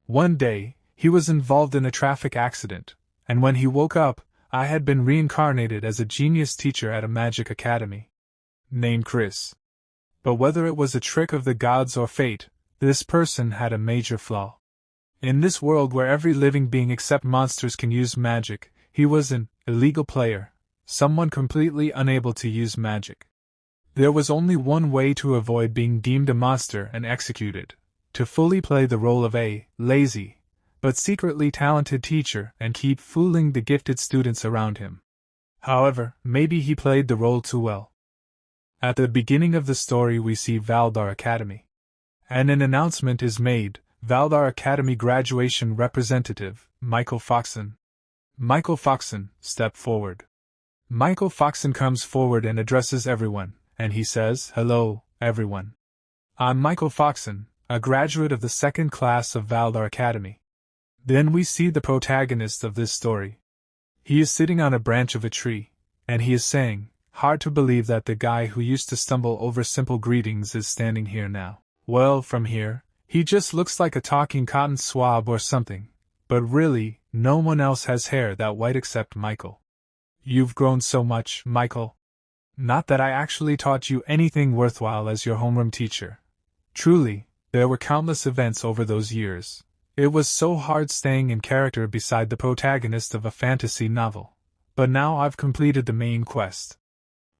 One day, he was involved in a traffic accident, and when he woke up, I had been reincarnated as a genius teacher at a magic academy. Named Chris. But whether it was a trick of the gods or fate, this person had a major flaw. In this world where every living being except monsters can use magic, he was an illegal player, someone completely unable to use magic. There was only one way to avoid being deemed a monster and executed: to fully play the role of a lazy, but secretly talented teacher and keep fooling the gifted students around him. However, maybe he played the role too well. At the beginning of the story we see Valdar Academy. And an announcement is made: Valdar Academy graduation representative, Michael Foxon. Michael Foxon, step forward. Michael Foxon comes forward and addresses everyone, and he says, "Hello, everyone. I'm Michael Foxon, a graduate of the second class of Valdar Academy." Then we see the protagonist of this story. He is sitting on a branch of a tree, and he is saying, "Hard to believe that the guy who used to stumble over simple greetings is standing here now. Well, from here, he just looks like a talking cotton swab or something, but really, no one else has hair that white except Michael. You've grown so much, Michael. Not that I actually taught you anything worthwhile as your homeroom teacher. Truly, there were countless events over those years. It was so hard staying in character beside the protagonist of a fantasy novel. But now I've completed the main quest.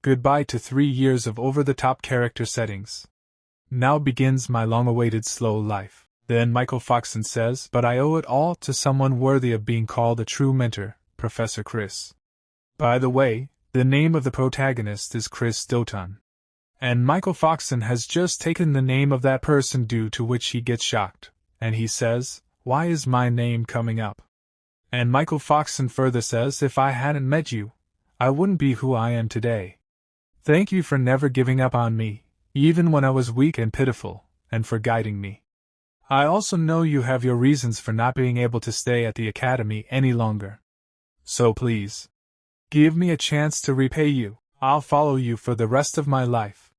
Goodbye to 3 years of over-the-top character settings. Now begins my long-awaited slow life." Then Michael Foxon says, "But I owe it all to someone worthy of being called a true mentor, Professor Chris." By the way, the name of the protagonist is Chris Doton. And Michael Foxon has just taken the name of that person, due to which he gets shocked, and he says, "Why is my name coming up?" And Michael Foxon further says, "If I hadn't met you, I wouldn't be who I am today. Thank you for never giving up on me, even when I was weak and pitiful, and for guiding me. I also know you have your reasons for not being able to stay at the academy any longer. So please, give me a chance to repay you. I'll follow you for the rest of my life."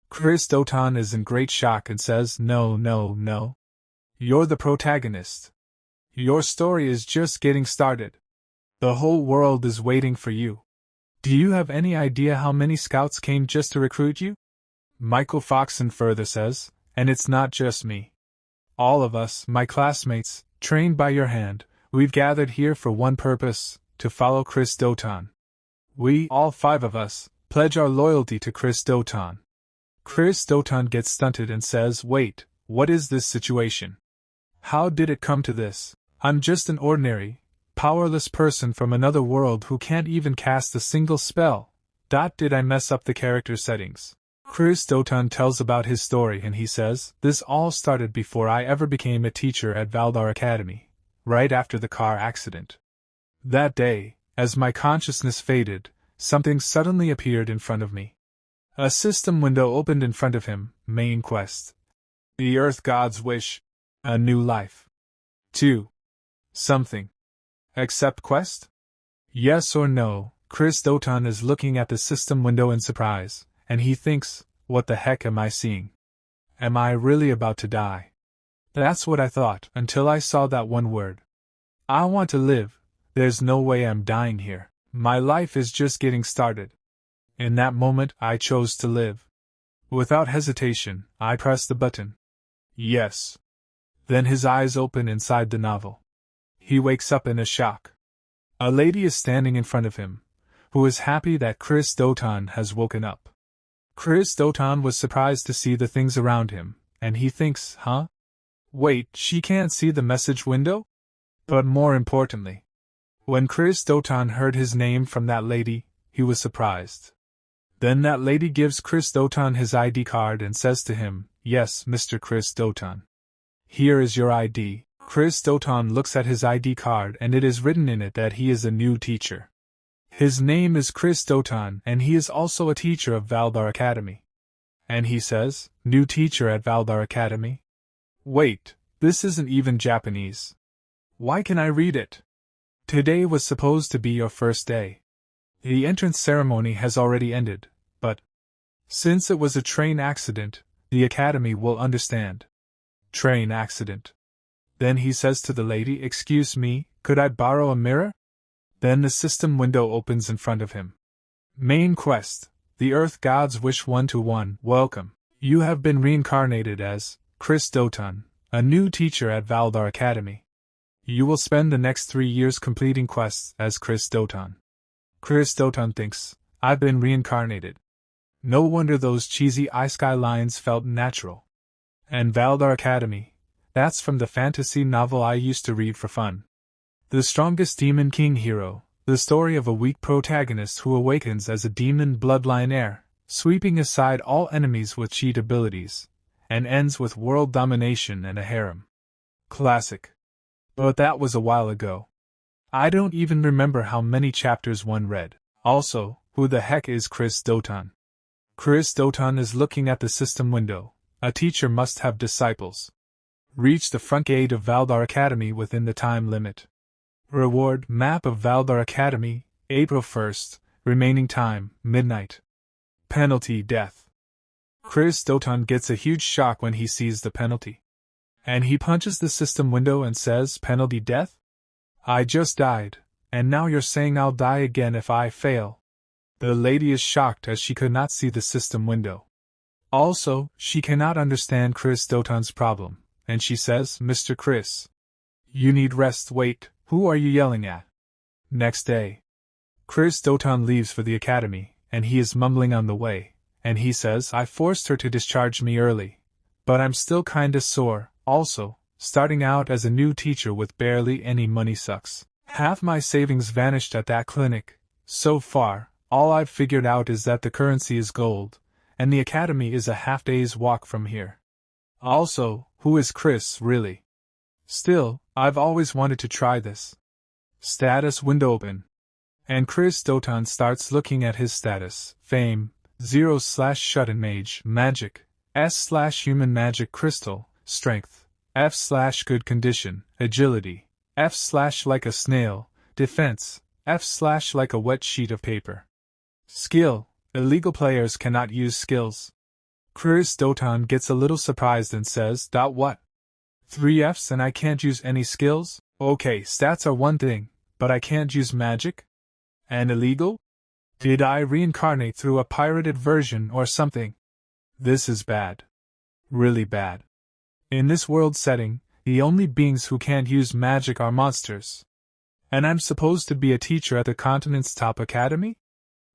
Chris Doton is in great shock and says, "No, no, no. You're the protagonist. Your story is just getting started. The whole world is waiting for you. Do you have any idea how many scouts came just to recruit you?" Michael Foxon further says, "And it's not just me. All of us, my classmates, trained by your hand, we've gathered here for one purpose: to follow Chris Doton. We, all 5 of us, pledge our loyalty to Chris Doton." Chris Doton gets stunted and says, "Wait, what is this situation? How did it come to this? I'm just an ordinary, powerless person from another world who can't even cast a single spell. Did I mess up the character settings?" Chris Doton tells about his story and he says, "This all started before I ever became a teacher at Valdar Academy, right after the car accident. That day, as my consciousness faded, something suddenly appeared in front of me. A system window opened in front of him, main quest. The Earth God's wish. A new life. 2. Something. Accept quest? Yes or no?" Chris Doton is looking at the system window in surprise, and he thinks, "What the heck am I seeing? Am I really about to die?" That's what I thought, until I saw that one word. I want to live. There's no way I'm dying here. My life is just getting started. In that moment, I chose to live. Without hesitation, I pressed the button. Yes. Then his eyes open inside the novel. He wakes up in a shock. A lady is standing in front of him, who is happy that Chris Doton has woken up. Chris Doton was surprised to see the things around him, and he thinks, huh? Wait, she can't see the message window? But more importantly, when Chris Doton heard his name from that lady, he was surprised. Then that lady gives Chris Doton his ID card and says to him, "Yes, Mr. Chris Doton. Here is your ID." Chris Doton looks at his ID card and it is written in it that he is a new teacher. His name is Chris Doton and he is also a teacher of Valdar Academy. And he says, "New teacher at Valdar Academy? Wait, this isn't even Japanese. Why can I read it? Today was supposed to be your first day. The entrance ceremony has already ended, but since it was a train accident, the Academy will understand." Train accident. Then he says to the lady, "Excuse me, could I borrow a mirror?" Then the system window opens in front of him. Main quest: the Earth Gods wish 1-1. Welcome. You have been reincarnated as Chris Doton, a new teacher at Valdar Academy. You will spend the next 3 years completing quests as Chris Doton. Chris Doton thinks, I've been reincarnated. No wonder those cheesy isekai lines felt natural. And Valdar Academy, that's from the fantasy novel I used to read for fun. The Strongest Demon King Hero, the story of a weak protagonist who awakens as a demon bloodline heir, sweeping aside all enemies with cheat abilities, and ends with world domination and a harem. Classic. But that was a while ago. I don't even remember how many chapters one read. Also, who the heck is Chris Doton? Chris Doton is looking at the system window. A teacher must have disciples. Reach the front gate of Valdar Academy within the time limit. Reward: map of Valdar Academy, April 1st, remaining time, midnight. Penalty: death. Chris Doton gets a huge shock when he sees the penalty. And he punches the system window and says, "Penalty: death? I just died, and now you're saying I'll die again if I fail." The lady is shocked as she could not see the system window. Also, she cannot understand Chris Doton's problem, and she says, "Mr. Chris, you need rest." Wait, who are you yelling at? Next day, Chris Doton leaves for the academy, and he is mumbling on the way, and he says, "I forced her to discharge me early, but I'm still kinda sore. Also, starting out as a new teacher with barely any money sucks. Half my savings vanished at that clinic. So far, all I've figured out is that the currency is gold, and the academy is a half-day's walk from here. Also, who is Chris, really? Still, I've always wanted to try this." Status window open. And Chris Doton starts looking at his status. Fame, 0/shut-in mage, magic, S/human magic crystal, strength, F/good condition, agility, F/like a snail, defense, F/like a wet sheet of paper. Skill: illegal players cannot use skills. Chris Doton gets a little surprised and says, "What? 3 Fs and I can't use any skills? Okay, stats are one thing, but I can't use magic? And illegal? Did I reincarnate through a pirated version or something? This is bad. Really bad. In this world setting, the only beings who can't use magic are monsters. And I'm supposed to be a teacher at the continent's top academy?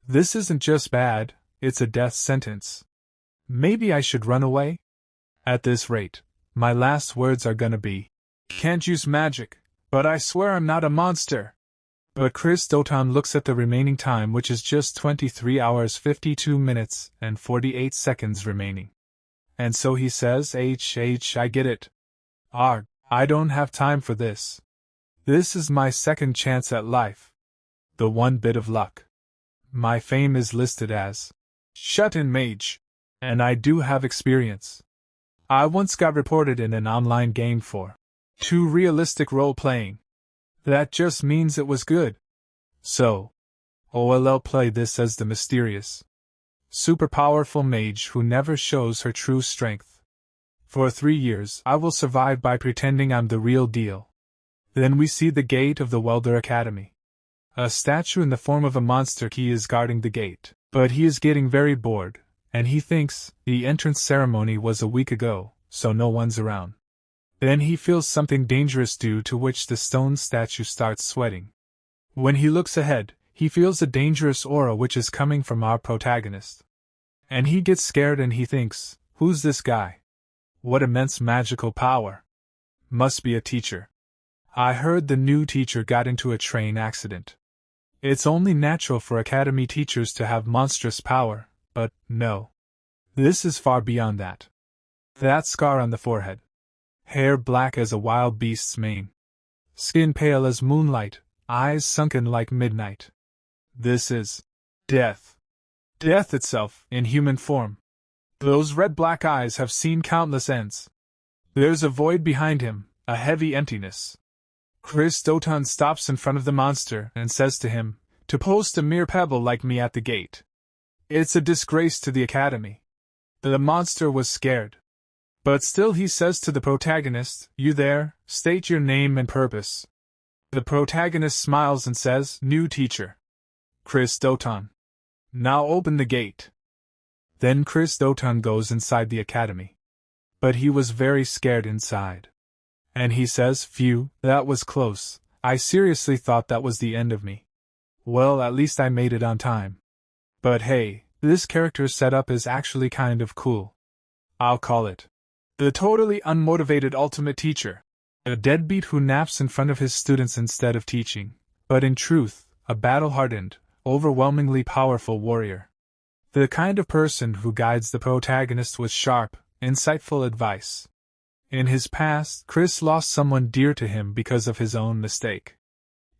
This isn't just bad, it's a death sentence. Maybe I should run away? At this rate, my last words are gonna be, can't use magic, but I swear I'm not a monster." But Chris Doton looks at the remaining time, which is just 23 hours 52 minutes and 48 seconds remaining. And so he says, I get it. Arg, I don't have time for this. This is my second chance at life. The one bit of luck. My fame is listed as shut-in mage, and I do have experience. I once got reported in an online game for too realistic role-playing. That just means it was good. So, I'll play this as the mysterious, super powerful mage who never shows her true strength. For 3 years I will survive by pretending I'm the real deal. Then we see the gate of the Welder Academy. A statue in the form of a monster key is guarding the gate, but he is getting very bored, and he thinks the entrance ceremony was a week ago, so no one's around. Then he feels something dangerous, due to which the stone statue starts sweating. When he looks ahead, he feels a dangerous aura which is coming from our protagonist. And he gets scared and he thinks, who's this guy? What immense magical power. Must be a teacher. I heard the new teacher got into a train accident. It's only natural for academy teachers to have monstrous power, but no. This is far beyond that. That scar on the forehead. Hair black as a wild beast's mane. Skin pale as moonlight, eyes sunken like midnight. This is death. Death itself, in human form. Those red-black eyes have seen countless ends. There's a void behind him, a heavy emptiness. Chris Doton stops in front of the monster and says to him, to post a mere pebble like me at the gate. It's a disgrace to the academy. The monster was scared. But still he says to the protagonist, "You there, state your name and purpose." The protagonist smiles and says, "New teacher. Chris Doton. Now open the gate." Then Chris Doton goes inside the academy. But he was very scared inside. And he says, "Phew, that was close. I seriously thought that was the end of me. Well, at least I made it on time. But hey, this character's setup is actually kind of cool. I'll call it the totally unmotivated ultimate teacher. A deadbeat who naps in front of his students instead of teaching, but in truth, a battle-hardened, overwhelmingly powerful warrior. The kind of person who guides the protagonist with sharp, insightful advice. In his past, Chris lost someone dear to him because of his own mistake.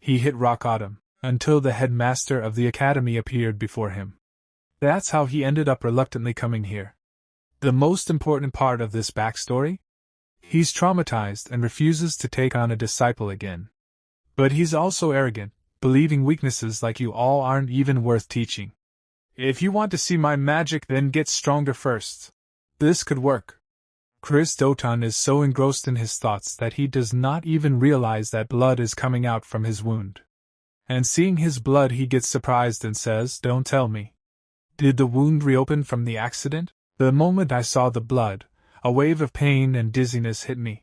He hit rock bottom, until the headmaster of the academy appeared before him. That's how he ended up reluctantly coming here. The most important part of this backstory? He's traumatized and refuses to take on a disciple again. But he's also arrogant, believing weaknesses like you all aren't even worth teaching. If you want to see my magic, then get stronger first. This could work. Chris Doton is so engrossed in his thoughts that he does not even realize that blood is coming out from his wound. And seeing his blood, he gets surprised and says, "Don't tell me. Did the wound reopen from the accident?" The moment I saw the blood, a wave of pain and dizziness hit me.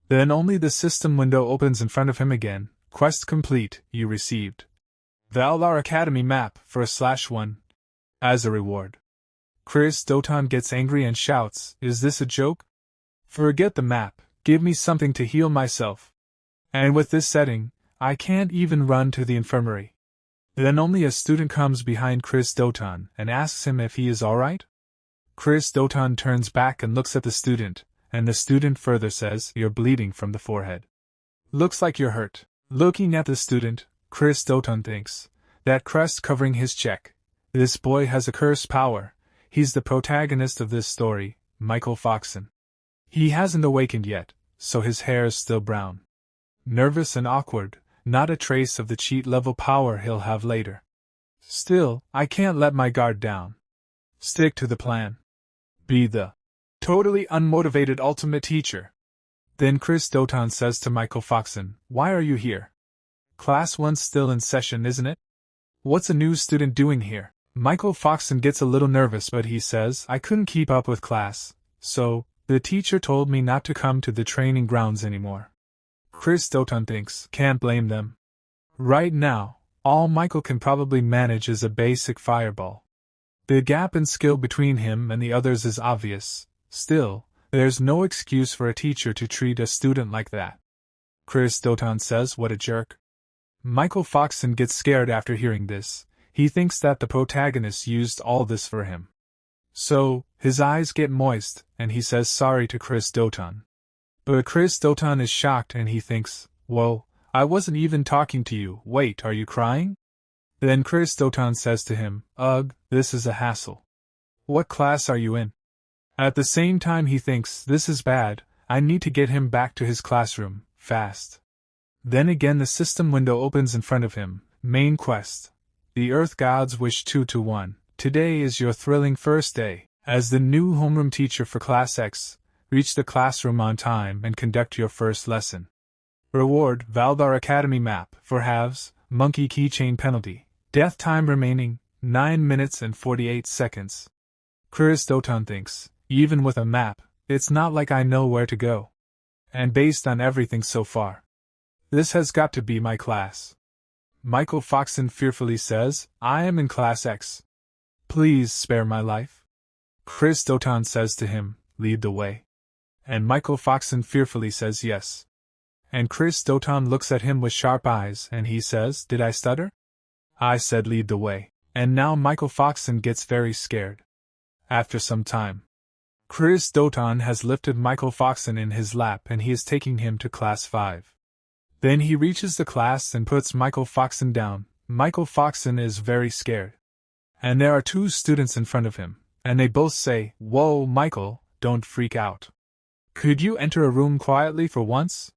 Then only the system window opens in front of him again. "Quest complete, you received Valar Academy map for /1 as a reward." Chris Doton gets angry and shouts, "Is this a joke? Forget the map, give me something to heal myself. And with this setting, I can't even run to the infirmary." Then only a student comes behind Chris Doton and asks him if he is alright. Chris Doton turns back and looks at the student, and the student further says, "You're bleeding from the forehead. Looks like you're hurt." Looking at the student, Chris Doton thinks, that crest covering his cheek. This boy has a curse power. He's the protagonist of this story, Michael Foxon. He hasn't awakened yet, so his hair is still brown. Nervous and awkward, not a trace of the cheat-level power he'll have later. Still, I can't let my guard down. Stick to the plan. Be the totally unmotivated ultimate teacher. Then Chris Doton says to Michael Foxon, "Why are you here? Class 1's still in session, isn't it? What's a new student doing here?" Michael Foxon gets a little nervous, but he says, "I couldn't keep up with class, so the teacher told me not to come to the training grounds anymore." Chris Doton thinks, can't blame them. Right now, all Michael can probably manage is a basic fireball. The gap in skill between him and the others is obvious. Still, there's no excuse for a teacher to treat a student like that. Chris Doton says, "What a jerk." Michael Foxon gets scared after hearing this. He thinks that the protagonist used all this for him. So, his eyes get moist, and he says sorry to Chris Doton. But Chris Doton is shocked and he thinks, "Whoa, I wasn't even talking to you. Wait, are you crying?" Then Chris Doton says to him, "Ugh, this is a hassle. What class are you in?" At the same time he thinks, this is bad, I need to get him back to his classroom, fast. Then again the system window opens in front of him. Main quest. The Earth Gods wish 2-1. Today is your thrilling first day. As the new homeroom teacher for Class X, reach the classroom on time and conduct your first lesson. Reward, Valar Academy map, for halves, monkey keychain penalty. Death time remaining, 9 minutes and 48 seconds. Chris Doton thinks, even with a map, it's not like I know where to go. And based on everything so far, this has got to be my class. Michael Foxon fearfully says, "I am in Class X. Please spare my life." Chris Doton says to him, "Lead the way." And Michael Foxon fearfully says yes. And Chris Doton looks at him with sharp eyes and he says, "Did I stutter? I said lead the way." And now Michael Foxon gets very scared. After some time, Chris Doton has lifted Michael Foxon in his lap and he is taking him to Class 5. Then he reaches the class and puts Michael Foxon down. Michael Foxon is very scared. And there are 2 students in front of him, and they both say, "Whoa, Michael, don't freak out. Could you enter a room quietly for once?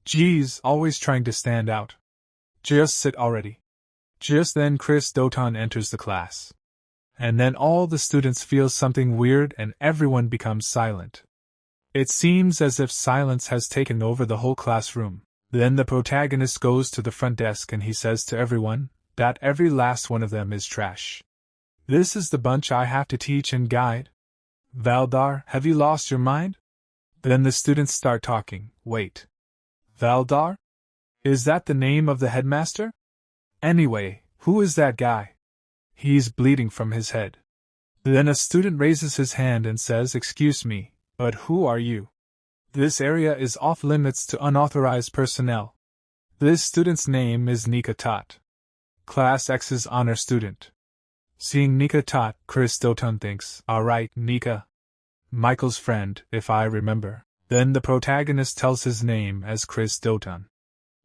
Geez, always trying to stand out. Just sit already." Just then Chris Doton enters the class. And then all the students feel something weird and everyone becomes silent. It seems as if silence has taken over the whole classroom. Then the protagonist goes to the front desk and he says to everyone that every last one of them is trash. This is the bunch I have to teach and guide? Valdar, have you lost your mind? Then the students start talking. Wait. Valdar? Is that the name of the headmaster? Anyway, who is that guy? He's bleeding from his head. Then a student raises his hand and says, "Excuse me, but who are you? This area is off limits to unauthorized personnel." This student's name is Nika Tot, Class X's honor student. Seeing Nika Tot, Chris Doton thinks, "Alright, Nika. Michael's friend, if I remember." Then the protagonist tells his name as Chris Doton.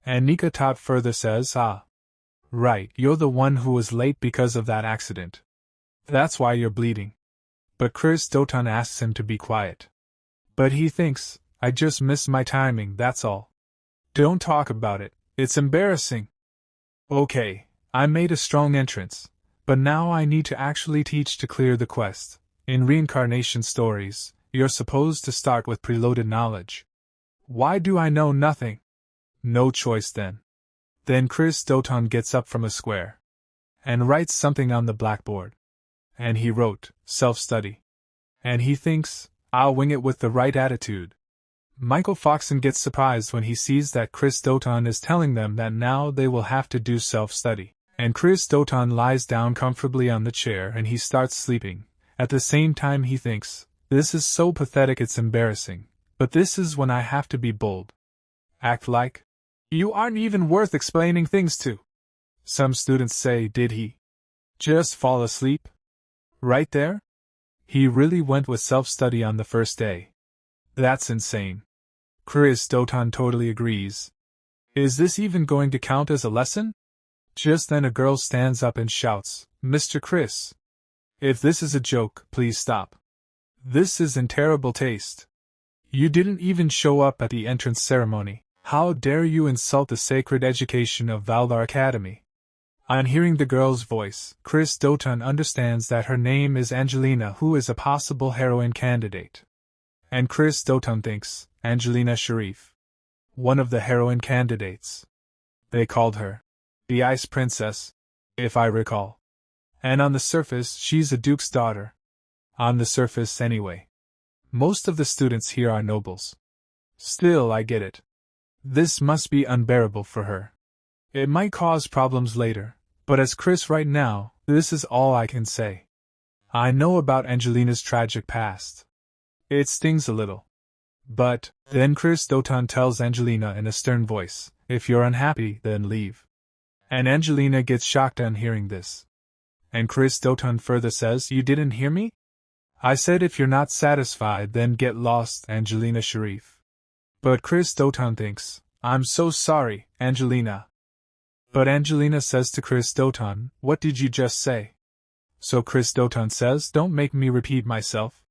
And Nika Tot further says, "Ah. Right, you're the one who was late because of that accident. That's why you're bleeding." But Chris Doton asks him to be quiet. But he thinks, "I just missed my timing, that's all. Don't talk about it, it's embarrassing." Okay, I made a strong entrance, but now I need to actually teach to clear the quest. In reincarnation stories, you're supposed to start with preloaded knowledge. Why do I know nothing? No choice then. Then Chris Doton gets up from a square and writes something on the blackboard. And he wrote, "Self-study." And he thinks, "I'll wing it with the right attitude." Michael Foxon gets surprised when he sees that Chris Doton is telling them that now they will have to do self-study. And Chris Doton lies down comfortably on the chair and he starts sleeping. At the same time he thinks, "This is so pathetic it's embarrassing, but this is when I have to be bold. Act like you aren't even worth explaining things to." Some students say, "Did he just fall asleep right there? He really went with self-study on the first day. That's insane." Chris Doton totally agrees. "Is this even going to count as a lesson?" Just then a girl stands up and shouts, "Mr. Chris, if this is a joke, please stop. This is in terrible taste. You didn't even show up at the entrance ceremony. How dare you insult the sacred education of Valdar Academy?" On hearing the girl's voice, Chris Doton understands that her name is Angelina, who is a possible heroine candidate. And Chris Doton thinks, Angelina Sharif, one of the heroine candidates. They called her the Ice Princess, if I recall. And on the surface, she's a duke's daughter. On the surface, anyway. Most of the students here are nobles. Still, I get it. This must be unbearable for her. It might cause problems later, but as Chris right now, this is all I can say. I know about Angelina's tragic past. It stings a little. But, then Chris Doton tells Angelina in a stern voice, "If you're unhappy, then leave." And Angelina gets shocked on hearing this. And Chris Doton further says, "You didn't hear me? I said if you're not satisfied, then get lost, Angelina Sharif." But Chris Doton thinks, "I'm so sorry, Angelina." But Angelina says to Chris Doton, "What did you just say?" So Chris Doton says, "Don't make me repeat myself.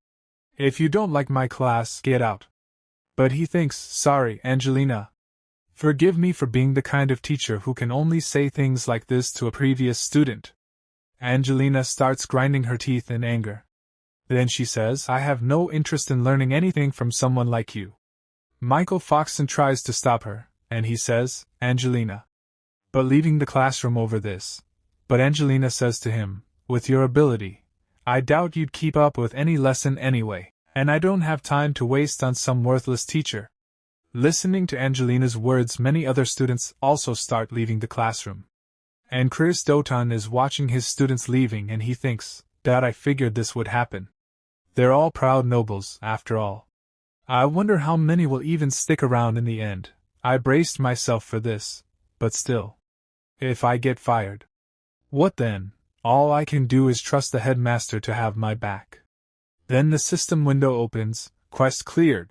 If you don't like my class, get out." But he thinks, "Sorry, Angelina. Forgive me for being the kind of teacher who can only say things like this to a previous student." Angelina starts grinding her teeth in anger. Then she says, "I have no interest in learning anything from someone like you." Michael Foxon tries to stop her, and he says, "Angelina." But leaving the classroom over this. But Angelina says to him, "With your ability, I doubt you'd keep up with any lesson anyway, and I don't have time to waste on some worthless teacher." Listening to Angelina's words, many other students also start leaving the classroom. And Chris Doton is watching his students leaving and he thinks, "That I figured this would happen. They're all proud nobles, after all. I wonder how many will even stick around in the end. I braced myself for this, but still. If I get fired, what then? All I can do is trust the headmaster to have my back." Then the system window opens, "Quest cleared.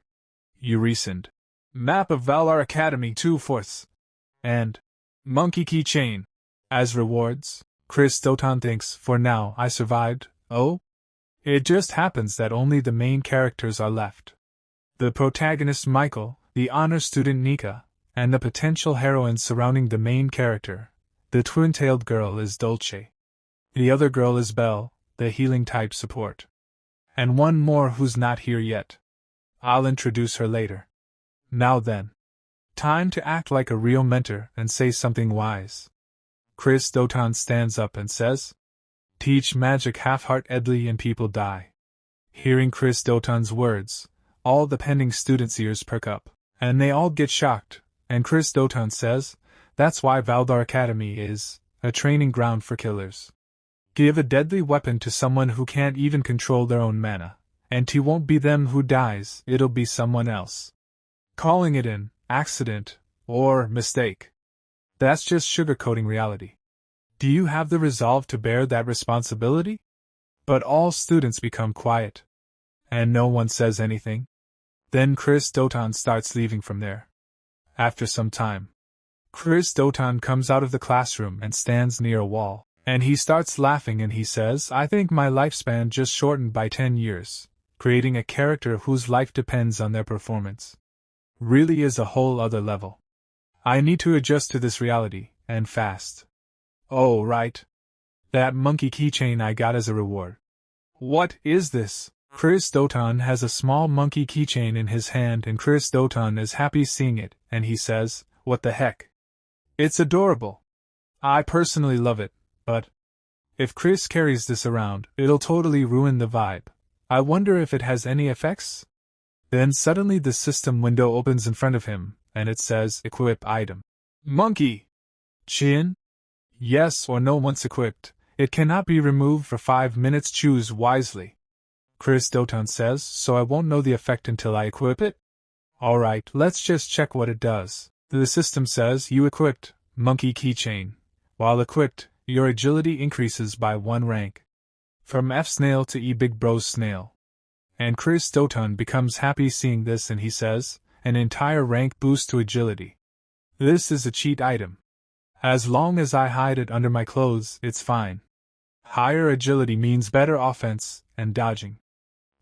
You resend. Map of Valar Academy 2/4. And monkey keychain. As rewards." Chris Doton thinks, "For now, I survived." Oh? It just happens that only the main characters are left. The protagonist Michael, the honor student Nika, and the potential heroines surrounding the main character. The twin-tailed girl is Dolce. The other girl is Belle, the healing type support. And one more who's not here yet. I'll introduce her later. Now then. Time to act like a real mentor and say something wise. Chris Doton stands up and says, "Teach magic half-heartedly and people die." Hearing Chris Doton's words, all the pending students' ears perk up, and they all get shocked, and Chris Doton says, "That's why Valdar Academy is a training ground for killers. Give a deadly weapon to someone who can't even control their own mana, and it won't be them who dies, it'll be someone else. Calling it an accident or mistake, that's just sugarcoating reality. Do you have the resolve to bear that responsibility?" But all students become quiet, and no one says anything. Then Chris Doton starts leaving from there. After some time, Chris Doton comes out of the classroom and stands near a wall, and he starts laughing and he says, "I think my lifespan just shortened by 10 years, creating a character whose life depends on their performance. Really is a whole other level. I need to adjust to this reality, and fast. Oh, right. That monkey keychain I got as a reward. What is this?" Chris Doton has a small monkey keychain in his hand and Chris Doton is happy seeing it, and he says, "What the heck? It's adorable. I personally love it, but if Chris carries this around, it'll totally ruin the vibe. I wonder if it has any effects?" Then suddenly the system window opens in front of him, and it says, "Equip item. Monkey. Chin? Yes or no once equipped. It cannot be removed for 5 minutes. Choose wisely." Chris Doton says, "So I won't know the effect until I equip it?" Alright, let's just check what it does. The system says, "You equipped monkey keychain. While equipped, your agility increases by 1 rank. From F snail to E big bros snail." And Chris Doton becomes happy seeing this and he says, "An entire rank boost to agility. This is a cheat item. As long as I hide it under my clothes, it's fine. Higher agility means better offense and dodging."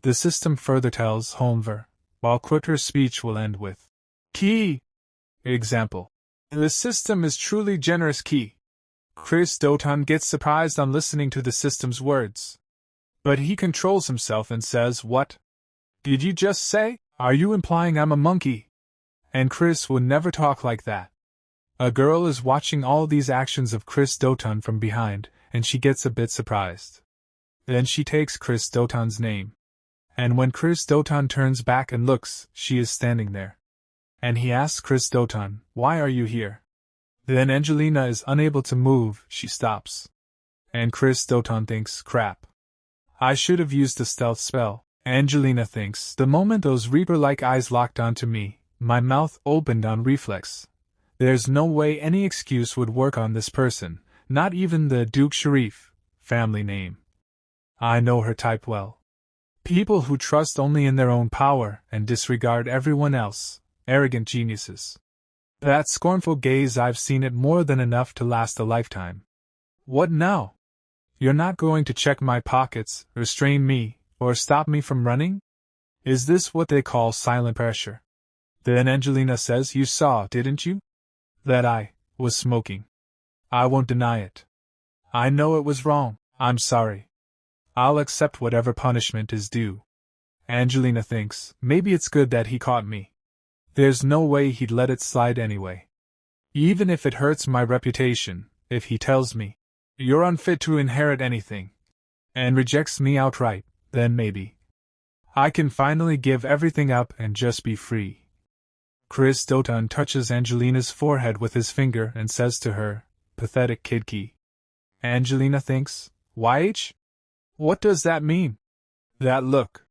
The system further tells Holmver, while quicker speech will end with "Key." Example. The system is truly generous. Key. Chris Doton gets surprised on listening to the system's words. But he controls himself and says, "What did you just say? Are you implying I'm a monkey?" And Chris would never talk like that. A girl is watching all these actions of Chris Doton from behind, and she gets a bit surprised. Then she takes Chris Doton's name. And when Chris Doton turns back and looks, she is standing there. And he asks Chris Doton, "Why are you here?" Then Angelina is unable to move, she stops. And Chris Doton thinks, "Crap. I should have used a stealth spell." Angelina thinks, "The moment those Reaper-like eyes locked onto me, my mouth opened on reflex. There's no way any excuse would work on this person, not even the Duke Sharif family name. I know her type well. People who trust only in their own power and disregard everyone else, arrogant geniuses. That scornful gaze, I've seen it more than enough to last a lifetime. What now? You're not going to check my pockets, restrain me, or stop me from running? Is this what they call silent pressure?" Then Angelina says, "You saw, didn't you? That I was smoking. I won't deny it. I know it was wrong. I'm sorry. I'll accept whatever punishment is due." Angelina thinks, maybe it's good that he caught me. There's no way he'd let it slide anyway. Even if it hurts my reputation, if he tells me, "You're unfit to inherit anything," and rejects me outright, then maybe I can finally give everything up and just be free. Chris Doton touches Angelina's forehead with his finger and says to her, "Pathetic kidkey." Angelina thinks, YH? What does that mean? That look.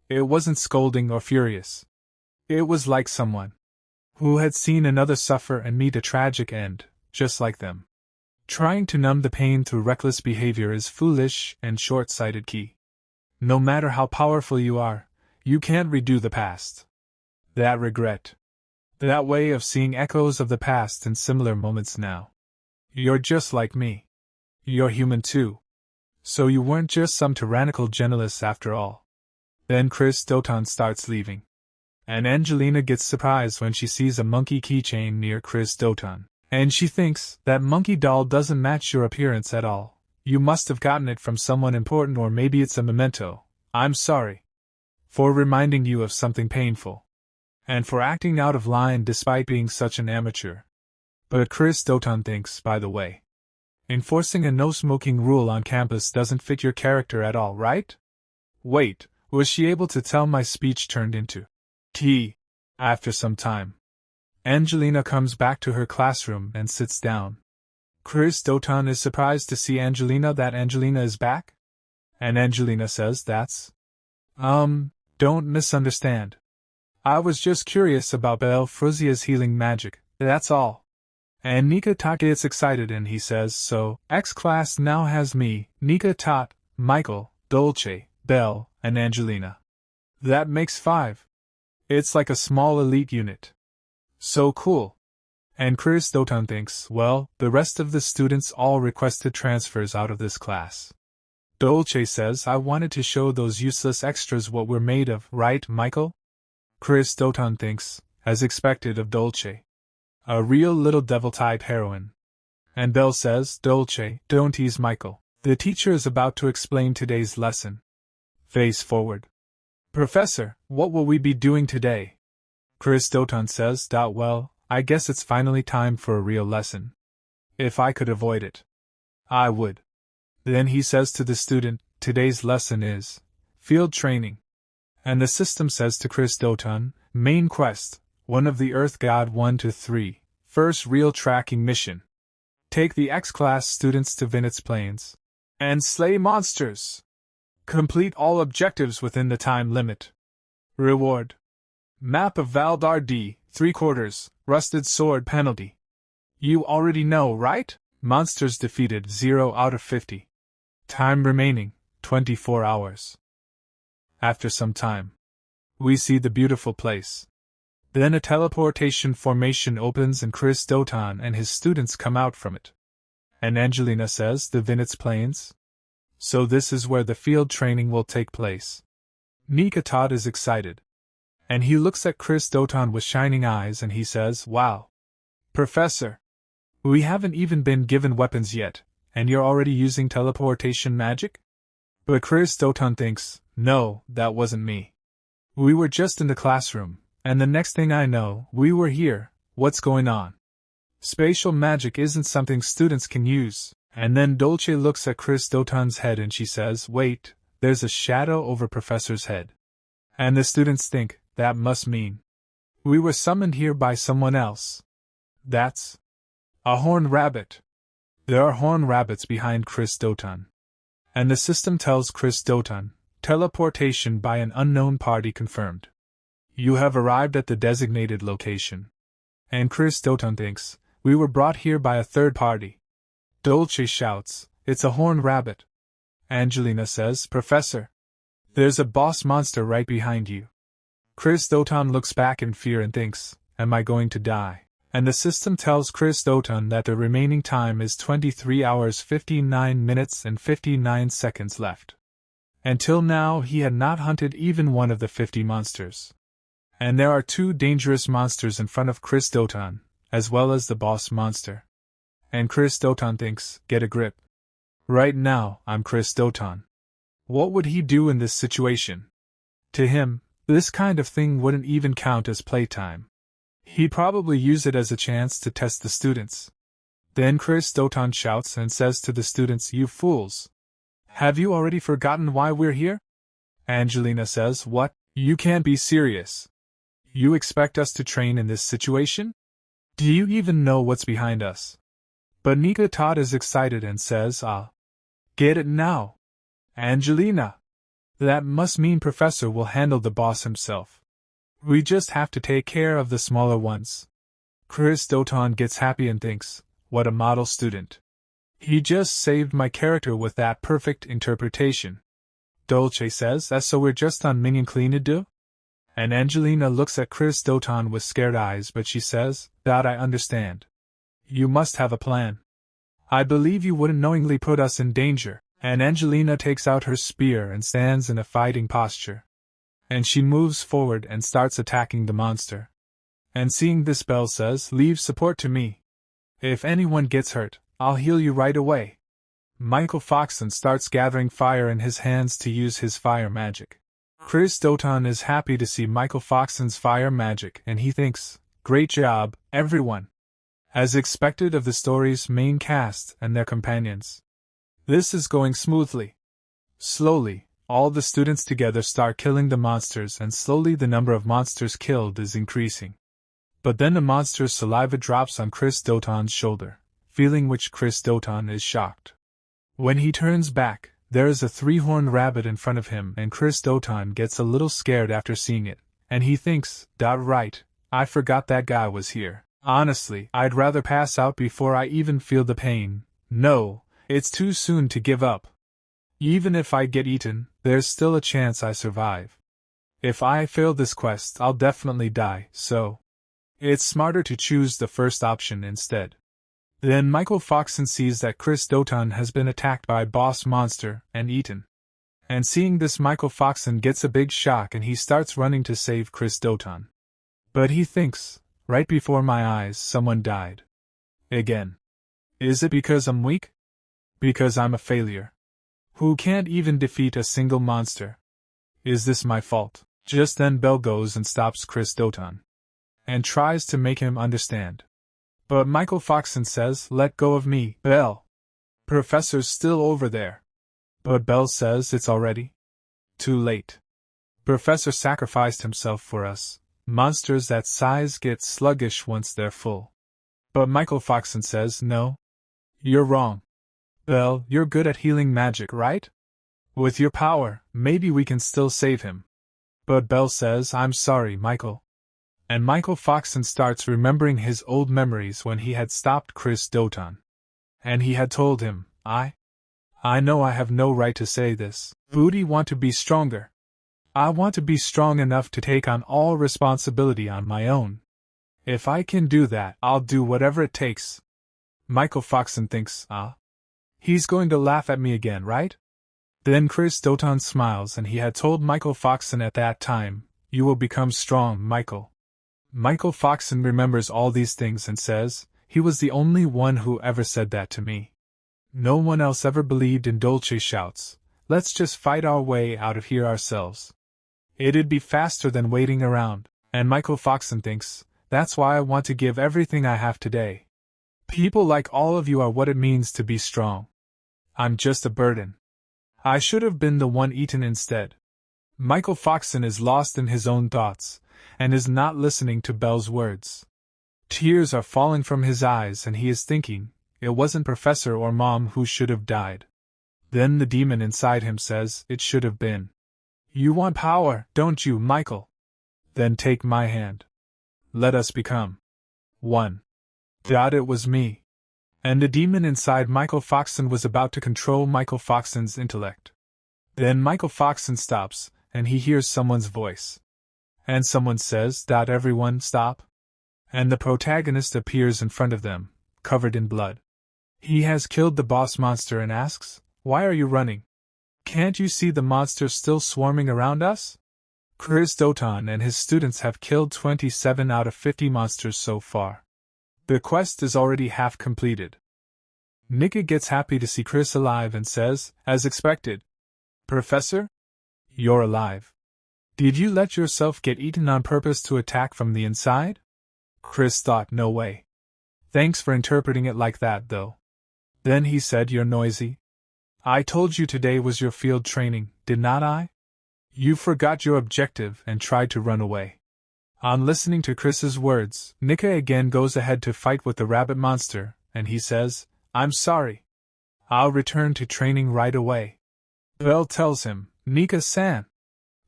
It wasn't scolding or furious. It was like someone who had seen another suffer and meet a tragic end, just like them. Trying to numb the pain through reckless behavior is foolish and short-sighted. Key. No matter how powerful you are, you can't redo the past. That regret. That way of seeing echoes of the past in similar moments now. You're just like me. You're human too. So you weren't just some tyrannical generalist after all. Then Chris Doton starts leaving. And Angelina gets surprised when she sees a monkey keychain near Chris Doton. And she thinks, that monkey doll doesn't match your appearance at all. You must have gotten it from someone important, or maybe it's a memento. I'm sorry. for reminding you of something painful, and for acting out of line despite being such an amateur. But Chris Doton thinks, by the way, enforcing a no-smoking rule on campus doesn't fit your character at all, right? Wait, was she able to tell my speech turned into tea? After some time, Angelina comes back to her classroom and sits down. Chris Doton is surprised to see that Angelina is back? And Angelina says that's… don't misunderstand. I was just curious about Belle Fruzia's healing magic, that's all. And Nika Tot gets excited and he says, so, X class now has me, Nika Tot, Michael, Dolce, Belle, and Angelina. That makes 5. It's like a small elite unit. So cool. And Chris Doton thinks, well, the rest of the students all requested transfers out of this class. Dolce says, I wanted to show those useless extras what we're made of, right, Michael? Chris Doton thinks, as expected of Dolce, a real little devil-type heroine. And Belle says, Dolce, don't tease Michael. The teacher is about to explain today's lesson. Face forward. Professor, what will we be doing today? Chris Doton says, well, I guess it's finally time for a real lesson. If I could avoid it, I would. Then he says to the student, today's lesson is field training. And the system says to Chris Doton, main quest, one of the Earth God 1-3, first real tracking mission. Take the X-class students to Vinitz Plains and slay monsters. Complete all objectives within the time limit. Reward. Map of Valdar D, 3/4, rusted sword penalty. You already know, right? Monsters defeated 0 out of 50. Time remaining, 24 hours. After some time, we see the beautiful place. Then a teleportation formation opens and Chris Doton and his students come out from it. And Angelina says, the Vinitz Plains? So this is where the field training will take place. Nika Tot is excited. And he looks at Chris Doton with shining eyes and he says, wow. Professor, we haven't even been given weapons yet, and you're already using teleportation magic? But Chris Doton thinks, no, that wasn't me. We were just in the classroom, and the next thing I know, we were here. What's going on? Spatial magic isn't something students can use. And then Dolce looks at Chris Doton's head and she says, wait, there's a shadow over Professor's head. And the students think, that must mean we were summoned here by someone else. That's a horned rabbit. There are horned rabbits behind Chris Doton. And the system tells Chris Doton, teleportation by an unknown party confirmed. You have arrived at the designated location. And Chris Doton thinks, we were brought here by a third party. Dolce shouts, it's a horned rabbit. Angelina says, Professor, there's a boss monster right behind you. Chris Doton looks back in fear and thinks, am I going to die? And the system tells Chris Doton that the remaining time is 23 hours 59 minutes and 59 seconds left. Until now he had not hunted even one of the 50 monsters. And there are 2 dangerous monsters in front of Chris Doton, as well as the boss monster. And Chris Doton thinks, get a grip. Right now, I'm Chris Doton. What would he do in this situation? To him, this kind of thing wouldn't even count as playtime. He'd probably use it as a chance to test the students. Then Chris Doton shouts and says to the students, you fools. Have you already forgotten why we're here? Angelina says, what? You can't be serious. You expect us to train in this situation? Do you even know what's behind us? But Nika Tot is excited and says, get it now. Angelina. That must mean Professor will handle the boss himself. We just have to take care of the smaller ones. Chris Doton gets happy and thinks, what a model student. He just saved my character with that perfect interpretation. Dolce says, so we're just on minion clean-a-do? And Angelina looks at Chris Doton with scared eyes but she says, that I understand. You must have a plan. I believe you wouldn't knowingly put us in danger. And Angelina takes out her spear and stands in a fighting posture. And she moves forward and starts attacking the monster. And seeing this, Belle says, leave support to me. If anyone gets hurt, I'll heal you right away. Michael Foxon starts gathering fire in his hands to use his fire magic. Chris Doton is happy to see Michael Foxon's fire magic and he thinks, "Great job, everyone." As expected of the story's main cast and their companions. This is going smoothly. Slowly, all the students together start killing the monsters and slowly the number of monsters killed is increasing. But then the monster's saliva drops on Chris Doton's shoulder, feeling which Chris Doton is shocked. When he turns back, there is a three-horned rabbit in front of him and Chris Doton gets a little scared after seeing it, and he thinks, right, I forgot that guy was here. Honestly, I'd rather pass out before I even feel the pain. No, it's too soon to give up. Even if I get eaten, there's still a chance I survive. If I fail this quest, I'll definitely die, so it's smarter to choose the first option instead. Then Michael Foxon sees that Chris Doton has been attacked by Boss Monster and eaten. And seeing this, Michael Foxon gets a big shock and he starts running to save Chris Doton. But he thinks, right before my eyes someone died. Again. Is it because I'm weak? Because I'm a failure? Who can't even defeat a single monster? Is this my fault? Just then Belle goes and stops Chris Doton. And tries to make him understand. But Michael Foxon says, "Let go of me, Belle. Professor's still over there." But Belle says it's already too late. Professor sacrificed himself for us. Monsters that size get sluggish once they're full. But Michael Foxon says, "No. You're wrong. Belle, you're good at healing magic, right? With your power, maybe we can still save him." But Belle says, "I'm sorry, Michael." And Michael Foxon starts remembering his old memories when he had stopped Chris Doton. And he had told him, I know I have no right to say this. Booty want to be stronger. I want to be strong enough to take on all responsibility on my own. If I can do that, I'll do whatever it takes. Michael Foxon thinks, he's going to laugh at me again, right? Then Chris Doton smiles and he had told Michael Foxon at that time, "You will become strong, Michael." Michael Foxon remembers all these things and says, "He was the only one who ever said that to me. No one else ever believed in Dolce shouts, let's just fight our way out of here ourselves. It'd be faster than waiting around." And Michael Foxon thinks, "That's why I want to give everything I have today. People like all of you are what it means to be strong. I'm just a burden. I should have been the one eaten instead." Michael Foxon is lost in his own thoughts, and is not listening to Belle's words. Tears are falling from his eyes and he is thinking, it wasn't Professor or Mom who should have died. Then the demon inside him says, "It should have been. You want power, don't you, Michael? Then take my hand. Let us become one." It was me. And the demon inside Michael Foxon was about to control Michael Foxon's intellect. Then Michael Foxon stops, and he hears someone's voice. And someone says, "Everyone stop." And the protagonist appears in front of them, covered in blood. He has killed the boss monster and asks, "Why are you running? Can't you see the monsters still swarming around us?" Chris Doton and his students have killed 27 out of 50 monsters so far. The quest is already half completed. Nika gets happy to see Chris alive and says, as expected, "Professor? You're alive. Did you let yourself get eaten on purpose to attack from the inside?" Chris thought, no way. Thanks for interpreting it like that, though. Then he said, "You're noisy. I told you today was your field training, did not I? You forgot your objective and tried to run away." On listening to Chris's words, Nika again goes ahead to fight with the rabbit monster, and he says, "I'm sorry. I'll return to training right away." Belle tells him, "Nika-san,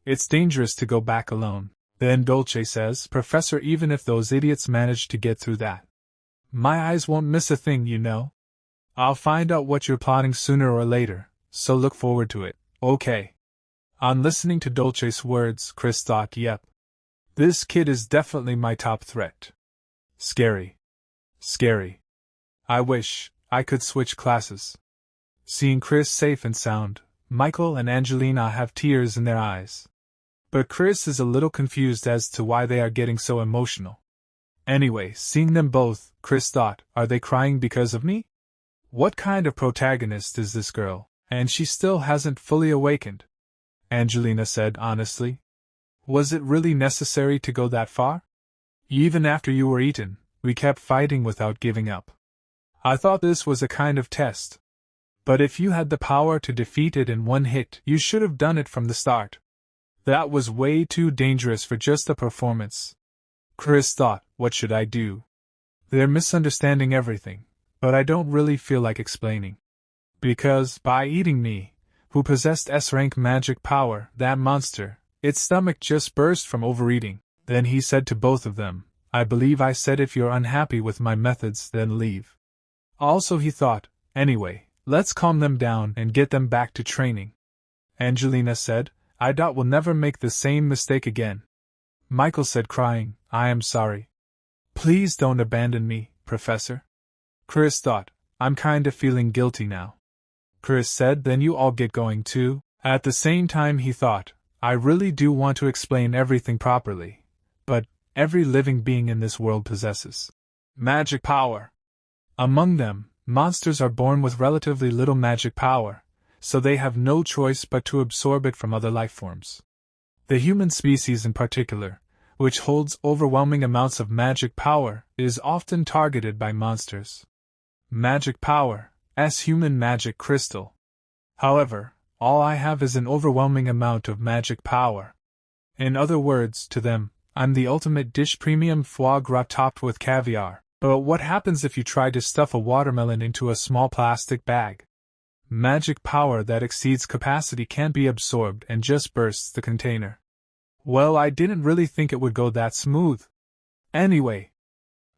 it's dangerous to go back alone." Then Dolce says, "Professor, even if those idiots manage to get through that, my eyes won't miss a thing, you know. I'll find out what you're plotting sooner or later, so look forward to it, okay?" On listening to Dolce's words, Chris thought, yep. This kid is definitely my top threat. Scary. Scary. I wish I could switch classes. Seeing Chris safe and sound, Michael and Angelina have tears in their eyes. But Chris is a little confused as to why they are getting so emotional. Anyway, seeing them both, Chris thought, are they crying because of me? What kind of protagonist is this girl, and she still hasn't fully awakened? Angelina said honestly. Was it really necessary to go that far? Even after you were eaten, we kept fighting without giving up. I thought this was a kind of test. But if you had the power to defeat it in one hit, you should have done it from the start. That was way too dangerous for just a performance. Chris thought, what should I do? They're misunderstanding everything, but I don't really feel like explaining. Because, by eating me, who possessed S-rank magic power, that monster, its stomach just burst from overeating. Then he said to both of them, I believe I said if you're unhappy with my methods, then leave. Also he thought, anyway, let's calm them down and get them back to training. Angelina said, I doubt we'll never make the same mistake again. Michael said crying, I am sorry. Please don't abandon me, Professor. Chris thought, I'm kinda feeling guilty now. Chris said, then you all get going too. At the same time he thought, I really do want to explain everything properly. But, every living being in this world possesses magic power. Among them, monsters are born with relatively little magic power, so they have no choice but to absorb it from other life forms. The human species in particular, which holds overwhelming amounts of magic power, is often targeted by monsters. Magic power, as human magic crystal. However, all I have is an overwhelming amount of magic power. In other words, to them, I'm the ultimate dish, premium foie gras topped with caviar. But what happens if you try to stuff a watermelon into a small plastic bag? Magic power that exceeds capacity can't be absorbed and just bursts the container. Well, I didn't really think it would go that smooth. Anyway,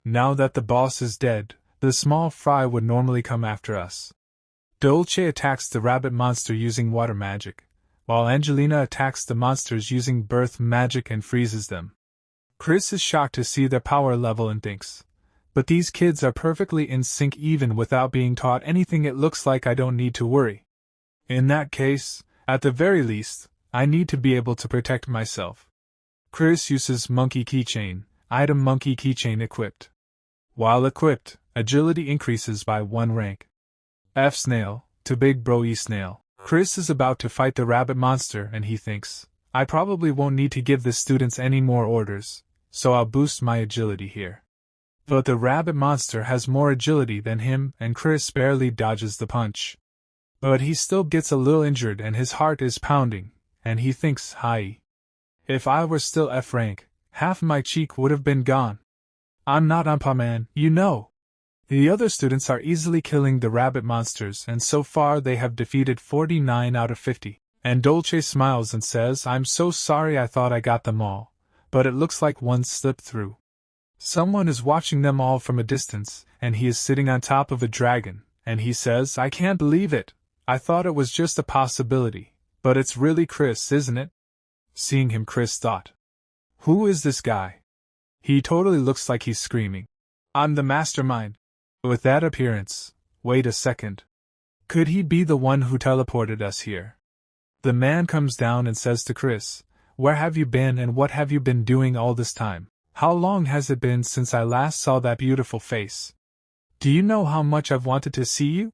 now that the boss is dead, the small fry would normally come after us. Dolce attacks the rabbit monster using water magic, while Angelina attacks the monsters using birth magic and freezes them. Chris is shocked to see their power level and thinks, but these kids are perfectly in sync even without being taught anything. It looks like I don't need to worry. In that case, at the very least, I need to be able to protect myself. Chris uses monkey keychain, item monkey keychain equipped. While equipped, agility increases by 1 rank. F snail, to big bro E snail. Chris is about to fight the rabbit monster and he thinks, I probably won't need to give the students any more orders, so I'll boost my agility here. But the rabbit monster has more agility than him and Chris barely dodges the punch. But he still gets a little injured and his heart is pounding, and he thinks, hi. If I were still F rank, half my cheek would have been gone. I'm not Umpa Man, you know. The other students are easily killing the rabbit monsters and so far they have defeated 49 out of 50. And Dolce smiles and says, I'm so sorry, I thought I got them all, but it looks like one slipped through. Someone is watching them all from a distance, and he is sitting on top of a dragon, and he says, I can't believe it. I thought it was just a possibility, but it's really Chris, isn't it? Seeing him, Chris thought, who is this guy? He totally looks like he's screaming, I'm the mastermind. With that appearance, wait a second. Could he be the one who teleported us here? The man comes down and says to Chris, where have you been and what have you been doing all this time? How long has it been since I last saw that beautiful face? Do you know how much I've wanted to see you?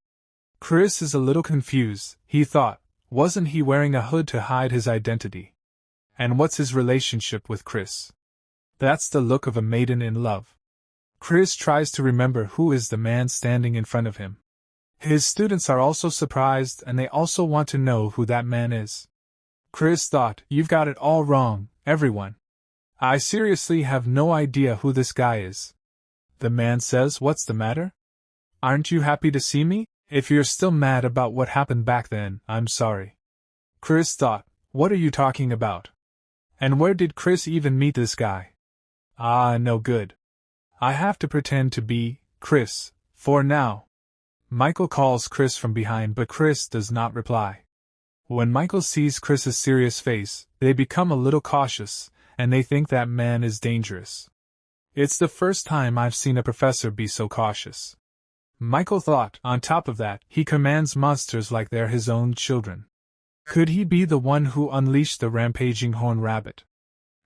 Chris is a little confused. He thought, wasn't he wearing a hood to hide his identity? And what's his relationship with Chris? That's the look of a maiden in love. Chris tries to remember who is the man standing in front of him. His students are also surprised and they also want to know who that man is. Chris thought, you've got it all wrong, everyone. I seriously have no idea who this guy is. The man says, what's the matter? Aren't you happy to see me? If you're still mad about what happened back then, I'm sorry. Chris thought, what are you talking about? And where did Chris even meet this guy? Ah, no good. I have to pretend to be Chris, for now. Michael calls Chris from behind but Chris does not reply. When Michael sees Chris's serious face, they become a little cautious, and they think that man is dangerous. It's the first time I've seen a professor be so cautious. Michael thought, on top of that, he commands monsters like they're his own children. Could he be the one who unleashed the rampaging horned rabbit?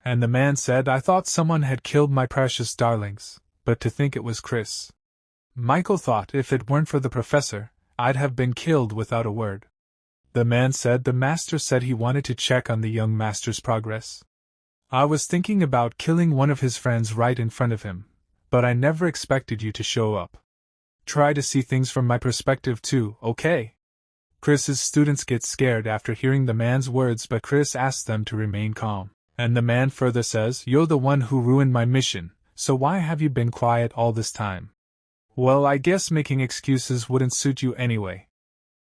And the man said, I thought someone had killed my precious darlings, but to think it was Chris. Michael thought if it weren't for the professor, I'd have been killed without a word. The man said. The master said he wanted to check on the young master's progress. I was thinking about killing one of his friends right in front of him, but I never expected you to show up. Try to see things from my perspective too, okay? Chris's students get scared after hearing the man's words, but Chris asks them to remain calm. And the man further says, "You're the one who ruined my mission, so why have you been quiet all this time?" Well, I guess making excuses wouldn't suit you anyway.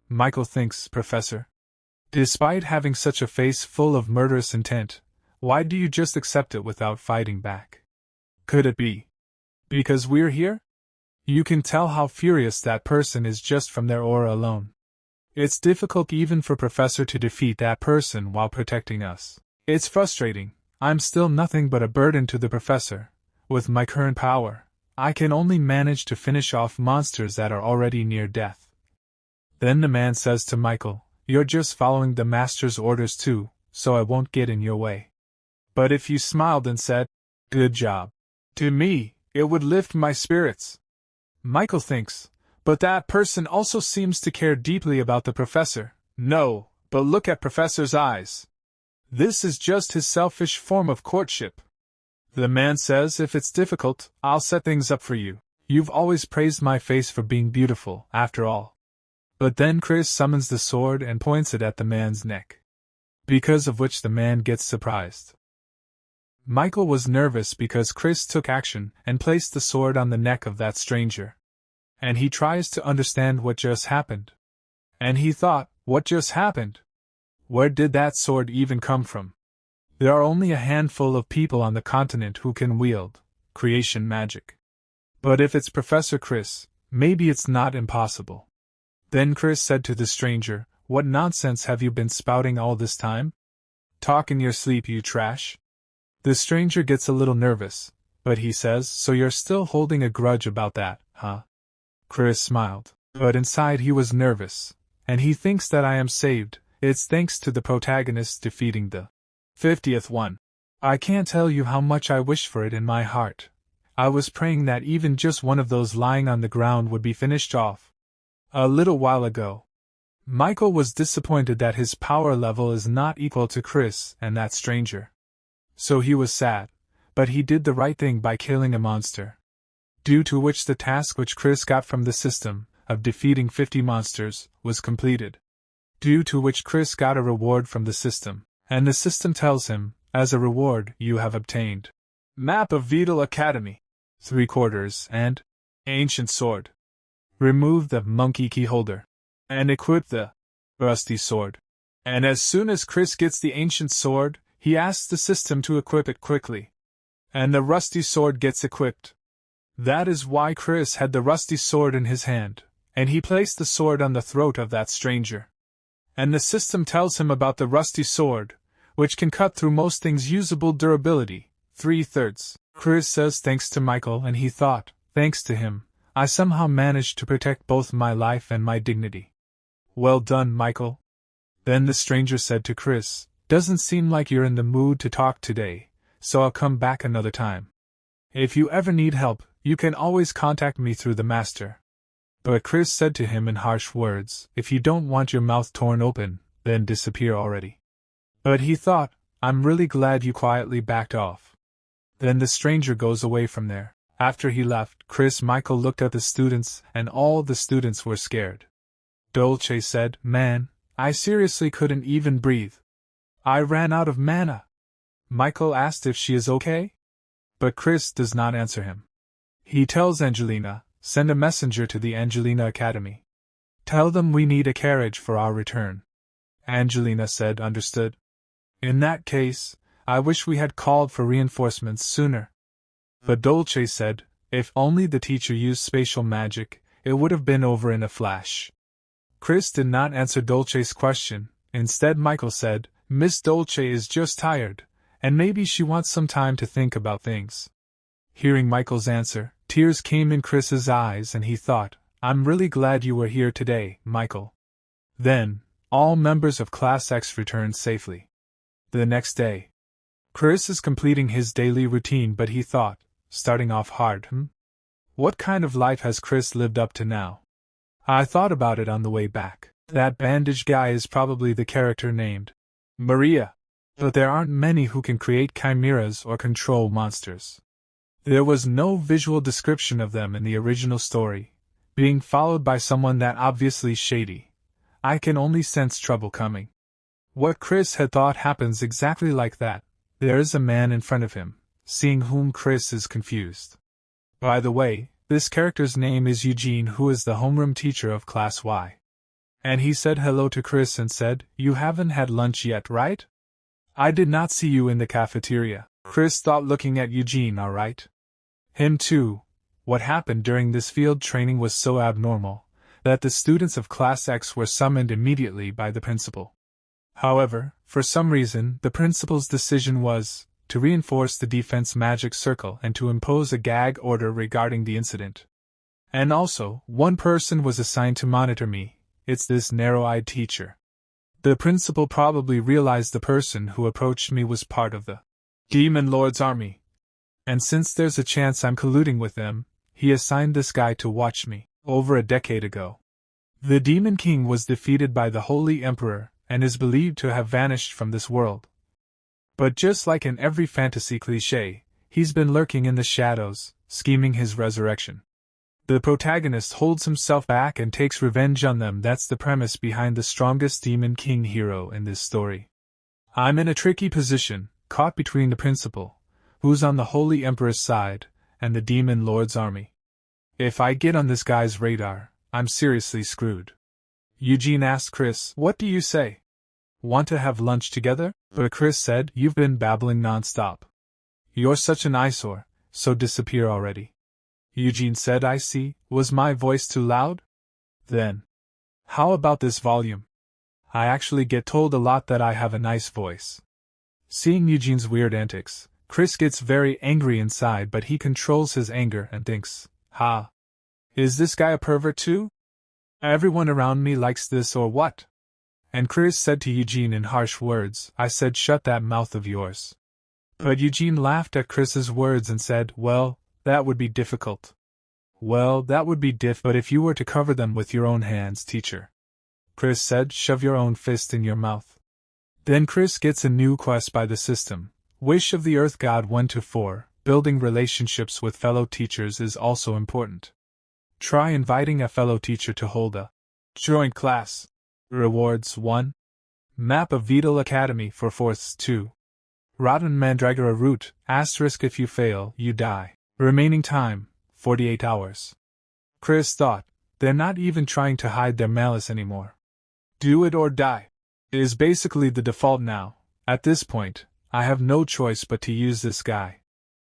Michael thinks, Professor. Despite having such a face full of murderous intent, why do you just accept it without fighting back? Could it be because we're here? You can tell how furious that person is just from their aura alone. It's difficult even for Professor to defeat that person while protecting us. It's frustrating. I'm still nothing but a burden to the Professor. With my current power, I can only manage to finish off monsters that are already near death. Then the man says to Michael, "You're just following the Master's orders too, so I won't get in your way." But if you smiled and said, "Good job," to me, it would lift my spirits. Michael thinks, but that person also seems to care deeply about the Professor. No, but look at Professor's eyes. This is just his selfish form of courtship. The man says, "If it's difficult, I'll set things up for you. You've always praised my face for being beautiful, after all." But then Chris summons the sword and points it at the man's neck, because of which the man gets surprised. Michael was nervous because Chris took action and placed the sword on the neck of that stranger. And he tries to understand what just happened. And he thought, what just happened? Where did that sword even come from? There are only a handful of people on the continent who can wield creation magic. But if it's Professor Chris, maybe it's not impossible. Then Chris said to the stranger, "What nonsense have you been spouting all this time? Talk in your sleep, you trash." The stranger gets a little nervous, but he says, "So you're still holding a grudge about that, huh?" Chris smiled, but inside he was nervous, and he thinks that I am saved. It's thanks to the protagonist defeating the 50th one. I can't tell you how much I wish for it in my heart. I was praying that even just one of those lying on the ground would be finished off. A little while ago. Michael was disappointed that his power level is not equal to Chris and that stranger. So he was sad, but he did the right thing by killing a monster. Due to which the task which Chris got from the system, of defeating 50 monsters, was completed. Due to which Chris got a reward from the system, and the system tells him, as a reward, you have obtained Map of Vital Academy, 3/4, and Ancient Sword. Remove the monkey key holder, and equip the rusty sword. And as soon as Chris gets the ancient sword, he asks the system to equip it quickly. And the rusty sword gets equipped. That is why Chris had the rusty sword in his hand, and he placed the sword on the throat of that stranger. And the system tells him about the rusty sword, which can cut through most things. Usable durability, 3/3. Chris says thanks to Michael, and he thought, thanks to him, I somehow managed to protect both my life and my dignity. Well done, Michael. Then the stranger said to Chris, doesn't seem like you're in the mood to talk today, so I'll come back another time. If you ever need help, you can always contact me through the master. But Chris said to him in harsh words, if you don't want your mouth torn open, then disappear already. But he thought, I'm really glad you quietly backed off. Then the stranger goes away from there. After he left, Michael looked at the students, and all the students were scared. Dolce said, man, I seriously couldn't even breathe. I ran out of mana. Michael asked if she is okay? But Chris does not answer him. He tells Angelina, send a messenger to the Angelina Academy. Tell them we need a carriage for our return. Angelina said, understood. In that case, I wish we had called for reinforcements sooner. But Dolce said, if only the teacher used spatial magic, it would have been over in a flash. Chris did not answer Dolce's question. Instead, Michael said, Miss Dolce is just tired, and maybe she wants some time to think about things. Hearing Michael's answer, tears came in Chris's eyes, and he thought, I'm really glad you were here today, Michael. Then, all members of Class X returned safely. The next day, Chris is completing his daily routine, but he thought, starting off hard, What kind of life has Chris lived up to now? I thought about it on the way back. That bandaged guy is probably the character named Maria. But there aren't many who can create chimeras or control monsters. There was no visual description of them in the original story, being followed by someone that obviously shady. I can only sense trouble coming. What Chris had thought happens exactly like that. There is a man in front of him, seeing whom Chris is confused. By the way, this character's name is Eugene, who is the homeroom teacher of Class Y. And he said hello to Chris and said, "You haven't had lunch yet, right? I did not see you in the cafeteria." Chris thought, looking at Eugene, alright. Him too. What happened during this field training was so abnormal that the students of Class X were summoned immediately by the principal. However, for some reason, the principal's decision was to reinforce the defense magic circle and to impose a gag order regarding the incident. And also, one person was assigned to monitor me. It's this narrow-eyed teacher. The principal probably realized the person who approached me was part of the Demon Lord's army. And since there's a chance I'm colluding with them, he assigned this guy to watch me. Over a decade ago, the Demon King was defeated by the Holy Emperor and is believed to have vanished from this world. But just like in every fantasy cliché, he's been lurking in the shadows, scheming his resurrection. The protagonist holds himself back and takes revenge on them. That's the premise behind the strongest Demon King hero in this story. I'm in a tricky position, caught between the principal, who's on the Holy Emperor's side, and the Demon Lord's army. If I get on this guy's radar, I'm seriously screwed. Eugene asked Chris, "What do you say? Want to have lunch together?" But Chris said, "You've been babbling non-stop. You're such an eyesore, so disappear already." Eugene said, "I see. Was my voice too loud? Then, how about this volume? I actually get told a lot that I have a nice voice." Seeing Eugene's weird antics, Chris gets very angry inside, but he controls his anger and thinks, "Ha! Is this guy a pervert too? Everyone around me likes this or what?" And Chris said to Eugene in harsh words, "I said shut that mouth of yours." But Eugene laughed at Chris's words and said, "Well, that would be difficult." "Well, that would be but if you were to cover them with your own hands, teacher." Chris said, "Shove your own fist in your mouth." Then Chris gets a new quest by the system. Wish of the Earth God 1-4. Building relationships with fellow teachers is also important. Try inviting a fellow teacher to hold a joint class. Rewards 1. Map of Vital Academy for 4ths 2. Rotten Mandragora route, *, if you fail, you die. Remaining time, 48 hours. Chris thought, they're not even trying to hide their malice anymore. Do it or die. It is basically the default now. At this point, I have no choice but to use this guy.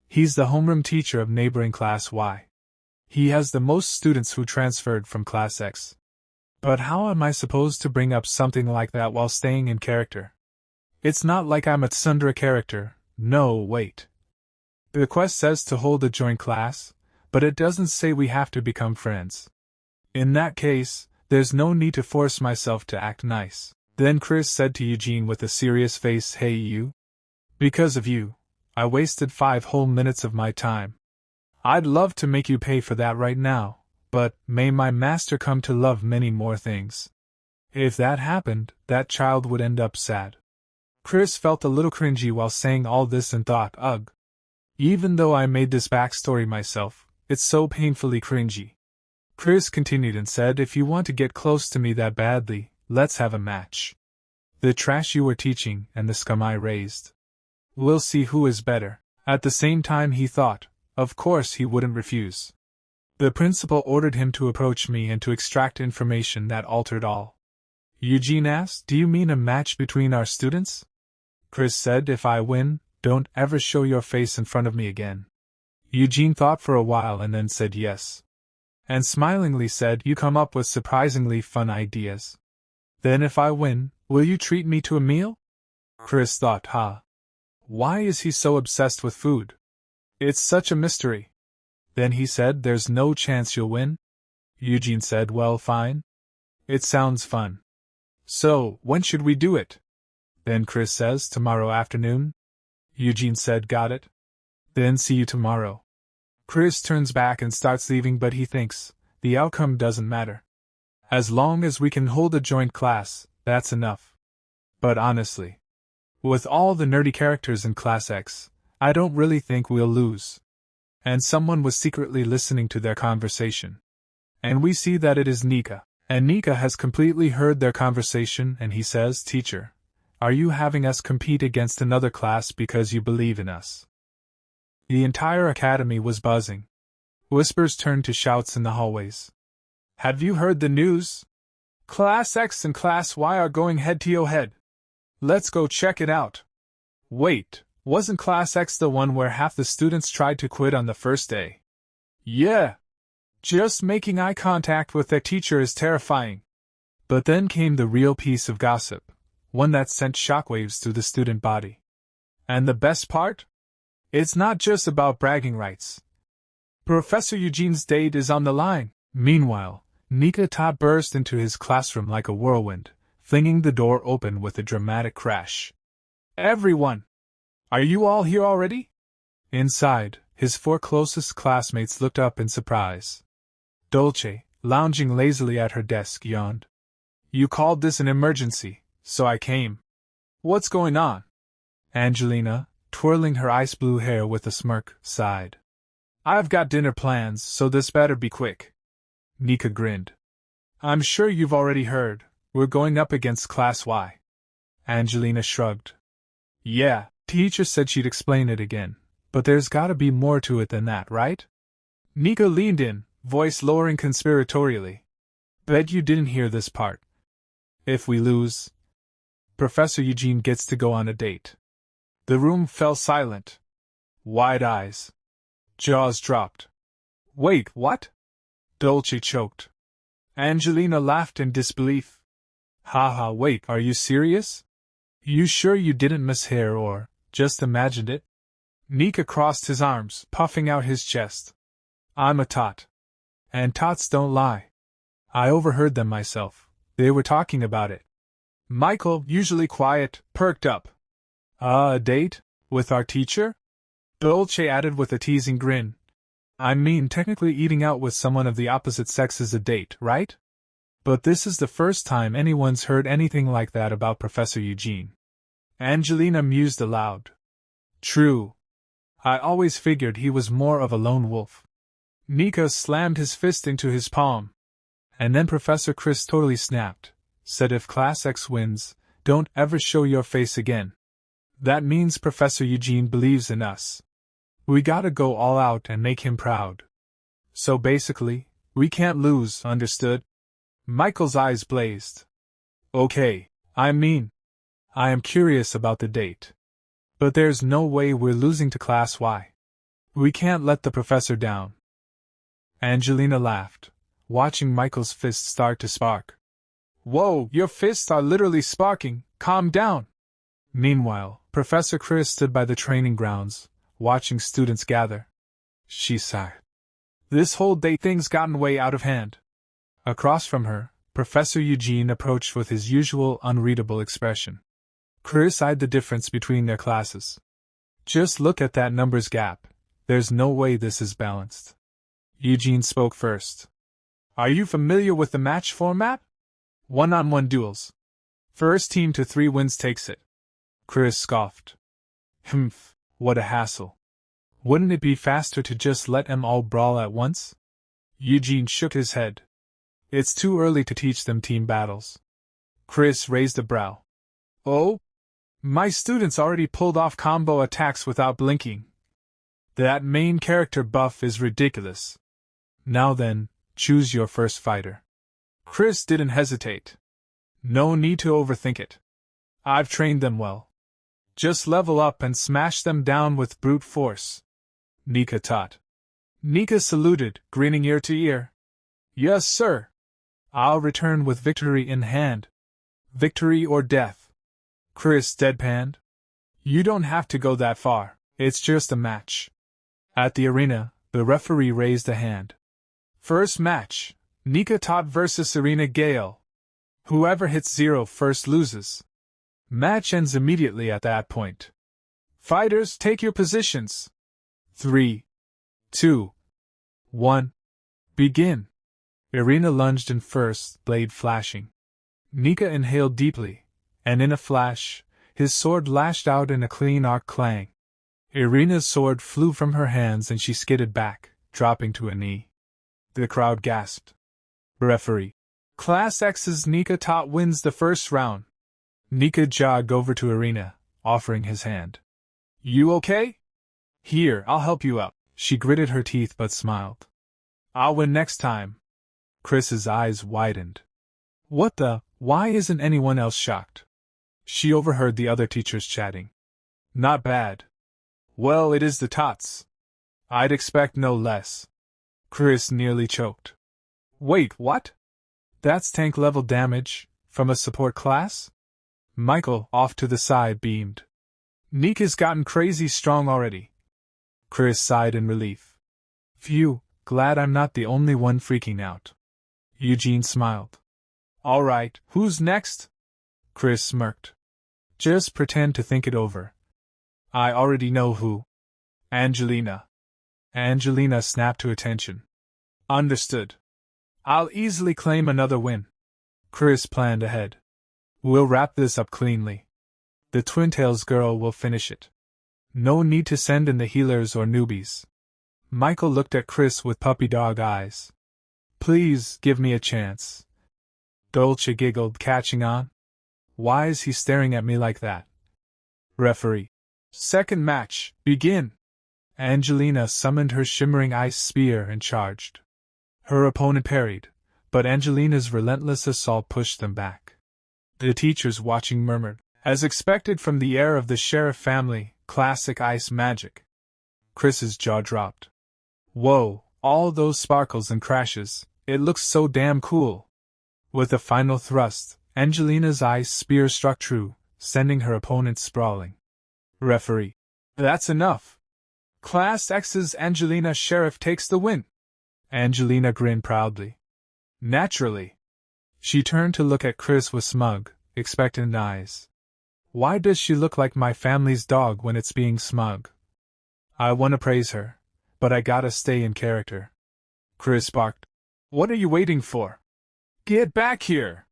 He's the homeroom teacher of neighboring Class Y. He has the most students who transferred from Class X. But how am I supposed to bring up something like that while staying in character? It's not like I'm a tsundere character. No, wait. The quest says to hold a joint class, but it doesn't say we have to become friends. In that case, there's no need to force myself to act nice. Then Chris said to Eugene with a serious face, "Hey you. Because of you, I wasted 5 whole minutes of my time. I'd love to make you pay for that right now, but may my master come to love many more things. If that happened, that child would end up sad." Chris felt a little cringy while saying all this and thought, ugh. Even though I made this backstory myself, it's so painfully cringy. Chris continued and said, "If you want to get close to me that badly, let's have a match. The trash you were teaching and the scum I raised. We'll see who is better." At the same time he thought, of course he wouldn't refuse. The principal ordered him to approach me and to extract information that altered all. Eugene asked, "Do you mean a match between our students?" Chris said, "If I win, don't ever show your face in front of me again." Eugene thought for a while and then said yes. And smilingly said, "You come up with surprisingly fun ideas. Then if I win, will you treat me to a meal?" Chris thought, why is he so obsessed with food? It's such a mystery. Then he said, "There's no chance you'll win?" Eugene said, "Well, fine. It sounds fun. So, when should we do it?" Then Chris says, "Tomorrow afternoon." Eugene said, "Got it. Then see you tomorrow." Chris turns back and starts leaving, but he thinks, the outcome doesn't matter. As long as we can hold a joint class, that's enough. But honestly, with all the nerdy characters in Class X, I don't really think we'll lose. And someone was secretly listening to their conversation. And we see that it is Nika. And Nika has completely heard their conversation and he says, "Teacher, are you having us compete against another class because you believe in us?" The entire academy was buzzing. Whispers turned to shouts in the hallways. "Have you heard the news? Class X and Class Y are going head-to-head. Let's go check it out." Wait, wasn't Class X the one where half the students tried to quit on the first day? Yeah. Just making eye contact with their teacher is terrifying. But then came the real piece of gossip, one that sent shockwaves through the student body. And the best part? It's not just about bragging rights. Professor Eugene's date is on the line. Meanwhile, Nika burst into his classroom like a whirlwind, flinging the door open with a dramatic crash. "Everyone! Are you all here already?" Inside, his 4 closest classmates looked up in surprise. Dolce, lounging lazily at her desk, yawned. "You called this an emergency, so I came. What's going on?" Angelina, twirling her ice blue hair with a smirk, sighed. "I've got dinner plans, so this better be quick." Nika grinned. "I'm sure you've already heard, we're going up against Class Y." Angelina shrugged. "Yeah, teacher said she'd explain it again, but there's gotta be more to it than that, right?" Nika leaned in, voice lowering conspiratorially. "Bet you didn't hear this part. If we lose, Professor Eugene gets to go on a date." The room fell silent. Wide eyes. Jaws dropped. "Wait, what?" Dolce choked. Angelina laughed in disbelief. "Haha, wait, are you serious? You sure you didn't mishear or just imagined it?" Nika crossed his arms, puffing out his chest. "I'm a tot. And tots don't lie. I overheard them myself. They were talking about it." Michael, usually quiet, perked up. A date? With our teacher?" Dolce added with a teasing grin. "I mean, technically eating out with someone of the opposite sex is a date, right? But this is the first time anyone's heard anything like that about Professor Eugene." Angelina mused aloud. "True. I always figured he was more of a lone wolf." Nika slammed his fist into his palm. And then Professor Chris totally snapped, said if Class X wins, don't ever show your face again. That means Professor Eugene believes in us. We gotta go all out and make him proud. So basically, we can't lose, understood? Michael's eyes blazed. Okay, I am curious about the date. But there's no way we're losing to Class Y. We can't let the professor down. Angelina laughed, watching Michael's fists start to spark. Whoa, your fists are literally sparking, calm down. Meanwhile, Professor Chris stood by the training grounds, watching students gather. She sighed. This whole date thing's gotten way out of hand. Across from her, Professor Eugene approached with his usual unreadable expression. Chris eyed the difference between their classes. Just look at that numbers gap. There's no way this is balanced. Eugene spoke first. Are you familiar with the match format? One-on-one duels. First team to 3 wins takes it. Chris scoffed. Humph, what a hassle. Wouldn't it be faster to just let them all brawl at once? Eugene shook his head. It's too early to teach them team battles. Chris raised a brow. Oh? My students already pulled off combo attacks without blinking. That main character buff is ridiculous. Now then, choose your first fighter. Chris didn't hesitate. No need to overthink it. I've trained them well. Just level up and smash them down with brute force. Nika taught. Nika saluted, grinning ear to ear. Yes, sir. I'll return with victory in hand. Victory or death. Chris deadpanned. You don't have to go that far, it's just a match. At the arena, the referee raised a hand. First match, Nika Tot vs Serena Gale. Whoever hits 0 first loses. Match ends immediately at that point. Fighters, take your positions. 3, 2, 1. Begin. Irina lunged in first, blade flashing. Nika inhaled deeply, and in a flash, his sword lashed out in a clean arc clang. Irina's sword flew from her hands and she skidded back, dropping to a knee. The crowd gasped. Referee. Class X's Nika Tot wins the first round. Nika jogged over to Irina, offering his hand. You okay? Here, I'll help you up. She gritted her teeth but smiled. I'll win next time. Chris's eyes widened. What the? Why isn't anyone else shocked? She overheard the other teachers chatting. Not bad. Well, it is the Tots. I'd expect no less. Chris nearly choked. Wait, what? That's tank-level damage, from a support class? Michael, off to the side, beamed. Nika's gotten crazy strong already. Chris sighed in relief. Phew, glad I'm not the only one freaking out. Eugene smiled. All right, who's next? Chris smirked. Just pretend to think it over. I already know who. Angelina. Angelina snapped to attention. Understood. I'll easily claim another win. Chris planned ahead. We'll wrap this up cleanly. The Twin-Tails girl will finish it. No need to send in the healers or newbies. Michael looked at Chris with puppy dog eyes. Please, give me a chance. Dolce giggled, catching on. Why is he staring at me like that? Referee. Second match, begin. Angelina summoned her shimmering ice spear and charged. Her opponent parried, but Angelina's relentless assault pushed them back. The teachers watching murmured, as expected from the heir of the Sheriff family, classic ice magic. Chris's jaw dropped. Whoa, all those sparkles and crashes, it looks so damn cool. With a final thrust, Angelina's ice spear struck true, sending her opponent sprawling. Referee. That's enough. Class X's Angelina Sheriff takes the win. Angelina grinned proudly. Naturally. She turned to look at Chris with smug, expectant eyes. Why does she look like my family's dog when it's being smug? I want to praise her, but I gotta stay in character. Chris barked. What are you waiting for? Get back here!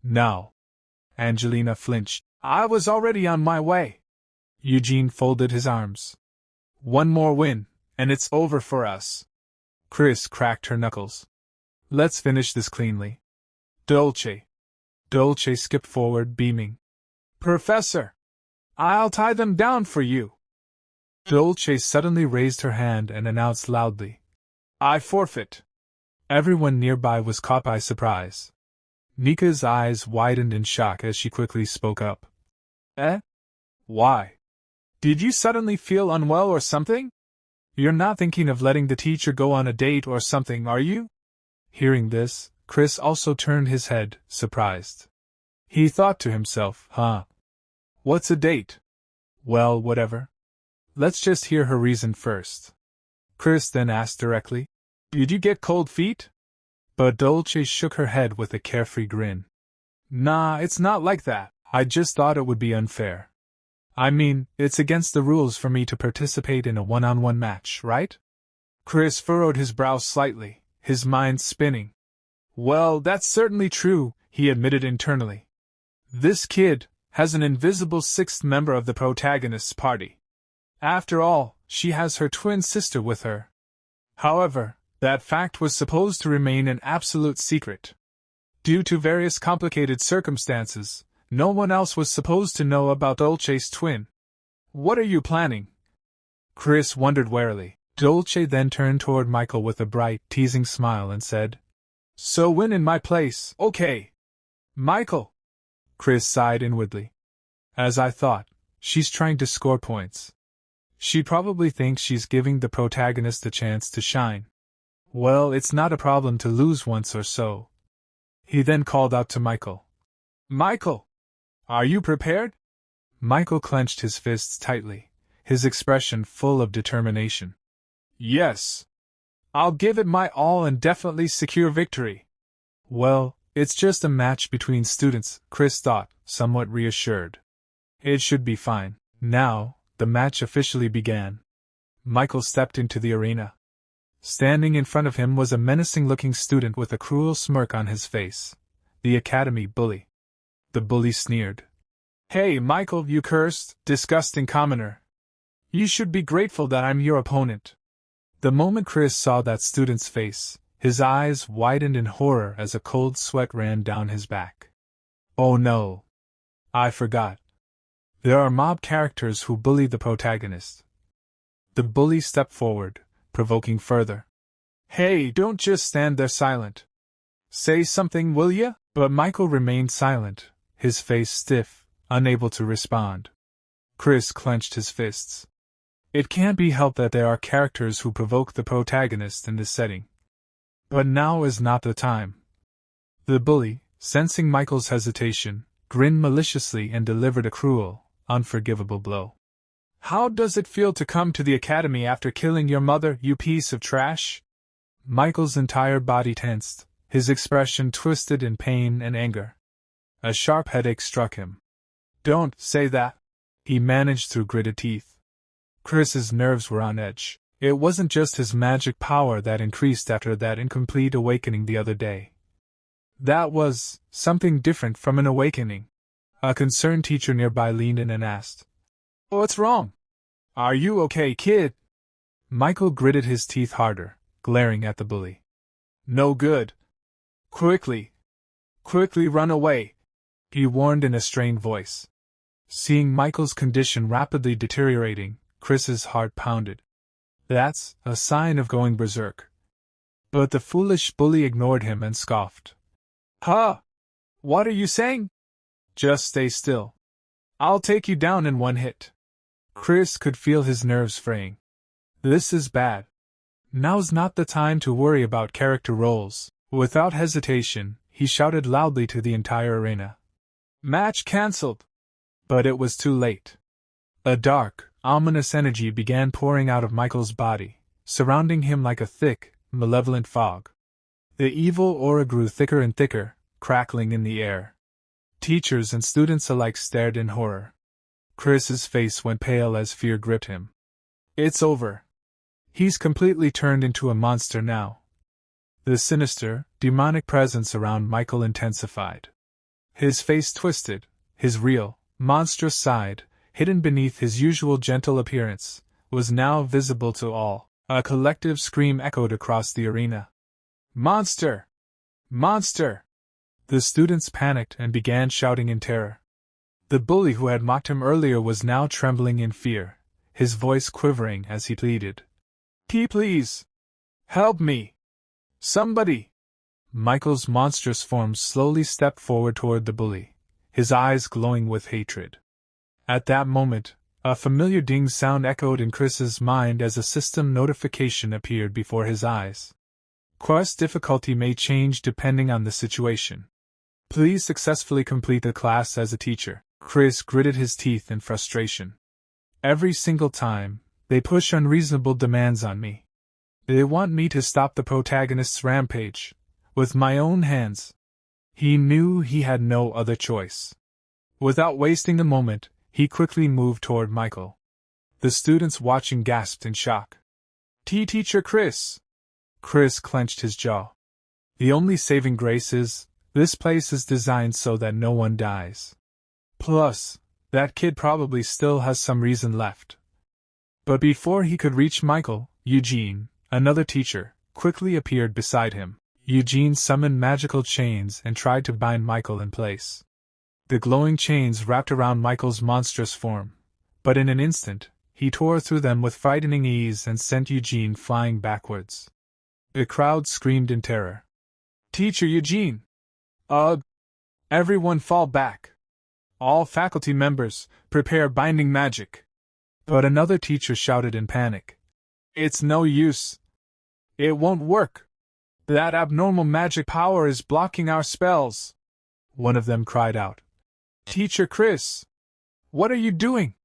Now. Angelina flinched. I was already on my way. Eugene folded his arms. One more win, and it's over for us. Chris cracked her knuckles. Let's finish this cleanly. Dolce. Dolce skipped forward, beaming. Professor! I'll tie them down for you. Dolce suddenly raised her hand and announced loudly. I forfeit. Everyone nearby was caught by surprise. Nika's eyes widened in shock as she quickly spoke up. Eh? Why? Did you suddenly feel unwell or something? You're not thinking of letting the teacher go on a date or something, are you? Hearing this, Chris also turned his head, surprised. He thought to himself, What's a date? Well, whatever. Let's just hear her reason first. Chris then asked directly, Did you get cold feet? But Dolce shook her head with a carefree grin. Nah, it's not like that. I just thought it would be unfair. I mean, it's against the rules for me to participate in a one-on-one match, right? Chris furrowed his brow slightly, his mind spinning. Well, that's certainly true, he admitted internally. This kid has an invisible sixth member of the protagonist's party. After all, she has her twin sister with her. However, that fact was supposed to remain an absolute secret. Due to various complicated circumstances, no one else was supposed to know about Dolce's twin. What are you planning? Chris wondered warily. Dolce then turned toward Michael with a bright, teasing smile and said, So win in my place, okay. Michael. Chris sighed inwardly. As I thought, she's trying to score points. She probably thinks she's giving the protagonist a chance to shine. Well, it's not a problem to lose once or so. He then called out to Michael. Michael! Are you prepared? Michael clenched his fists tightly, his expression full of determination. Yes. I'll give it my all and definitely secure victory. Well, it's just a match between students, Chris thought, somewhat reassured. It should be fine. Now, the match officially began. Michael stepped into the arena. Standing in front of him was a menacing-looking student with a cruel smirk on his face. The academy bully. The bully sneered. "Hey, Michael, you cursed, disgusting commoner. You should be grateful that I'm your opponent." The moment Chris saw that student's face, his eyes widened in horror as a cold sweat ran down his back. "Oh no. I forgot. There are mob characters who bully the protagonist." The bully stepped forward, provoking further. "Hey, don't just stand there silent. Say something, will ya?" But Michael remained silent, his face stiff, unable to respond. Chris clenched his fists. It can't be helped that there are characters who provoke the protagonist in this setting. But now is not the time. The bully, sensing Michael's hesitation, grinned maliciously and delivered a cruel, unforgivable blow. "How does it feel to come to the academy after killing your mother, you piece of trash?" Michael's entire body tensed, his expression twisted in pain and anger. A sharp headache struck him. "Don't say that," he managed through gritted teeth. Chris's nerves were on edge. It wasn't just his magic power that increased after that incomplete awakening the other day. That was something different from an awakening. A concerned teacher nearby leaned in and asked, "What's wrong? Are you okay, kid?" Michael gritted his teeth harder, glaring at the bully. "No good. Quickly run away," he warned in a strained voice. Seeing Michael's condition rapidly deteriorating, Chris's heart pounded. That's a sign of going berserk. But the foolish bully ignored him and scoffed. "Huh? What are you saying? Just stay still. I'll take you down in one hit." Chris could feel his nerves fraying. This is bad. Now's not the time to worry about character roles. Without hesitation, he shouted loudly to the entire arena. "Match cancelled!" But it was too late. A dark, ominous energy began pouring out of Michael's body, surrounding him like a thick, malevolent fog. The evil aura grew thicker and thicker, crackling in the air. Teachers and students alike stared in horror. Chris's face went pale as fear gripped him. It's over. He's completely turned into a monster now. The sinister, demonic presence around Michael intensified. His face twisted, his real, monstrous side, hidden beneath his usual gentle appearance, was now visible to all. A collective scream echoed across the arena. "Monster! Monster!" The students panicked and began shouting in terror. The bully who had mocked him earlier was now trembling in fear, his voice quivering as he pleaded. Please! Help me! Somebody!" Michael's monstrous form slowly stepped forward toward the bully, his eyes glowing with hatred. At that moment, a familiar ding sound echoed in Chris's mind as a system notification appeared before his eyes. Quest difficulty may change depending on the situation. Please successfully complete the class as a teacher. Chris gritted his teeth in frustration. Every single time, they push unreasonable demands on me. They want me to stop the protagonist's rampage, with my own hands. He knew he had no other choice. Without wasting a moment, he quickly moved toward Michael. The students watching gasped in shock. Teacher Chris! Chris clenched his jaw. The only saving grace is, this place is designed so that no one dies. Plus, that kid probably still has some reason left. But before he could reach Michael, Eugene, another teacher, quickly appeared beside him. Eugene summoned magical chains and tried to bind Michael in place. The glowing chains wrapped around Michael's monstrous form, but in an instant, he tore through them with frightening ease and sent Eugene flying backwards. The crowd screamed in terror. Teacher Eugene! Ugh! Everyone fall back! All faculty members, prepare binding magic! But another teacher shouted in panic. It's no use. It won't work. That abnormal magic power is blocking our spells. One of them cried out. Teacher Chris! What are you doing?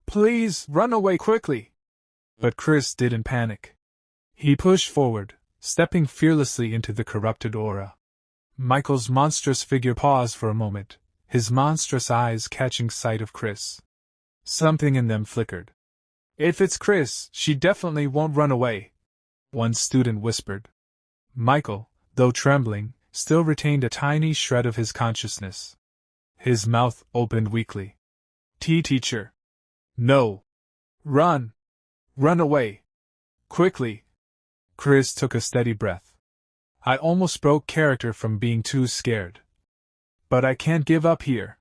Please run away quickly! But Chris didn't panic. He pushed forward, stepping fearlessly into the corrupted aura. Michael's monstrous figure paused for a moment, his monstrous eyes catching sight of Chris. Something in them flickered. If it's Chris, she definitely won't run away. one student whispered. Michael, though trembling, still retained a tiny shred of his consciousness. His mouth opened weakly. Teacher. No. Run. Run away. Quickly. Chris took a steady breath. I almost broke character from being too scared. But I can't give up here.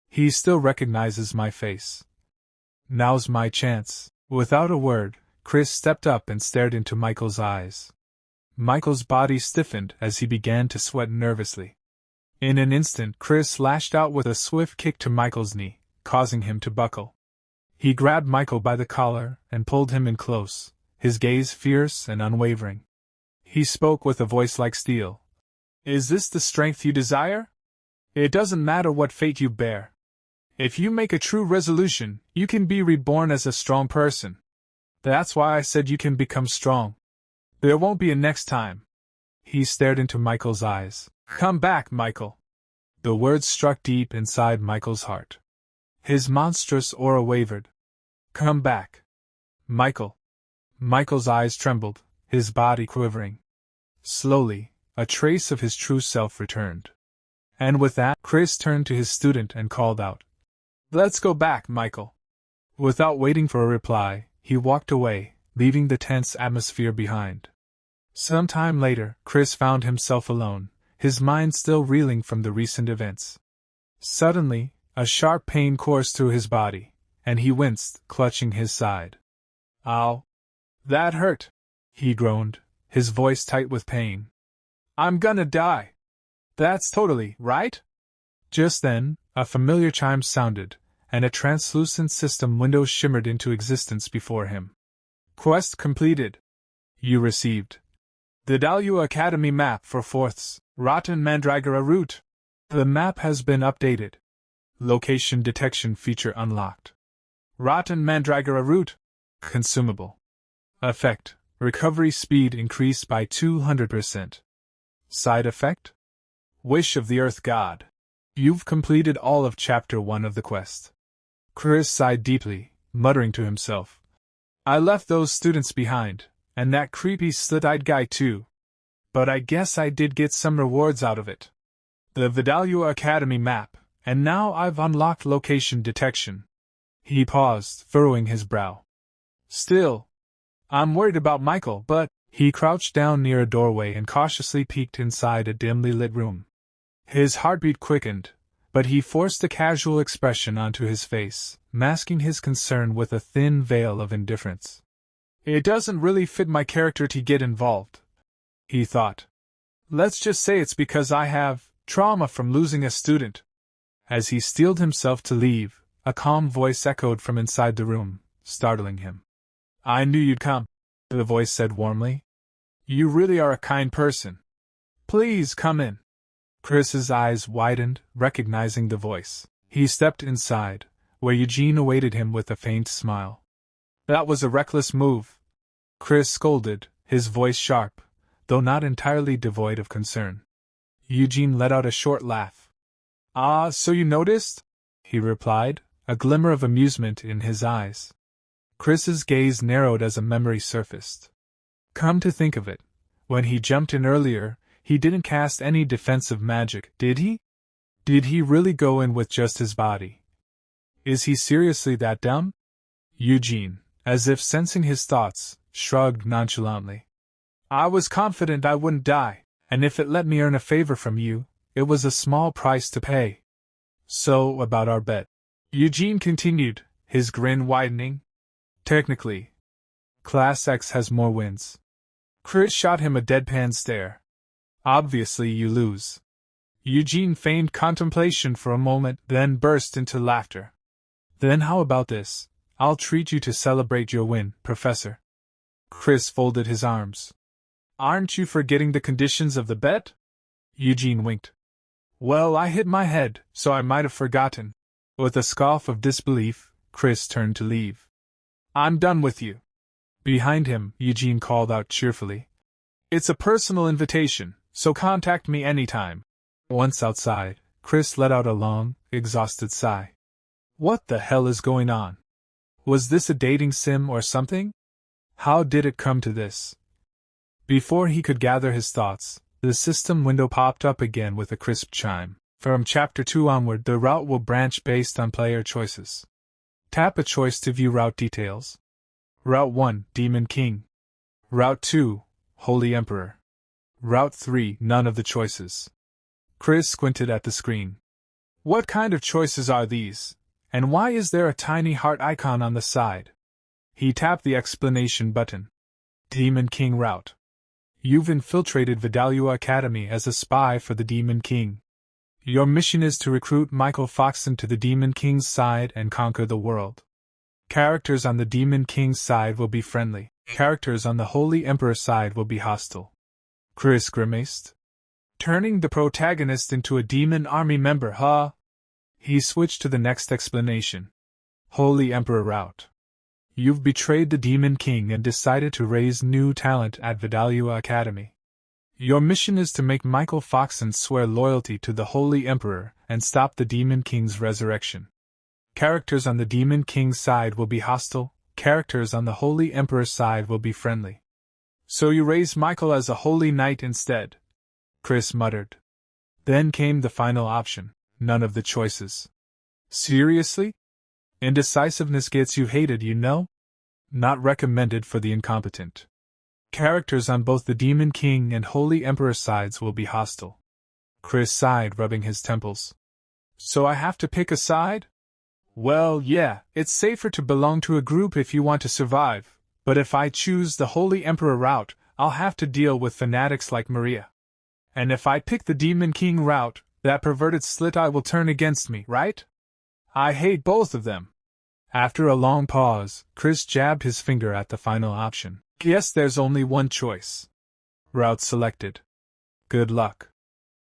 He still recognizes my face. Now's my chance. Without a word, Chris stepped up and stared into Michael's eyes. Michael's body stiffened as he began to sweat nervously. In an instant, Chris lashed out with a swift kick to Michael's knee, causing him to buckle. He grabbed Michael by the collar and pulled him in close, his gaze fierce and unwavering. He spoke with a voice like steel. Is this the strength you desire? It doesn't matter what fate you bear. If you make a true resolution, you can be reborn as a strong person. That's why I said you can become strong. There won't be a next time. He stared into Michael's eyes. Come back, Michael. The words struck deep inside Michael's heart. His monstrous aura wavered. Come back. Michael. Michael's eyes trembled, his body quivering. Slowly, a trace of his true self returned. And with that, Chris turned to his student and called out, Let's go back, Michael. Without waiting for a reply, he walked away, leaving the tense atmosphere behind. Some time later, Chris found himself alone, his mind still reeling from the recent events. Suddenly, a sharp pain coursed through his body, and he winced, clutching his side. Ow! That hurt! He groaned, his voice tight with pain. I'm gonna die! That's totally right? Just then, a familiar chime sounded, and a translucent system window shimmered into existence before him. Quest completed. You received the Dalua Academy map for 4th Rotten Mandragora route. The map has been updated. Location detection feature unlocked. Rotten Mandragora route. Consumable. Effect: recovery speed increased by 200%. Side effect: Wish of the Earth God. You've completed all of Chapter 1 of the quest. Chris sighed deeply, muttering to himself. I left those students behind, and that creepy slit-eyed guy too. But I guess I did get some rewards out of it. The Vidalua Academy map, and now I've unlocked location detection. He paused, furrowing his brow. Still, I'm worried about Michael, but... He crouched down near a doorway and cautiously peeked inside a dimly lit room. His heartbeat quickened, but he forced a casual expression onto his face, masking his concern with a thin veil of indifference. It doesn't really fit my character to get involved, he thought. Let's just say it's because I have trauma from losing a student. As he steeled himself to leave, a calm voice echoed from inside the room, startling him. I knew you'd come, the voice said warmly. You really are a kind person. Please come in. Chris's eyes widened, recognizing the voice. He stepped inside, where Eugene awaited him with a faint smile. That was a reckless move, Chris scolded, his voice sharp, though not entirely devoid of concern. Eugene let out a short laugh. Ah, so you noticed? He replied, a glimmer of amusement in his eyes. Chris's gaze narrowed as a memory surfaced. Come to think of it, when he jumped in earlier, he didn't cast any defensive magic, did he? Did he really go in with just his body? Is he seriously that dumb? Eugene, as if sensing his thoughts, shrugged nonchalantly. I was confident I wouldn't die, and if it let me earn a favor from you, it was a small price to pay. So, about our bet. Eugene continued, his grin widening. Technically, Class X has more wins. Chris shot him a deadpan stare. Obviously you lose. Eugene feigned contemplation for a moment, then burst into laughter. Then how about this? I'll treat you to celebrate your win, Professor. Chris folded his arms. Aren't you forgetting the conditions of the bet? Eugene winked. Well, I hit my head, so I might have forgotten. With a scoff of disbelief, Chris turned to leave. I'm done with you. Behind him, Eugene called out cheerfully. It's a personal invitation, so contact me anytime. Once outside, Chris let out a long, exhausted sigh. What the hell is going on? Was this a dating sim or something? How did it come to this? Before he could gather his thoughts, the system window popped up again with a crisp chime. From Chapter 2 onward, the route will branch based on player choices. Tap a choice to view route details. Route 1, Demon King. Route 2, Holy Emperor. Route 3, none of the choices. Chris squinted at the screen. What kind of choices are these? And why is there a tiny heart icon on the side? He tapped the explanation button. Demon King Route. You've infiltrated Vidalia Academy as a spy for the Demon King. Your mission is to recruit Michael Foxon to the Demon King's side and conquer the world. Characters on the Demon King's side will be friendly. Characters on the Holy Emperor's side will be hostile. Chris grimaced. Turning the protagonist into a demon army member, huh? He switched to the next explanation. Holy Emperor Route. You've betrayed the Demon King and decided to raise new talent at Vidalia Academy. Your mission is to make Michael Foxon swear loyalty to the Holy Emperor and stop the Demon King's resurrection. Characters on the Demon King's side will be hostile, characters on the Holy Emperor's side will be friendly. So you raise Michael as a Holy Knight instead, Chris muttered. Then came the final option, none of the choices. Seriously? Indecisiveness gets you hated, you know? Not recommended for the incompetent. Characters on both the Demon King and Holy Emperor sides will be hostile. Chris sighed, rubbing his temples. So I have to pick a side? Well, yeah, it's safer to belong to a group if you want to survive, but if I choose the Holy Emperor route, I'll have to deal with fanatics like Maria. And if I pick the Demon King route, that perverted slit eye will turn against me, right? I hate both of them. After a long pause, Chris jabbed his finger at the final option. Yes, there's only one choice. Route selected. Good luck.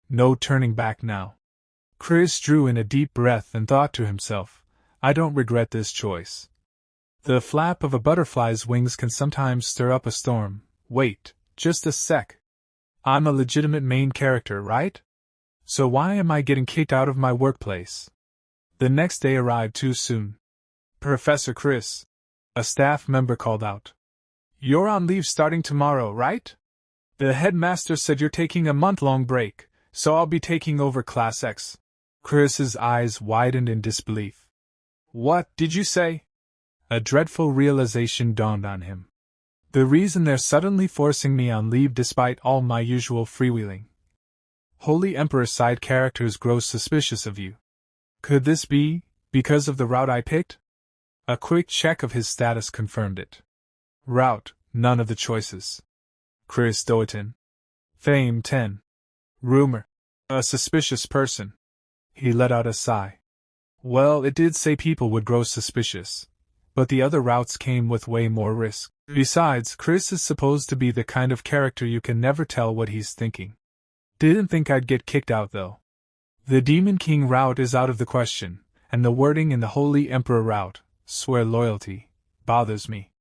No turning back now. Chris drew in a deep breath and thought to himself, I don't regret this choice. The flap of a butterfly's wings can sometimes stir up a storm. Wait, just a sec. I'm a legitimate main character, right? So why am I getting kicked out of my workplace? The next day arrived too soon. Professor Chris, a staff member called out. You're on leave starting tomorrow, right? The headmaster said you're taking a month-long break, so I'll be taking over Class X. Chris's eyes widened in disbelief. What did you say? A dreadful realization dawned on him. The reason they're suddenly forcing me on leave despite all my usual freewheeling. Holy Emperor side characters grow suspicious of you. Could this be because of the route I picked? A quick check of his status confirmed it. Route, none of the choices. Chris Doetin. Fame 10. Rumor. A suspicious person. He let out a sigh. Well, it did say people would grow suspicious, but the other routes came with way more risk. Besides, Chris is supposed to be the kind of character you can never tell what he's thinking. Didn't think I'd get kicked out though. The Demon King route is out of the question, and the wording in the Holy Emperor route, swear loyalty, bothers me.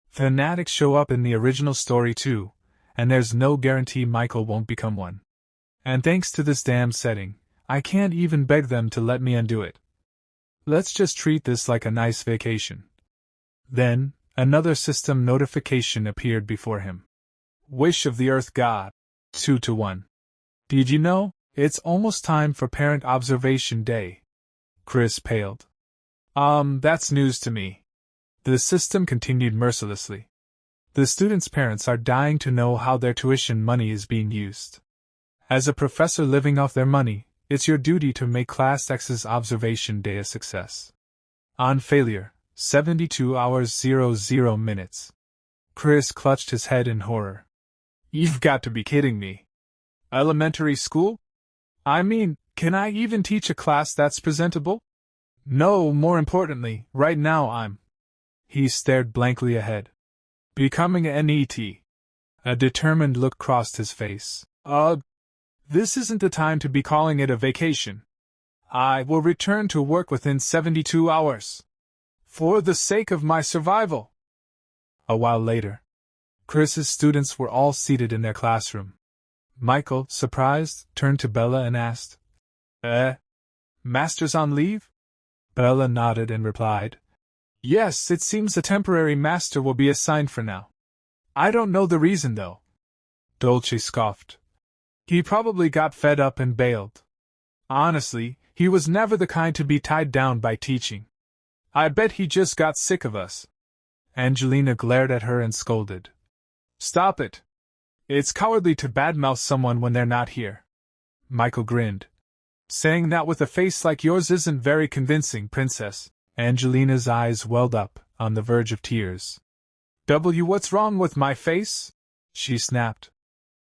Fanatics show up in the original story too, and there's no guarantee Michael won't become one. And thanks to this damn setting, I can't even beg them to let me undo it. Let's just treat this like a nice vacation. Then, another system notification appeared before him. Wish of the Earth God. 2-1. Did you know? It's almost time for Parent Observation Day. Chris paled. That's news to me. The system continued mercilessly. The students' parents are dying to know how their tuition money is being used. As a professor living off their money, it's your duty to make Class X's Observation Day a success. On failure, 72 hours 00 minutes. Chris clutched his head in horror. You've got to be kidding me. Elementary school? I mean, can I even teach a class that's presentable? No, more importantly, right now I'm... He stared blankly ahead. Becoming an NET. A determined look crossed his face. This isn't the time to be calling it a vacation. I will return to work within 72 hours. For the sake of my survival. A while later, Chris's students were all seated in their classroom. Michael, surprised, turned to Bella and asked, Master's on leave? Bella nodded and replied, Yes, it seems a temporary master will be assigned for now. I don't know the reason though. Dolce scoffed. He probably got fed up and bailed. Honestly, he was never the kind to be tied down by teaching. I bet he just got sick of us. Angelina glared at her and scolded. Stop it. It's cowardly to badmouth someone when they're not here. Michael grinned. Saying that with a face like yours isn't very convincing, princess. Angelina's eyes welled up, on the verge of tears. What's wrong with my face? She snapped.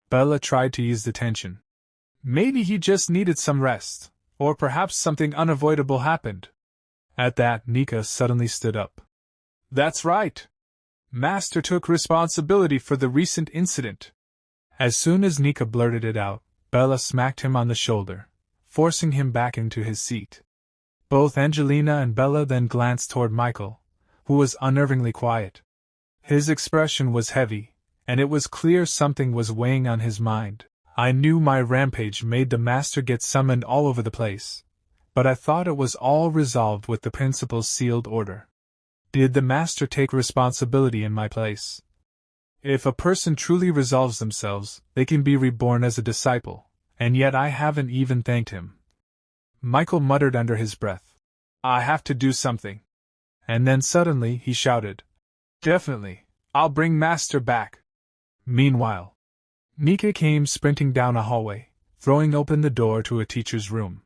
Bella tried to ease the tension. Maybe he just needed some rest, or perhaps something unavoidable happened. At that, Nika suddenly stood up. That's right. Master took responsibility for the recent incident. As soon as Nika blurted it out, Bella smacked him on the shoulder, forcing him back into his seat. Both Angelina and Bella then glanced toward Michael, who was unnervingly quiet. His expression was heavy, and it was clear something was weighing on his mind. I knew my rampage made the master get summoned all over the place, but I thought it was all resolved with the principal's sealed order. Did the master take responsibility in my place? If a person truly resolves themselves, they can be reborn as a disciple, and yet I haven't even thanked him. Michael muttered under his breath. I have to do something. And then suddenly he shouted. Definitely, I'll bring master back. Meanwhile, Nika came sprinting down a hallway, throwing open the door to a teacher's room.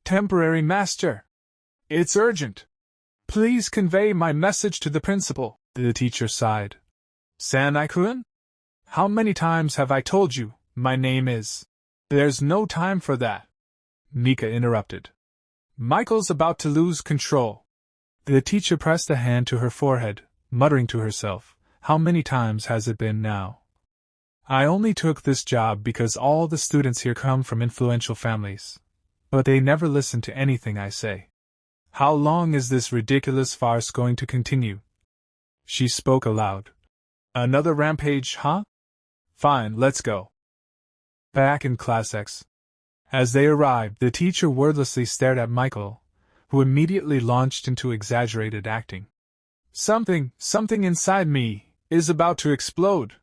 Temporary master! It's urgent! Please convey my message to the principal, the teacher sighed. Sanai-kun? How many times have I told you, my name is... There's no time for that. Nika interrupted. Michael's about to lose control. The teacher pressed a hand to her forehead, muttering to herself, how many times has it been now? I only took this job because all the students here come from influential families. But they never listen to anything I say. How long is this ridiculous farce going to continue? She spoke aloud. Another rampage, huh? Fine, let's go. Back in Class X. As they arrived, the teacher wordlessly stared at Michael, who immediately launched into exaggerated acting. Something inside me is about to explode.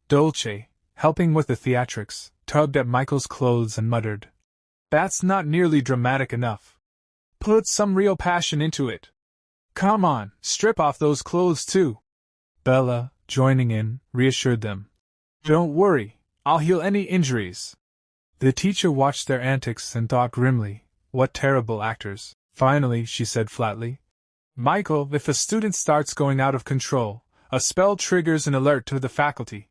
Dolce, helping with the theatrics, tugged at Michael's clothes and muttered. That's not nearly dramatic enough. Put some real passion into it. Come on, strip off those clothes too. Bella, joining in, reassured them. Don't worry, I'll heal any injuries. The teacher watched their antics and thought grimly, what terrible actors. Finally, she said flatly. Michael, if a student starts going out of control, a spell triggers an alert to the faculty.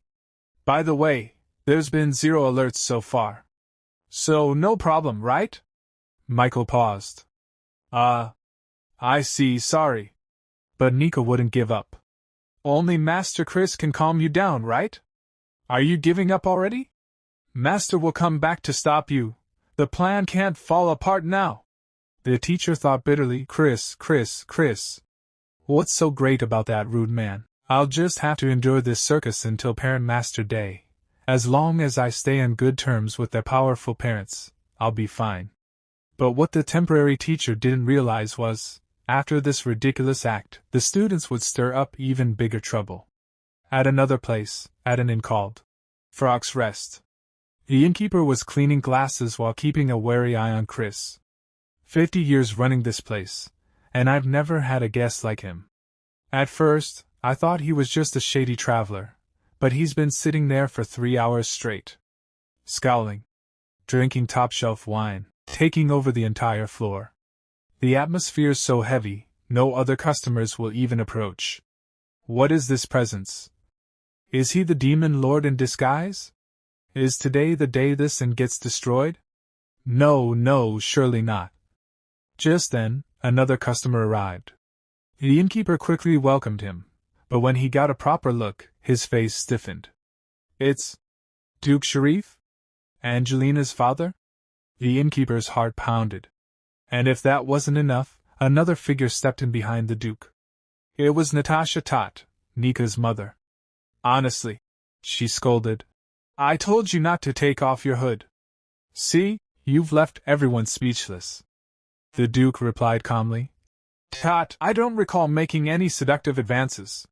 By the way, there's been 0 alerts so far. So no problem, right? Michael paused. I see, sorry. But Nika wouldn't give up. Only Master Chris can calm you down, right? Are you giving up already? Master will come back to stop you. The plan can't fall apart now. The teacher thought bitterly, Chris. What's so great about that rude man? I'll just have to endure this circus until Parent-Master Day. As long as I stay on good terms with their powerful parents, I'll be fine. But what the temporary teacher didn't realize was, after this ridiculous act, the students would stir up even bigger trouble. At another place, at an inn called Frog's Rest, the innkeeper was cleaning glasses while keeping a wary eye on Chris. 50 years running this place, and I've never had a guest like him. At first, I thought he was just a shady traveler, but he's been sitting there for 3 hours straight. Scowling. Drinking top-shelf wine, taking over the entire floor. The atmosphere's so heavy, no other customers will even approach. What is this presence? Is he the demon lord in disguise? Is today the day this inn gets destroyed? No, surely not. Just then, another customer arrived. The innkeeper quickly welcomed him, but when he got a proper look, his face stiffened. It's Duke Sharif? Angelina's father? The innkeeper's heart pounded. And if that wasn't enough, another figure stepped in behind the Duke. It was Natasha Tot, Nika's mother. Honestly, she scolded. I told you not to take off your hood. See, you've left everyone speechless. The Duke replied calmly. Tot, I don't recall making any seductive advances.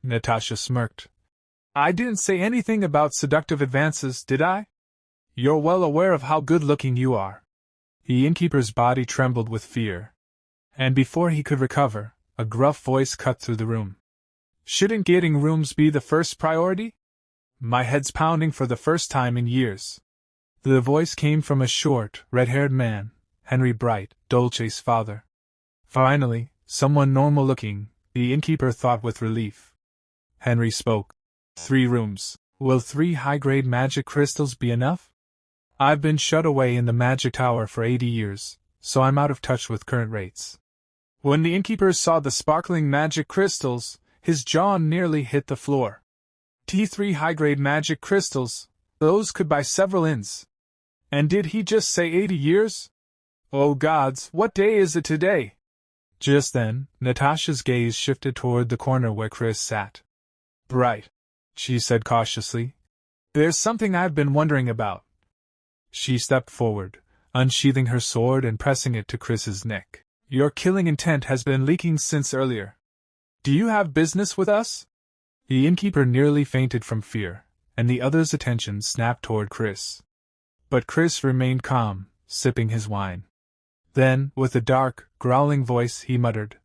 Natasha smirked. I didn't say anything about seductive advances, did I? You're well aware of how good-looking you are. The innkeeper's body trembled with fear. And before he could recover, a gruff voice cut through the room. Shouldn't getting rooms be the first priority? My head's pounding for the first time in years. The voice came from a short, red-haired man, Henry Bright, Dolce's father. Finally, someone normal-looking, the innkeeper thought with relief. Henry spoke. 3 rooms. Will 3 high-grade magic crystals be enough? I've been shut away in the magic tower for 80 years, so I'm out of touch with current rates. When the innkeeper saw the sparkling magic crystals, his jaw nearly hit the floor. T3 high-grade magic crystals, those could buy several inns. And did he just say 80 years? Oh gods, what day is it today? Just then, Natasha's gaze shifted toward the corner where Chris sat. Bright, she said cautiously. There's something I've been wondering about. She stepped forward, unsheathing her sword and pressing it to Chris's neck. Your killing intent has been leaking since earlier. Do you have business with us? The innkeeper nearly fainted from fear, and the other's attention snapped toward Chris. But Chris remained calm, sipping his wine. Then, with a dark, growling voice, he muttered,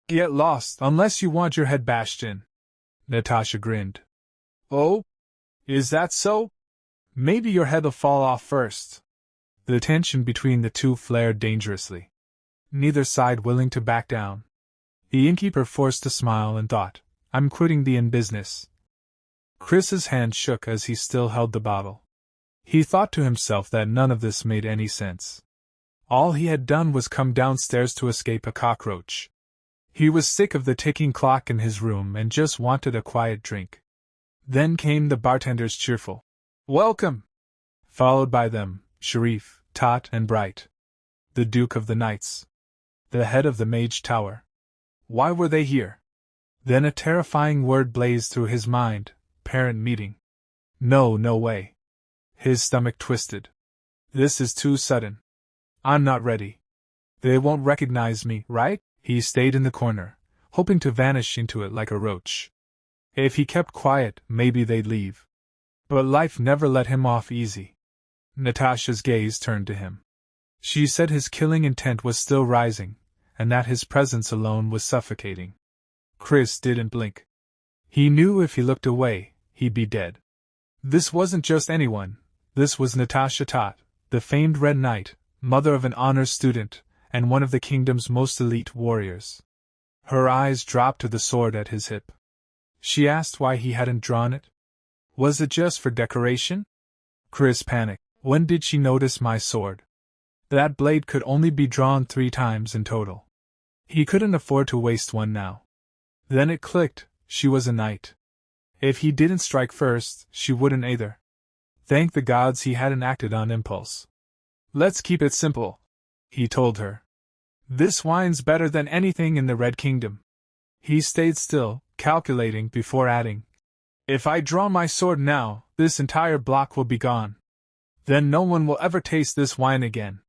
Get lost, unless you want your head bashed in. Natasha grinned. Oh? Is that so? Maybe your head'll fall off first. The tension between the two flared dangerously. Neither side willing to back down. The innkeeper forced a smile and thought, I'm quitting the inn business. Chris's hand shook as he still held the bottle. He thought to himself that none of this made any sense. All he had done was come downstairs to escape a cockroach. He was sick of the ticking clock in his room and just wanted a quiet drink. Then came the bartender's cheerful welcome, followed by them, Sharif, Tot, and Bright. The Duke of the Knights. The head of the Mage Tower. Why were they here? Then a terrifying word blazed through his mind, parent meeting. No way. His stomach twisted. This is too sudden. I'm not ready. They won't recognize me, right? He stayed in the corner, hoping to vanish into it like a roach. If he kept quiet, maybe they'd leave. But life never let him off easy. Natasha's gaze turned to him. She said his killing intent was still rising, and that his presence alone was suffocating. Chris didn't blink. He knew if he looked away, he'd be dead. This wasn't just anyone, this was Natasha Tot, the famed Red Knight, mother of an honors student, and one of the kingdom's most elite warriors. Her eyes dropped to the sword at his hip. She asked why he hadn't drawn it. Was it just for decoration? Chris panicked. When did she notice my sword? That blade could only be drawn 3 times in total. He couldn't afford to waste one now. Then it clicked, she was a knight. If he didn't strike first, she wouldn't either. Thank the gods he hadn't acted on impulse. Let's keep it simple, he told her. This wine's better than anything in the Red Kingdom. He stayed still, calculating before adding. If I draw my sword now, this entire block will be gone. Then no one will ever taste this wine again.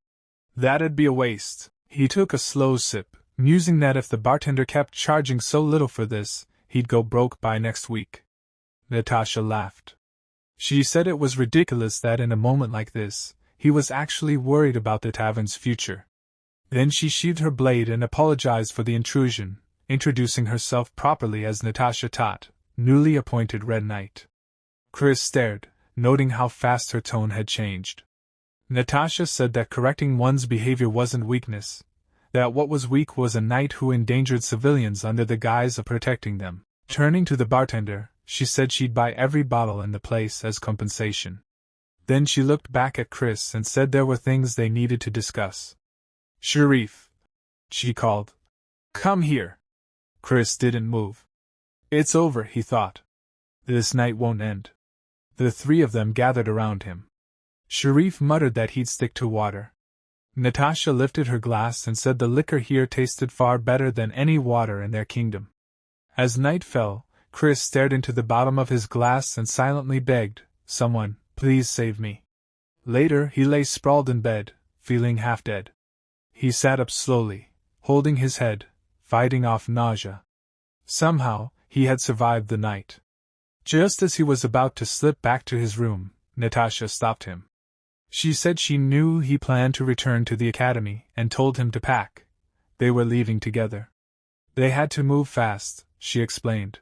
That'd be a waste. He took a slow sip, musing that if the bartender kept charging so little for this, he'd go broke by next week. Natasha laughed. She said it was ridiculous that in a moment like this, he was actually worried about the tavern's future. Then she sheathed her blade and apologized for the intrusion, introducing herself properly as Natasha Tot, newly appointed Red Knight. Chris stared, noting how fast her tone had changed. Natasha said that correcting one's behavior wasn't weakness, that what was weak was a knight who endangered civilians under the guise of protecting them. Turning to the bartender, she said she'd buy every bottle in the place as compensation. Then she looked back at Chris and said there were things they needed to discuss. Sharif, she called. Come here. Chris didn't move. It's over, he thought. This night won't end. The 3 of them gathered around him. Sharif muttered that he'd stick to water. Natasha lifted her glass and said the liquor here tasted far better than any water in their kingdom. As night fell, Chris stared into the bottom of his glass and silently begged, Someone, please save me. Later, he lay sprawled in bed, feeling half dead. He sat up slowly, holding his head, fighting off nausea. Somehow, he had survived the night. Just as he was about to slip back to his room, Natasha stopped him. She said she knew he planned to return to the academy and told him to pack. They were leaving together. They had to move fast, she explained.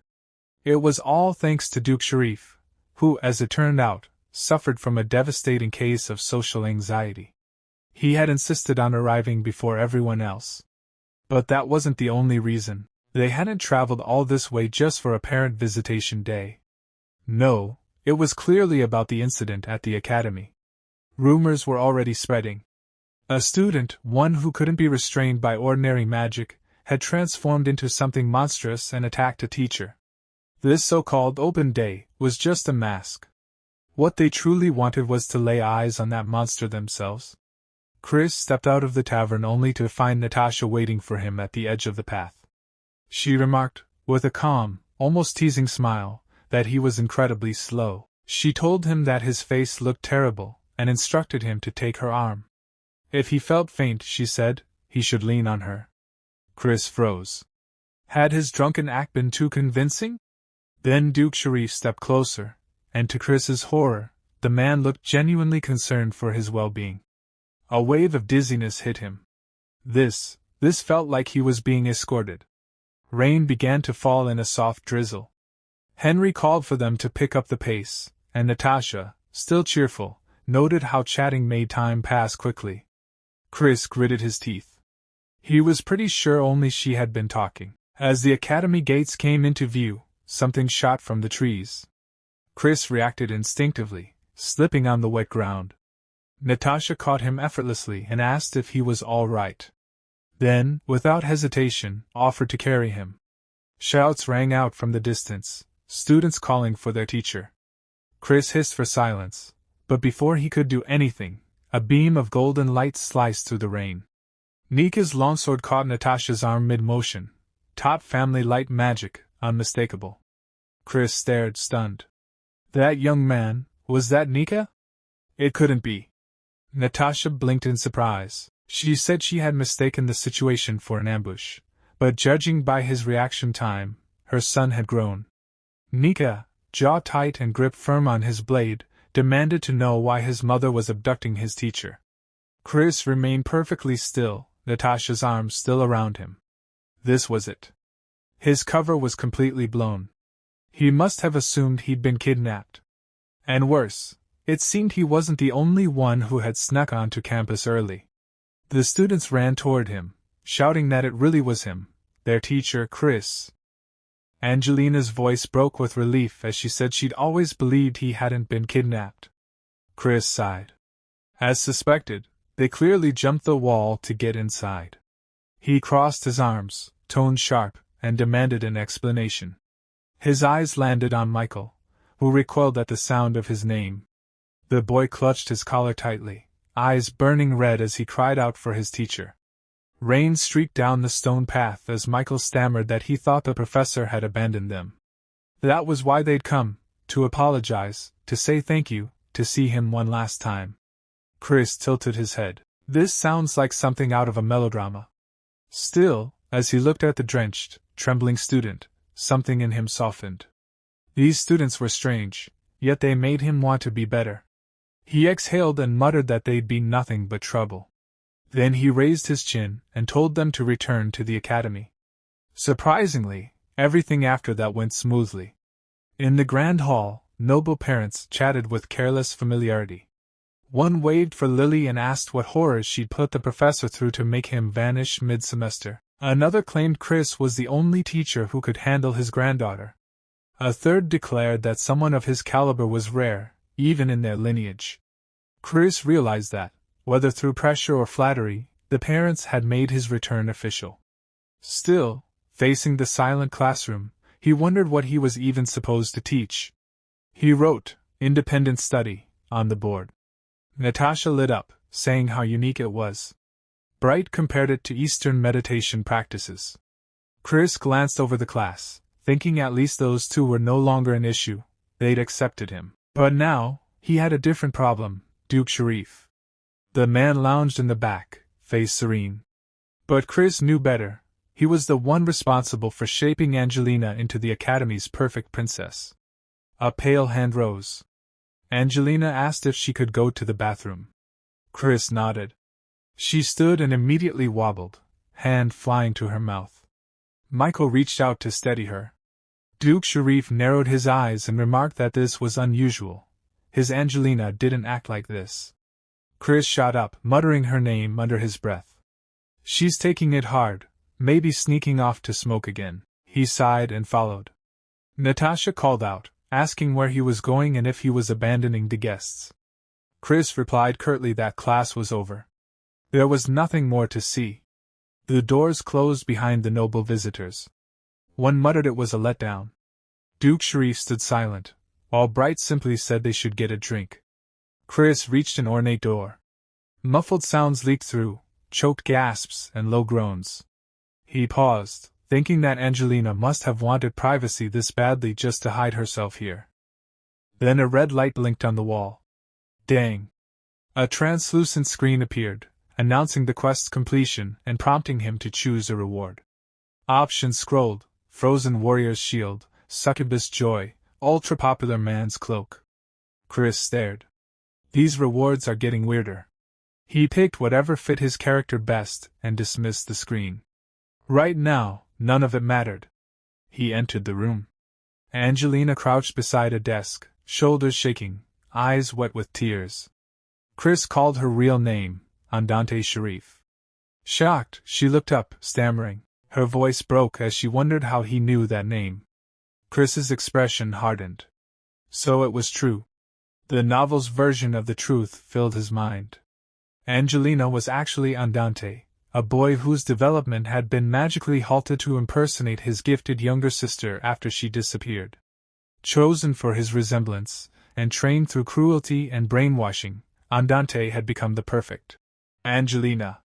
It was all thanks to Duke Sharif, who, as it turned out, suffered from a devastating case of social anxiety. He had insisted on arriving before everyone else. But that wasn't the only reason. They hadn't traveled all this way just for a parent visitation day. No, it was clearly about the incident at the academy. Rumors were already spreading. A student, one who couldn't be restrained by ordinary magic, had transformed into something monstrous and attacked a teacher. This so-called open day was just a mask. What they truly wanted was to lay eyes on that monster themselves. Chris stepped out of the tavern only to find Natasha waiting for him at the edge of the path. She remarked, with a calm, almost teasing smile, that he was incredibly slow. She told him that his face looked terrible, and instructed him to take her arm. If he felt faint, she said, he should lean on her. Chris froze. Had his drunken act been too convincing? Then Duke Sharif stepped closer, and to Chris's horror, the man looked genuinely concerned for his well-being. A wave of dizziness hit him. This felt like he was being escorted. Rain began to fall in a soft drizzle. Henry called for them to pick up the pace, and Natasha, still cheerful, noted how chatting made time pass quickly. Chris gritted his teeth. He was pretty sure only she had been talking. As the academy gates came into view, something shot from the trees. Chris reacted instinctively, slipping on the wet ground. Natasha caught him effortlessly and asked if he was all right. Then, without hesitation, offered to carry him. Shouts rang out from the distance, students calling for their teacher. Chris hissed for silence, but before he could do anything, a beam of golden light sliced through the rain. Nika's longsword caught Natasha's arm mid-motion. Top family light magic, unmistakable. Chris stared, stunned. That young man, was that Nika? It couldn't be. Natasha blinked in surprise. She said she had mistaken the situation for an ambush, but judging by his reaction time, her son had grown. Nika, jaw tight and grip firm on his blade, demanded to know why his mother was abducting his teacher. Chris remained perfectly still, Natasha's arms still around him. This was it. His cover was completely blown. He must have assumed he'd been kidnapped. And worse, it seemed he wasn't the only one who had snuck onto campus early. The students ran toward him, shouting that it really was him, their teacher, Chris. Angelina's voice broke with relief as she said she'd always believed he hadn't been kidnapped. Chris sighed. As suspected, they clearly jumped the wall to get inside. He crossed his arms, tone sharp, and demanded an explanation. His eyes landed on Michael, who recoiled at the sound of his name. The boy clutched his collar tightly, eyes burning red as he cried out for his teacher. Rain streaked down the stone path as Michael stammered that he thought the professor had abandoned them. That was why they'd come, to apologize, to say thank you, to see him one last time. Chris tilted his head. This sounds like something out of a melodrama. Still, as he looked at the drenched, trembling student, something in him softened. These students were strange, yet they made him want to be better. He exhaled and muttered that they'd be nothing but trouble. Then he raised his chin and told them to return to the academy. Surprisingly, everything after that went smoothly. In the grand hall, noble parents chatted with careless familiarity. One waved for Lily and asked what horrors she'd put the professor through to make him vanish mid-semester. Another claimed Chris was the only teacher who could handle his granddaughter. A third declared that someone of his caliber was rare, even in their lineage. Chris realized that, whether through pressure or flattery, the parents had made his return official. Still, facing the silent classroom, he wondered what he was even supposed to teach. He wrote, "Independent Study," on the board. Natasha lit up, saying how unique it was. Bright compared it to Eastern meditation practices. Chris glanced over the class, thinking at least those two were no longer an issue. They'd accepted him. But now, he had a different problem, Duke Sharif. The man lounged in the back, face serene. But Chris knew better. He was the one responsible for shaping Angelina into the Academy's perfect princess. A pale hand rose. Angelina asked if she could go to the bathroom. Chris nodded. She stood and immediately wobbled, hand flying to her mouth. Michael reached out to steady her. Duke Sharif narrowed his eyes and remarked that this was unusual. His Angelina didn't act like this. Chris shot up, muttering her name under his breath. She's taking it hard, maybe sneaking off to smoke again. He sighed and followed. Natasha called out, asking where he was going and if he was abandoning the guests. Chris replied curtly that class was over. There was nothing more to see. The doors closed behind the noble visitors. One muttered it was a letdown. Duke Sharif stood silent, while Bright simply said they should get a drink. Chris reached an ornate door. Muffled sounds leaked through, choked gasps and low groans. He paused, thinking that Angelina must have wanted privacy this badly just to hide herself here. Then a red light blinked on the wall. Dang! A translucent screen appeared, announcing the quest's completion and prompting him to choose a reward. Options scrolled: Frozen Warrior's Shield, Succubus Joy, Ultra-Popular Man's Cloak. Chris stared. These rewards are getting weirder. He picked whatever fit his character best and dismissed the screen. Right now, none of it mattered. He entered the room. Angelina crouched beside a desk, shoulders shaking, eyes wet with tears. Chris called her real name, Andante Sharif. Shocked, she looked up, stammering. Her voice broke as she wondered how he knew that name. Chris's expression hardened. So it was true. The novel's version of the truth filled his mind. Angelina was actually Andante, a boy whose development had been magically halted to impersonate his gifted younger sister after she disappeared. Chosen for his resemblance, and trained through cruelty and brainwashing, Andante had become the perfect Angelina.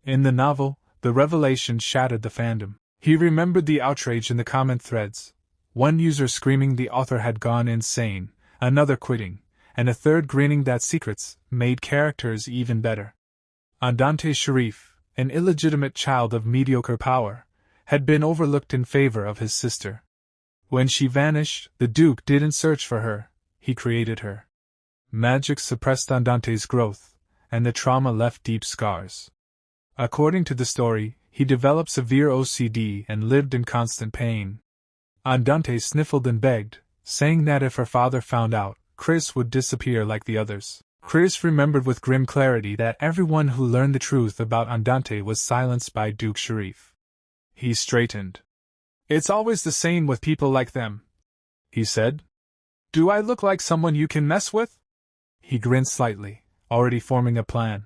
In the novel, the revelation shattered the fandom. He remembered the outrage in the comment threads, one user screaming the author had gone insane, another quitting, and a third grinning that secrets made characters even better. Andante Sharif, an illegitimate child of mediocre power, had been overlooked in favor of his sister. When she vanished, the Duke didn't search for her, he created her. Magic suppressed Andante's growth, and the trauma left deep scars. According to the story, he developed severe OCD and lived in constant pain. Andante sniffled and begged, saying that if her father found out, Chris would disappear like the others. Chris remembered with grim clarity that everyone who learned the truth about Andante was silenced by Duke Sharif. He straightened. It's always the same with people like them, he said. Do I look like someone you can mess with? He grinned slightly, already forming a plan.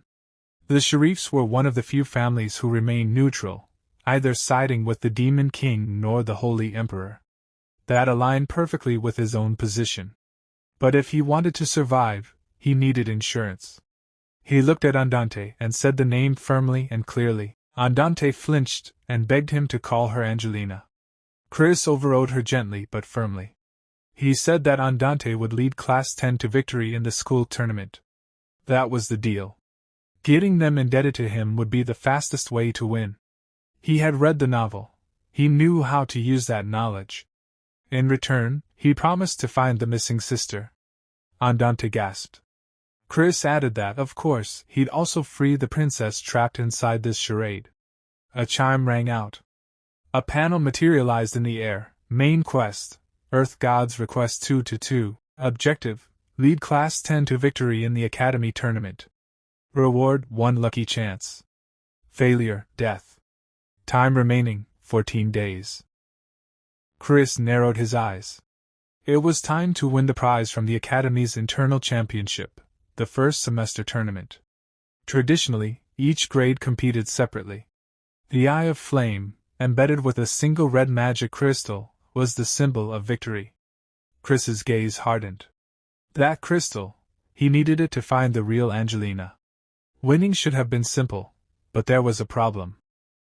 The Sharifs were one of the few families who remained neutral, either siding with the Demon King nor the Holy Emperor. That aligned perfectly with his own position. But if he wanted to survive, he needed insurance. He looked at Andante and said the name firmly and clearly. Andante flinched and begged him to call her Angelina. Chris overrode her gently but firmly. He said that Andante would lead Class 10 to victory in the school tournament. That was the deal. Getting them indebted to him would be the fastest way to win. He had read the novel. He knew how to use that knowledge. In return, he promised to find the missing sister. Andante gasped. Chris added that, of course, he'd also free the princess trapped inside this charade. A chime rang out. A panel materialized in the air. Main quest: Earth Gods Request 2-2. Objective: lead Class 10 to victory in the Academy Tournament. Reward: 1 lucky chance. Failure: death. Time remaining: 14 days. Chris narrowed his eyes. It was time to win the prize from the Academy's internal championship, the first semester tournament. Traditionally, each grade competed separately. The Eye of Flame, embedded with a single red magic crystal, was the symbol of victory. Chris's gaze hardened. That crystal, he needed it to find the real Angelina. Winning should have been simple, but there was a problem.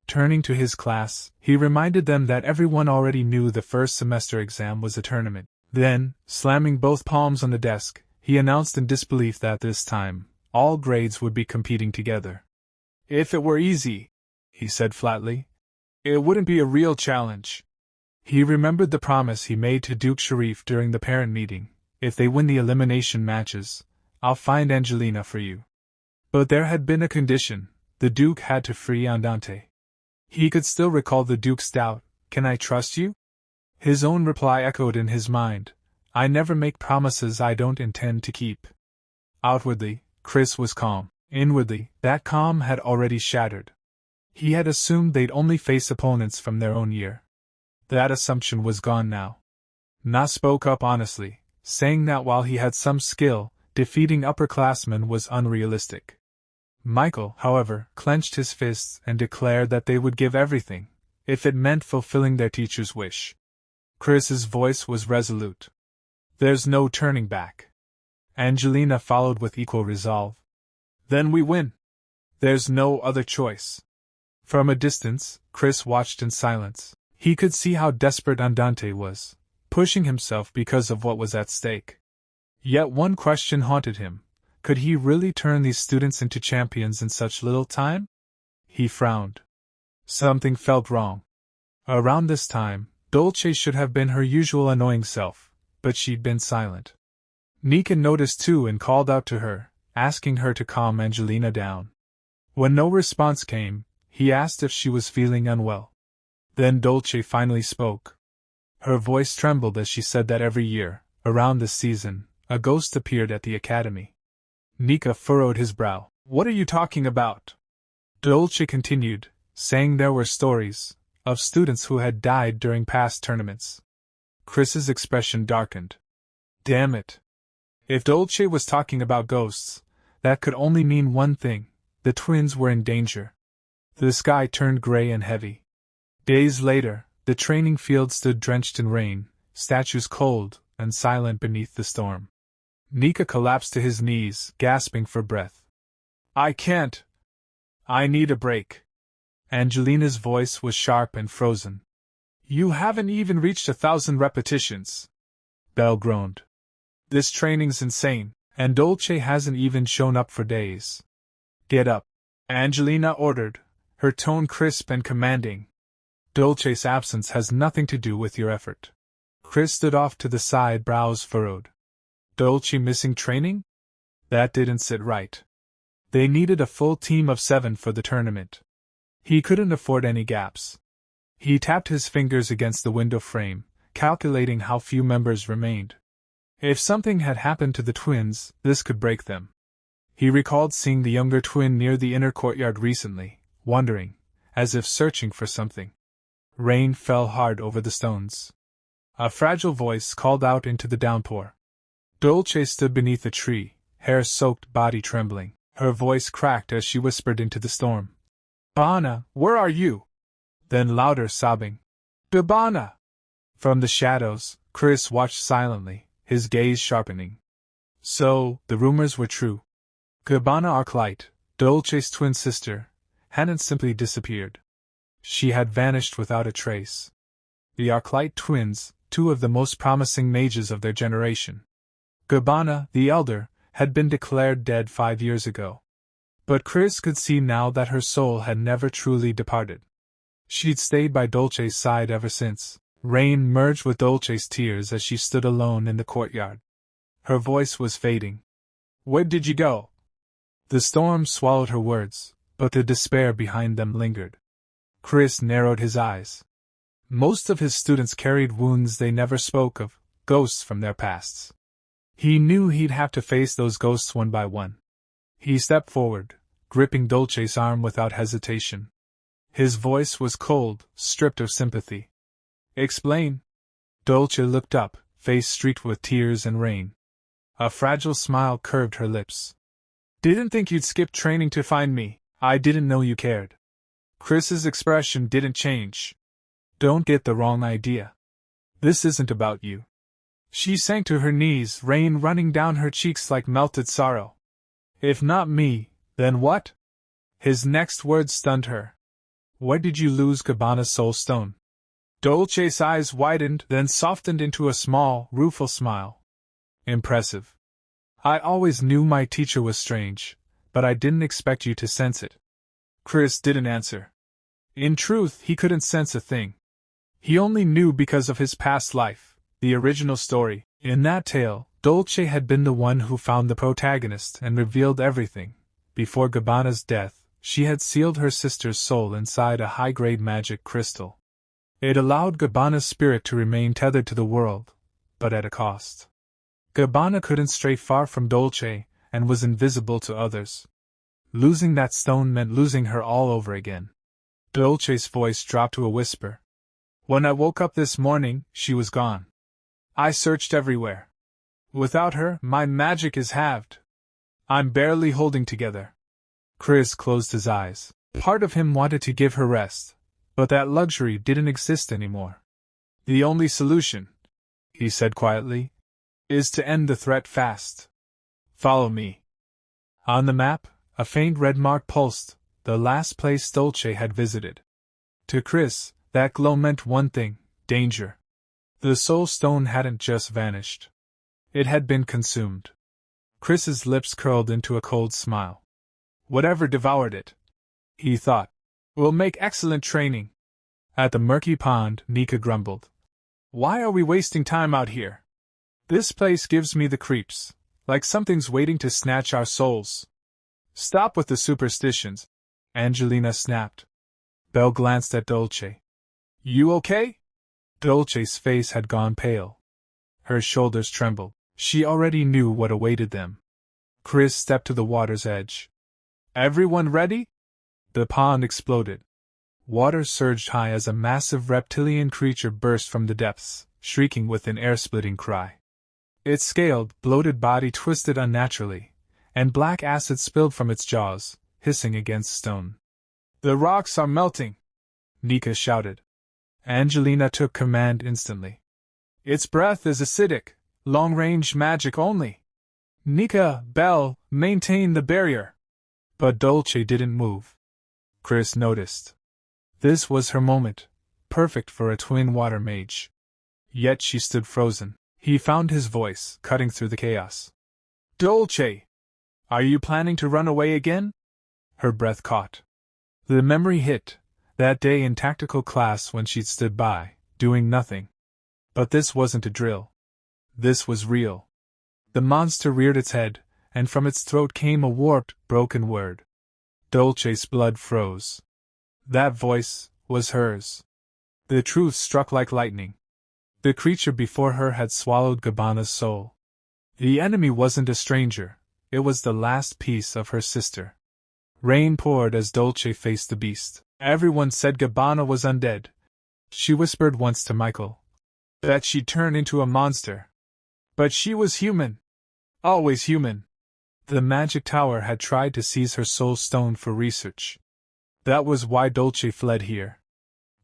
Turning to his class, he reminded them that everyone already knew the first semester exam was a tournament. Then, slamming both palms on the desk, he announced in disbelief that this time, all grades would be competing together. If it were easy, he said flatly, it wouldn't be a real challenge. He remembered the promise he made to Duke Sharif during the parent meeting: if they win the elimination matches, I'll find Angelina for you. But there had been a condition: the Duke had to free Andante. He could still recall the Duke's doubt: can I trust you? His own reply echoed in his mind: I never make promises I don't intend to keep. Outwardly, Chris was calm. Inwardly, that calm had already shattered. He had assumed they'd only face opponents from their own year. That assumption was gone now. Na spoke up honestly, saying that while he had some skill, defeating upperclassmen was unrealistic. Michael, however, clenched his fists and declared that they would give everything, if it meant fulfilling their teacher's wish. Chris's voice was resolute. There's no turning back. Angelina followed with equal resolve. Then we win. There's no other choice. From a distance, Chris watched in silence. He could see how desperate Andante was, pushing himself because of what was at stake. Yet one question haunted him: could he really turn these students into champions in such little time? He frowned. Something felt wrong. Around this time, Dolce should have been her usual annoying self, but she'd been silent. Nika noticed too and called out to her, asking her to calm Angelina down. When no response came, he asked if she was feeling unwell. Then Dolce finally spoke. Her voice trembled as she said that every year, around this season, a ghost appeared at the academy. Nika furrowed his brow. What are you talking about? Dolce continued, saying there were stories of students who had died during past tournaments. Chris's expression darkened. Damn it. If Dolce was talking about ghosts, that could only mean one thing: the twins were in danger. The sky turned gray and heavy. Days later, the training field stood drenched in rain, statues cold and silent beneath the storm. Nika collapsed to his knees, gasping for breath. I can't. I need a break. Angelina's voice was sharp and frozen. You haven't even reached 1,000 repetitions. Belle groaned. This training's insane, and Dolce hasn't even shown up for days. Get up, Angelina ordered, her tone crisp and commanding. Dolce's absence has nothing to do with your effort. Chris stood off to the side, brows furrowed. Dolce missing training? That didn't sit right. They needed a full team of 7 for the tournament. He couldn't afford any gaps. He tapped his fingers against the window frame, calculating how few members remained. If something had happened to the twins, this could break them. He recalled seeing the younger twin near the inner courtyard recently, wondering, as if searching for something. Rain fell hard over the stones. A fragile voice called out into the downpour. Dolce stood beneath a tree, hair-soaked, body trembling. Her voice cracked as she whispered into the storm. Bana, where are you? Then louder, sobbing. Bana! From the shadows, Chris watched silently, his gaze sharpening. So, the rumors were true. Gabbana Arclight, Dolce's twin sister, hadn't simply disappeared. She had vanished without a trace. The Arclight twins, 2 of the most promising mages of their generation. Gabbana, the elder, had been declared dead 5 years ago. But Chris could see now that her soul had never truly departed. She'd stayed by Dolce's side ever since. Rain merged with Dolce's tears as she stood alone in the courtyard. Her voice was fading. Where did you go? The storm swallowed her words, but the despair behind them lingered. Chris narrowed his eyes. Most of his students carried wounds they never spoke of, ghosts from their pasts. He knew he'd have to face those ghosts one by one. He stepped forward, gripping Dolce's arm without hesitation. His voice was cold, stripped of sympathy. Explain. Dolce looked up, face streaked with tears and rain. A fragile smile curved her lips. Didn't think you'd skip training to find me. I didn't know you cared. Chris's expression didn't change. Don't get the wrong idea. This isn't about you. She sank to her knees, rain running down her cheeks like melted sorrow. If not me, then what? His next words stunned her. Where did you lose Gabbana's soul stone? Dolce's eyes widened, then softened into a small, rueful smile. Impressive. I always knew my teacher was strange, but I didn't expect you to sense it. Chris didn't answer. In truth, he couldn't sense a thing. He only knew because of his past life, the original story. In that tale, Dolce had been the one who found the protagonist and revealed everything. Before Gabbana's death, she had sealed her sister's soul inside a high-grade magic crystal. It allowed Gabbana's spirit to remain tethered to the world, but at a cost. Gabbana couldn't stray far from Dolce, and was invisible to others. Losing that stone meant losing her all over again. Dolce's voice dropped to a whisper. When I woke up this morning, she was gone. I searched everywhere. Without her, my magic is halved. I'm barely holding together. Chris closed his eyes. Part of him wanted to give her rest, but that luxury didn't exist anymore. The only solution, he said quietly, is to end the threat fast. Follow me. On the map, a faint red mark pulsed, the last place Dolce had visited. To Chris, that glow meant one thing: danger. The soul stone hadn't just vanished. It had been consumed. Chris's lips curled into a cold smile. Whatever devoured it, he thought, will make excellent training. At the murky pond, Nika grumbled. Why are we wasting time out here? This place gives me the creeps, like something's waiting to snatch our souls. Stop with the superstitions, Angelina snapped. Belle glanced at Dolce. You okay? Dolce's face had gone pale. Her shoulders trembled. She already knew what awaited them. Chris stepped to the water's edge. Everyone ready? The pond exploded. Water surged high as a massive reptilian creature burst from the depths, shrieking with an air-splitting cry. Its scaled, bloated body twisted unnaturally, and black acid spilled from its jaws, hissing against stone. The rocks are melting, Nika shouted. Angelina took command instantly. Its breath is acidic, long-range magic only. Nika, Belle, maintain the barrier. But Dolce didn't move. Chris noticed. This was her moment, perfect for a twin water mage. Yet she stood frozen. He found his voice, cutting through the chaos. Dolce! Are you planning to run away again? Her breath caught. The memory hit, that day in tactical class when she'd stood by, doing nothing. But this wasn't a drill. This was real. The monster reared its head, and from its throat came a warped, broken word. Dolce's blood froze. That voice was hers. The truth struck like lightning. The creature before her had swallowed Gabbana's soul. The enemy wasn't a stranger, it was the last piece of her sister. Rain poured as Dolce faced the beast. Everyone said Gabbana was undead. She whispered once to Michael. That she'd turn into a monster. But she was human. Always human. The magic tower had tried to seize her soul stone for research. That was why Dolce fled here.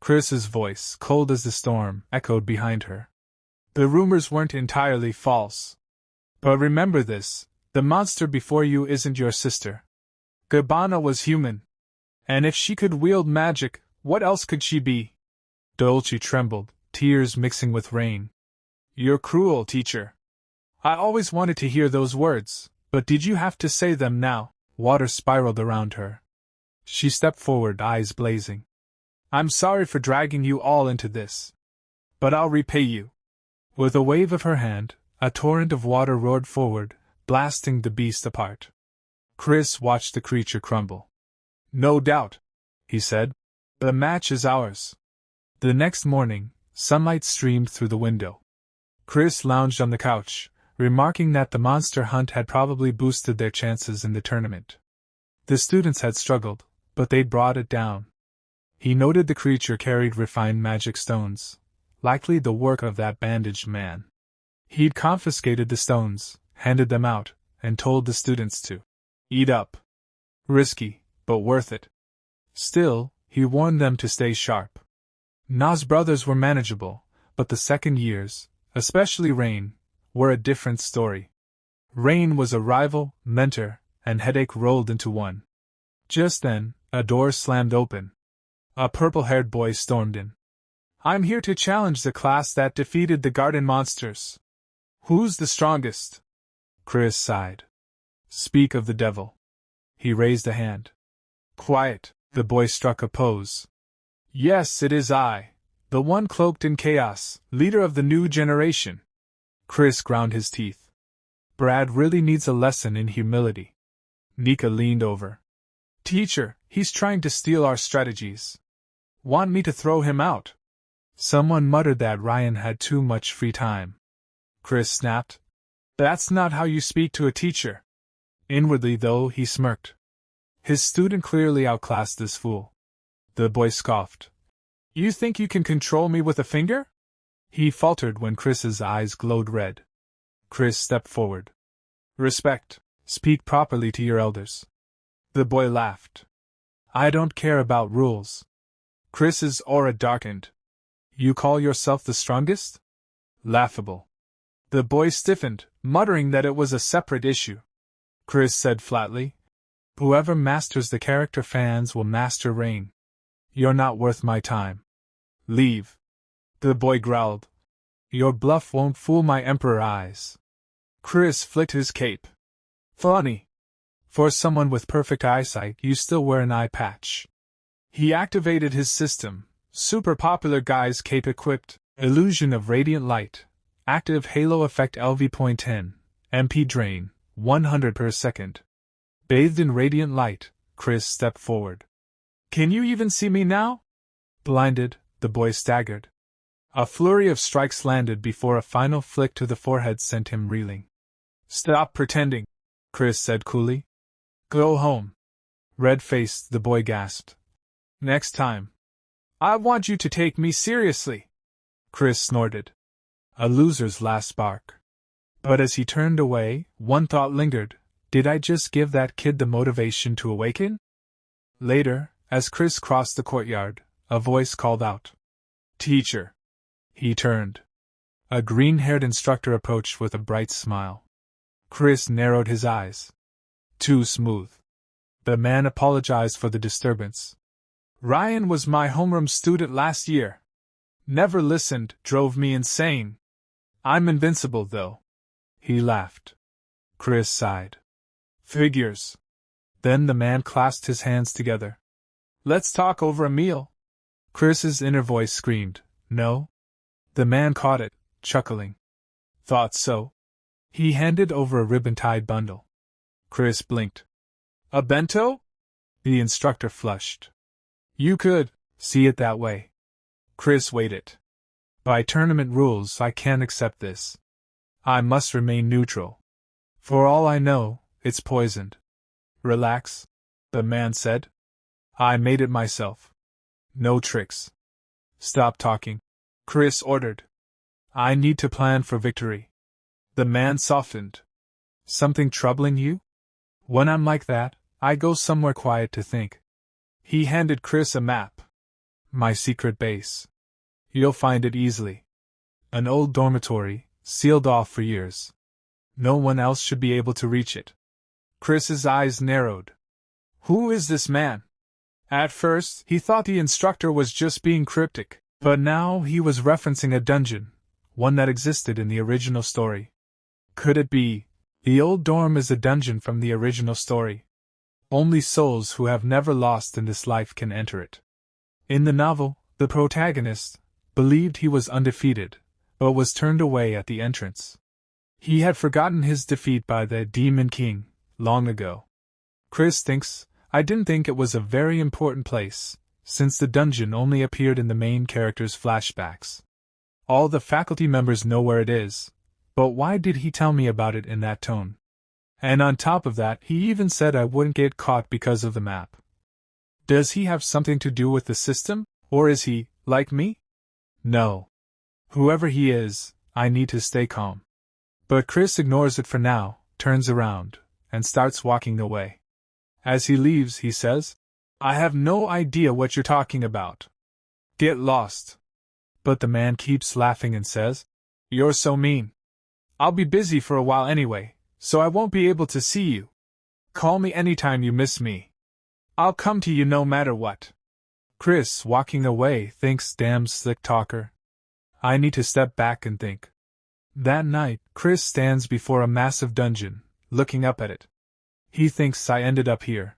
Chris's voice, cold as the storm, echoed behind her. The rumors weren't entirely false. But remember this, the monster before you isn't your sister. Gabbana was human. And if she could wield magic, what else could she be? Dolce trembled, tears mixing with rain. You're cruel, teacher. I always wanted to hear those words, but did you have to say them now? Water spiraled around her. She stepped forward, eyes blazing. I'm sorry for dragging you all into this. But I'll repay you. With a wave of her hand, a torrent of water roared forward, blasting the beast apart. Chris watched the creature crumble. No doubt, he said. The match is ours. The next morning, sunlight streamed through the window. Chris lounged on the couch, remarking that the monster hunt had probably boosted their chances in the tournament. The students had struggled, but they'd brought it down. He noted the creature carried refined magic stones, likely the work of that bandaged man. He'd confiscated the stones, handed them out, and told the students to eat up. Risky, but worth it. Still, he warned them to stay sharp. Na's brothers were manageable, but the second years, especially Rain, were a different story. Rain was a rival, mentor, and headache rolled into one. Just then, a door slammed open. A purple-haired boy stormed in. I'm here to challenge the class that defeated the garden monsters. Who's the strongest? Chris sighed. Speak of the devil. He raised a hand. Quiet, the boy struck a pose. Yes, it is I, The one cloaked in chaos, leader of the new generation. Chris ground his teeth. Brad really needs a lesson in humility. Nika leaned over. Teacher, he's trying to steal our strategies. Want me to throw him out? Someone muttered that Ryan had too much free time. Chris snapped. That's not how you speak to a teacher. Inwardly, though, he smirked. His student clearly outclassed this fool. The boy scoffed. You think you can control me with a finger? He faltered when Chris's eyes glowed red. Chris stepped forward. Respect. Speak properly to your elders. The boy laughed. I don't care about rules. Chris's aura darkened. You call yourself the strongest? Laughable. The boy stiffened, muttering that it was a separate issue. Chris said flatly, whoever masters the character fans will master Rain. You're not worth my time. Leave. The boy growled. Your bluff won't fool my emperor eyes. Chris flicked his cape. Funny. For someone with perfect eyesight, you still wear an eye patch. He activated his system, super popular guy's cape equipped, illusion of radiant light, active halo effect LV.10, MP drain, 100 per second. Bathed in radiant light, Chris stepped forward. Can you even see me now? Blinded, the boy staggered. A flurry of strikes landed before a final flick to the forehead sent him reeling. Stop pretending, Chris said coolly. Go home. Red-faced, the boy gasped. Next time. I want you to take me seriously. Chris snorted. A loser's last spark. But as he turned away, one thought lingered. Did I just give that kid the motivation to awaken? Later, as Chris crossed the courtyard, a voice called out. Teacher. He turned. A green-haired instructor approached with a bright smile. Chris narrowed his eyes. Too smooth. The man apologized for the disturbance. Ryan was my homeroom student last year. Never listened, drove me insane. I'm invincible, though. He laughed. Chris sighed. Figures. Then the man clasped his hands together. Let's talk over a meal. Chris's inner voice screamed, No? The man caught it, chuckling. Thought so. He handed over a ribbon-tied bundle. Chris blinked. A bento? The instructor flushed. You could see it that way. Chris weighed it. By tournament rules, I can't accept this. I must remain neutral. For all I know, it's poisoned. Relax, the man said. I made it myself. No tricks. Stop talking, Chris ordered. I need to plan for victory. The man softened. Something troubling you? When I'm like that, I go somewhere quiet to think. He handed Chris a map. My secret base. You'll find it easily. An old dormitory, sealed off for years. No one else should be able to reach it. Chris's eyes narrowed. Who is this man? At first, he thought the instructor was just being cryptic, but now he was referencing a dungeon, one that existed in the original story. Could it be? The old dorm is a dungeon from the original story. Only souls who have never lost in this life can enter it. In the novel, the protagonist believed he was undefeated, but was turned away at the entrance. He had forgotten his defeat by the Demon King long ago. Chris thinks, I didn't think it was a very important place, since the dungeon only appeared in the main character's flashbacks. All the faculty members know where it is, but why did he tell me about it in that tone? And on top of that, he even said I wouldn't get caught because of the map. Does he have something to do with the system, or is he, like me? No. Whoever he is, I need to stay calm. But Chris ignores it for now, turns around, and starts walking away. As he leaves, he says, I have no idea what you're talking about. Get lost. But the man keeps laughing and says, You're so mean. I'll be busy for a while anyway, so I won't be able to see you. Call me anytime you miss me. I'll come to you no matter what. Chris, walking away, thinks, damn slick talker. I need to step back and think. That night, Chris stands before a massive dungeon, looking up at it. He thinks I ended up here.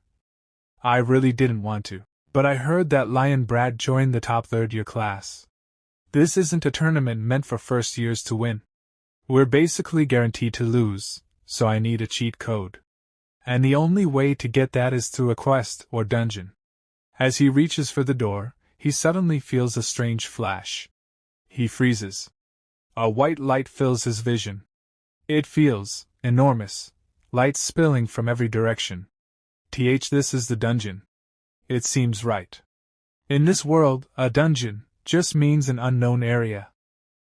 I really didn't want to, but I heard that Lion Brad joined the top third-year class. This isn't a tournament meant for first years to win. We're basically guaranteed to lose, so I need a cheat code. And the only way to get that is through a quest or dungeon. As he reaches for the door, he suddenly feels a strange flash. He freezes. A white light fills his vision. It feels enormous, light spilling from every direction. This is the dungeon. It seems right. In this world, a dungeon just means an unknown area.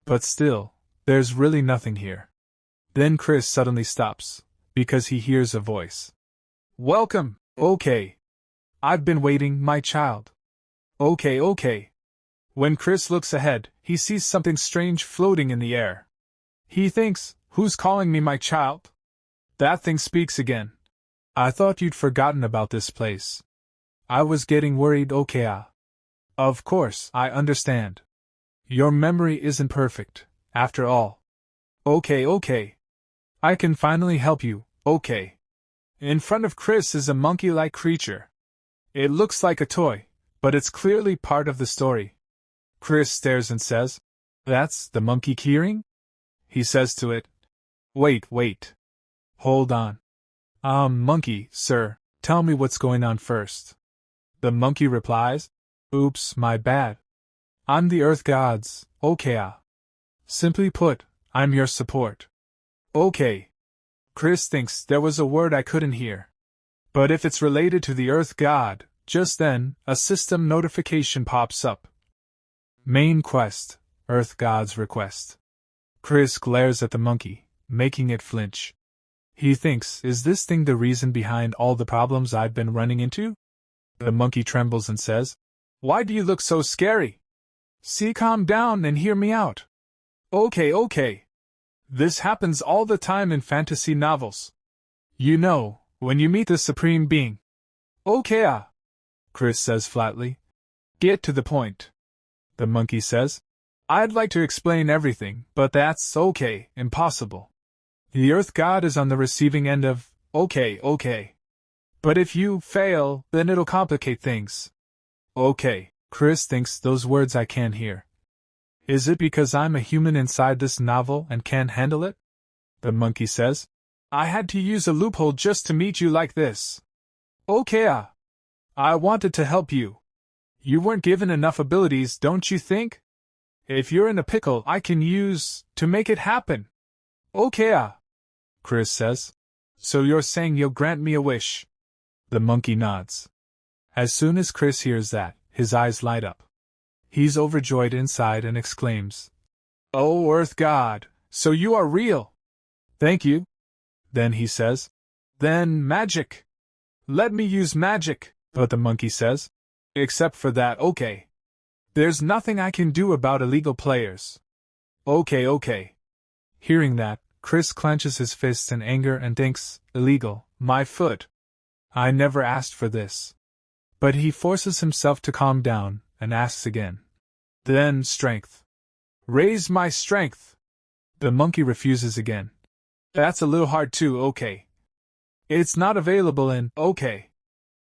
But still, there's really nothing here. Then Chris suddenly stops, because he hears a voice. Welcome, okay. I've been waiting, my child. Okay. When Chris looks ahead, he sees something strange floating in the air. He thinks, who's calling me my child? That thing speaks again. I thought you'd forgotten about this place. I was getting worried, okay. Of course, I understand. Your memory isn't perfect, after all. Okay. I can finally help you, okay. In front of Chris is a monkey-like creature. It looks like a toy, but it's clearly part of the story. Chris stares and says, That's the monkey keyring? He says to it, Wait. Hold on. Monkey, sir, tell me what's going on first. The monkey replies, Oops, my bad. I'm the Earth Gods, okay. Simply put, I'm your support. Okay. Chris thinks there was a word I couldn't hear. But if it's related to the Earth God, just then, a system notification pops up. Main quest, Earth God's request. Chris glares at the monkey, making it flinch. He thinks, is this thing the reason behind all the problems I've been running into? The monkey trembles and says, Why do you look so scary? See, calm down and hear me out. Okay. This happens all the time in fantasy novels. You know, when you meet the Supreme Being. Okay. Chris says flatly. Get to the point. The monkey says, I'd like to explain everything, but that's impossible. The Earth God is on the receiving end of, okay. But if you fail, then it'll complicate things. Okay, Chris thinks those words I can't hear. Is it because I'm a human inside this novel and can't handle it? The monkey says, I had to use a loophole just to meet you like this. Okay. I wanted to help you. You weren't given enough abilities, don't you think? If you're in a pickle, I can use to make it happen. Okay. Chris says. So you're saying you'll grant me a wish? The monkey nods. As soon as Chris hears that, his eyes light up. He's overjoyed inside and exclaims, Oh, Earth God, so you are real. Thank you. Then he says, Then magic. Let me use magic, but the monkey says, Except for that, okay. There's nothing I can do about illegal players. Okay. Hearing that, Chris clenches his fists in anger and thinks, illegal, my foot. I never asked for this. But he forces himself to calm down and asks again. Then strength. Raise my strength. The monkey refuses again. That's a little hard too, okay. It's not available in, okay.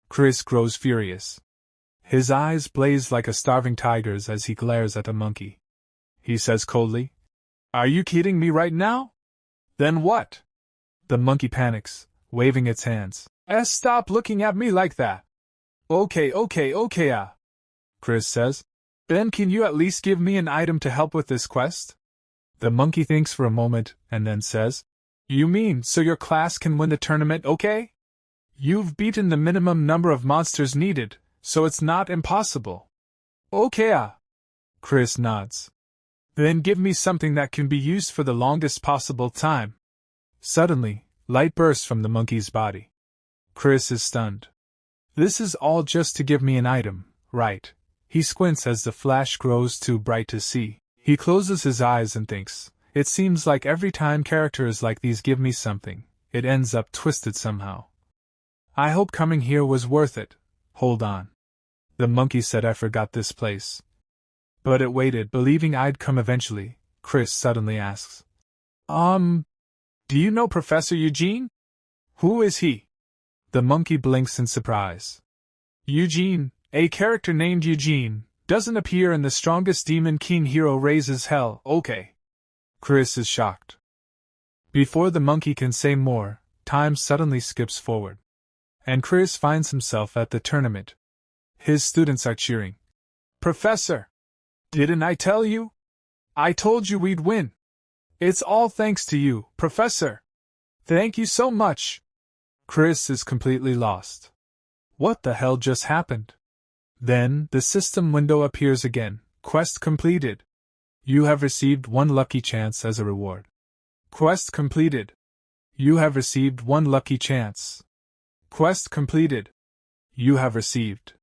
Chris grows furious. His eyes blaze like a starving tiger's as he glares at the monkey. He says coldly, Are you kidding me right now? Then what? The monkey panics, waving its hands. Stop looking at me like that. Okay. Chris says. Then can you at least give me an item to help with this quest? The monkey thinks for a moment, and then says, You mean so your class can win the tournament, okay? You've beaten the minimum number of monsters needed, so it's not impossible. Okay. Chris nods. Then give me something that can be used for the longest possible time. Suddenly, light bursts from the monkey's body. Chris is stunned. This is all just to give me an item, right? He squints as the flash grows too bright to see. He closes his eyes and thinks, It seems like every time characters like these give me something, it ends up twisted somehow. I hope coming here was worth it. Hold on. The monkey said I forgot this place. But it waited, believing I'd come eventually. Chris suddenly asks, Do you know Professor Eugene? Who is he? The monkey blinks in surprise. Eugene, a character named Eugene, doesn't appear and the strongest demon king hero raises hell, okay. Chris is shocked. Before the monkey can say more, time suddenly skips forward. And Chris finds himself at the tournament. His students are cheering. Professor! Didn't I tell you? I told you we'd win. It's all thanks to you, Professor. Thank you so much. Chris is completely lost. What the hell just happened? Then, the system window appears again. Quest completed. You have received 1 lucky chance as a reward. Quest completed. You have received 1 lucky chance. Quest completed. You have received.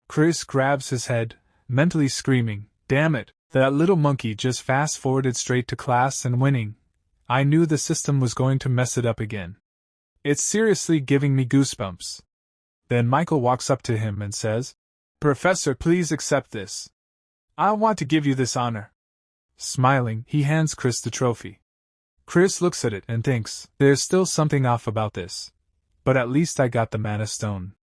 Chris grabs his head, mentally screaming, damn it, that little monkey just fast-forwarded straight to class and winning. I knew the system was going to mess it up again. It's seriously giving me goosebumps. Then Michael walks up to him and says, Professor, please accept this. I want to give you this honor. Smiling, he hands Chris the trophy. Chris looks at it and thinks, there's still something off about this. But at least I got the mana stone.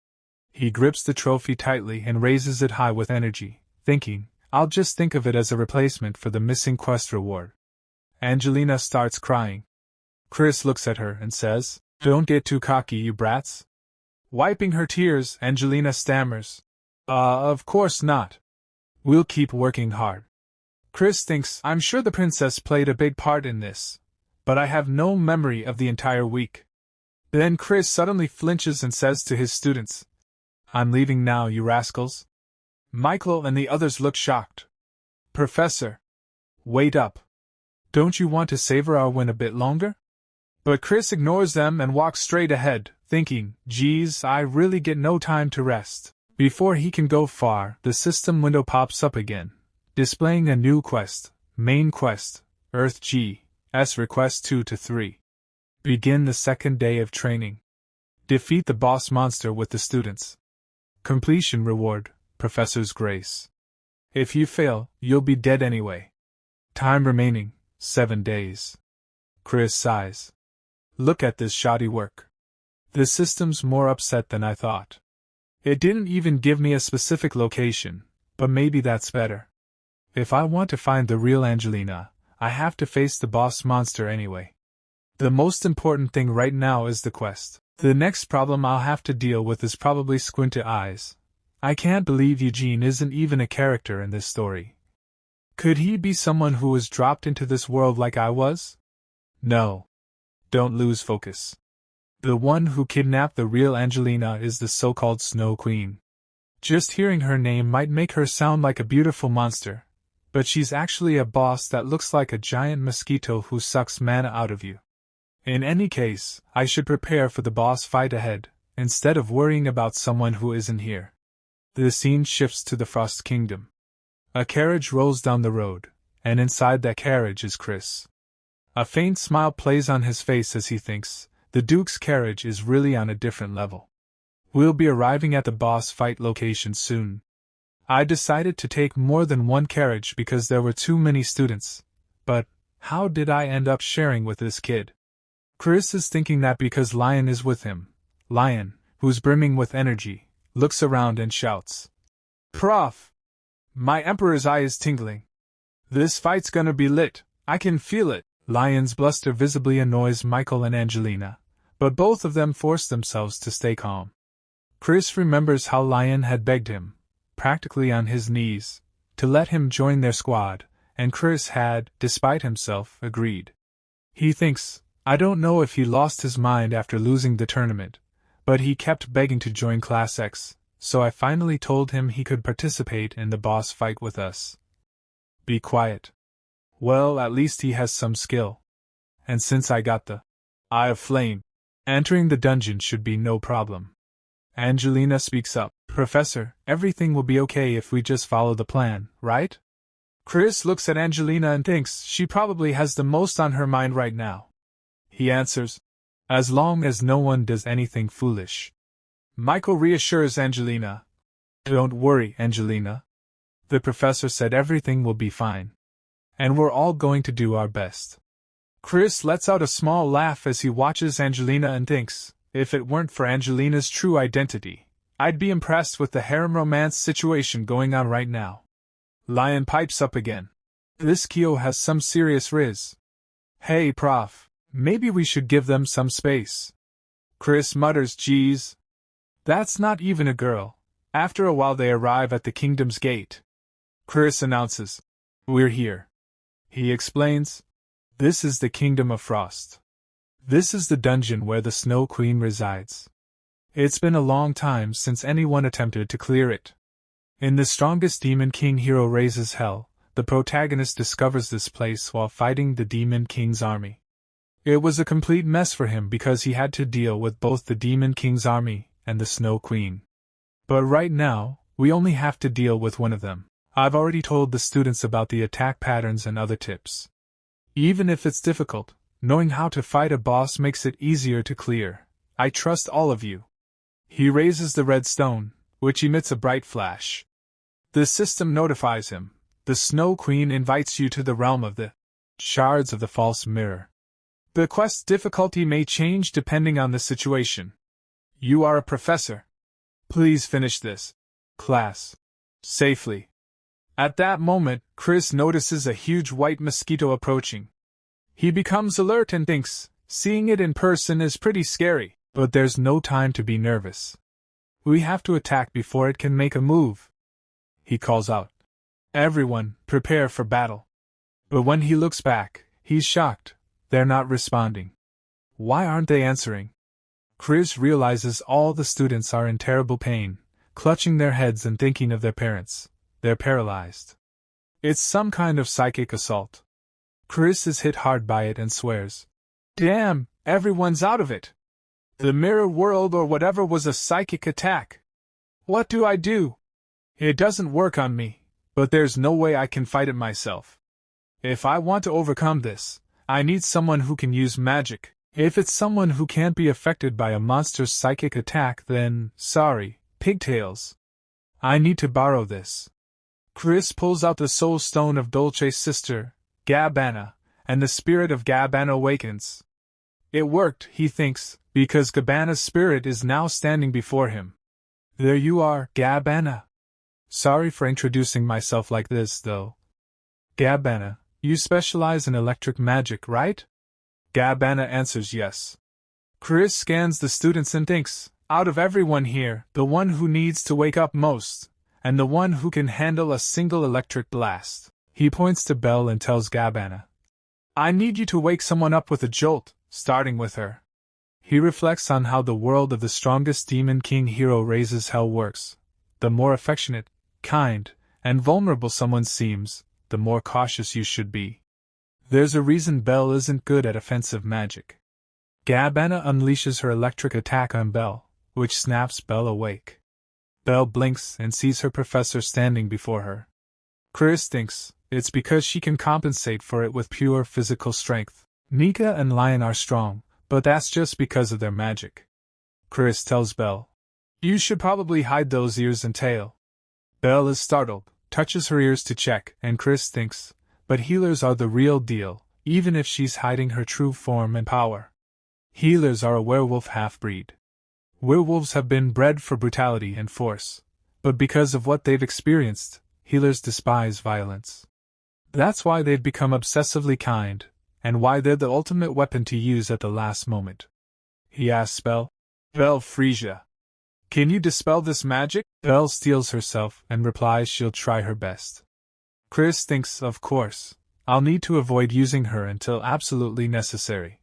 He grips the trophy tightly and raises it high with energy, thinking, I'll just think of it as a replacement for the missing quest reward. Angelina starts crying. Chris looks at her and says, Don't get too cocky, you brats. Wiping her tears, Angelina stammers, of course not. We'll keep working hard. Chris thinks, I'm sure the princess played a big part in this, but I have no memory of the entire week. Then Chris suddenly flinches and says to his students, I'm leaving now, you rascals. Michael and the others look shocked. Professor, wait up. Don't you want to savor our win a bit longer? But Chris ignores them and walks straight ahead, thinking, geez, I really get no time to rest. Before he can go far, the system window pops up again, displaying a new quest, Main Quest, Earth G, S Request 2-3. Begin the 2nd day of training. Defeat the boss monster with the students. Completion reward, Professor's Grace. If you fail, you'll be dead anyway. Time remaining, 7 days. Chris sighs. Look at this shoddy work. The system's more upset than I thought. It didn't even give me a specific location, but maybe that's better. If I want to find the real Angelina, I have to face the boss monster anyway. The most important thing right now is the quest. The next problem I'll have to deal with is probably squinted eyes. I can't believe Eugene isn't even a character in this story. Could he be someone who was dropped into this world like I was? No. Don't lose focus. The one who kidnapped the real Angelina is the so-called Snow Queen. Just hearing her name might make her sound like a beautiful monster, but she's actually a boss that looks like a giant mosquito who sucks mana out of you. In any case, I should prepare for the boss fight ahead, instead of worrying about someone who isn't here. The scene shifts to the Frost Kingdom. A carriage rolls down the road, and inside that carriage is Chris. A faint smile plays on his face as he thinks, the Duke's carriage is really on a different level. We'll be arriving at the boss fight location soon. I decided to take more than one carriage because there were too many students, but how did I end up sharing with this kid? Chris is thinking that because Lion is with him. Lion, who's brimming with energy, looks around and shouts, Prof! My Emperor's eye is tingling. This fight's gonna be lit, I can feel it. Lion's bluster visibly annoys Michael and Angelina, but both of them force themselves to stay calm. Chris remembers how Lion had begged him, practically on his knees, to let him join their squad, and Chris had, despite himself, agreed. He thinks, I don't know if he lost his mind after losing the tournament, but he kept begging to join Class X, so I finally told him he could participate in the boss fight with us. Be quiet. Well, at least he has some skill. And since I got the Eye of Flame, entering the dungeon should be no problem. Angelina speaks up. Professor, everything will be okay if we just follow the plan, right? Chris looks at Angelina and thinks she probably has the most on her mind right now. He answers, as long as no one does anything foolish. Michael reassures Angelina. Don't worry, Angelina. The professor said everything will be fine. And we're all going to do our best. Chris lets out a small laugh as he watches Angelina and thinks, if it weren't for Angelina's true identity, I'd be impressed with the harem romance situation going on right now. Lion pipes up again. This Kyo has some serious riz. Hey prof, maybe we should give them some space. Chris mutters, geez. That's not even a girl. After a while they arrive at the kingdom's gate. Chris announces, we're here. He explains, this is the Kingdom of Frost. This is the dungeon where the Snow Queen resides. It's been a long time since anyone attempted to clear it. In the strongest Demon King hero raises hell, the protagonist discovers this place while fighting the Demon King's army. It was a complete mess for him because he had to deal with both the Demon King's army and the Snow Queen. But right now, we only have to deal with one of them. I've already told the students about the attack patterns and other tips. Even if it's difficult, knowing how to fight a boss makes it easier to clear. I trust all of you. He raises the red stone, which emits a bright flash. The system notifies him. The Snow Queen invites you to the realm of the shards of the false mirror. The quest's difficulty may change depending on the situation. You are a professor. Please finish this class safely. At that moment, Chris notices a huge white mosquito approaching. He becomes alert and thinks, seeing it in person is pretty scary, but there's no time to be nervous. We have to attack before it can make a move. He calls out, everyone, prepare for battle. But when he looks back, he's shocked. They're not responding. Why aren't they answering? Chris realizes all the students are in terrible pain, clutching their heads and thinking of their parents. They're paralyzed. It's some kind of psychic assault. Chris is hit hard by it and swears, damn, everyone's out of it. The mirror world or whatever was a psychic attack. What do I do? It doesn't work on me, but there's no way I can fight it myself. If I want to overcome this, I need someone who can use magic. If it's someone who can't be affected by a monster's psychic attack, then, sorry, pigtails. I need to borrow this. Chris pulls out the soul stone of Dolce's sister, Gabbana, and the spirit of Gabbana awakens. It worked, he thinks, because Gabbana's spirit is now standing before him. There you are, Gabbana. Sorry for introducing myself like this, though. Gabbana, you specialize in electric magic, right? Gabbana answers yes. Chris scans the students and thinks, out of everyone here, the one who needs to wake up most, and the one who can handle a single electric blast. He points to Belle and tells Gabbana, I need you to wake someone up with a jolt, starting with her. He reflects on how the world of the strongest Demon King hero raises hell works. The more affectionate, kind, and vulnerable someone seems, the more cautious you should be. There's a reason Belle isn't good at offensive magic. Gabbana unleashes her electric attack on Belle, which snaps Belle awake. Belle blinks and sees her professor standing before her. Chris thinks it's because she can compensate for it with pure physical strength. Nika and Lion are strong, but that's just because of their magic. Chris tells Belle, you should probably hide those ears and tail. Belle is startled, touches her ears to check, and Chris thinks, but healers are the real deal, even if she's hiding her true form and power. Healers are a werewolf half-breed. Werewolves have been bred for brutality and force, but because of what they've experienced, healers despise violence. That's why they've become obsessively kind, and why they're the ultimate weapon to use at the last moment. He asks Belle, Frisia, can you dispel this magic? Belle steels herself and replies she'll try her best. Chris thinks, of course, I'll need to avoid using her until absolutely necessary.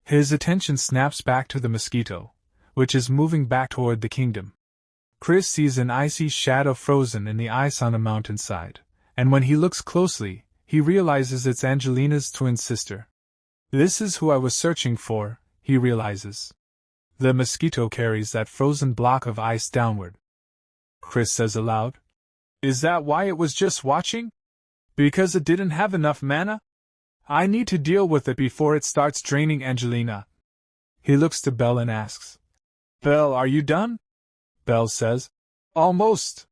His attention snaps back to the mosquito, which is moving back toward the kingdom. Chris sees an icy shadow frozen in the ice on a mountainside, and when he looks closely, he realizes it's Angelina's twin sister. This is who I was searching for, he realizes. The mosquito carries that frozen block of ice downward. Chris says aloud, is that why it was just watching? Because it didn't have enough mana? I need to deal with it before it starts draining Angelina. He looks to Belle and asks, Belle, are you done? Belle says, almost.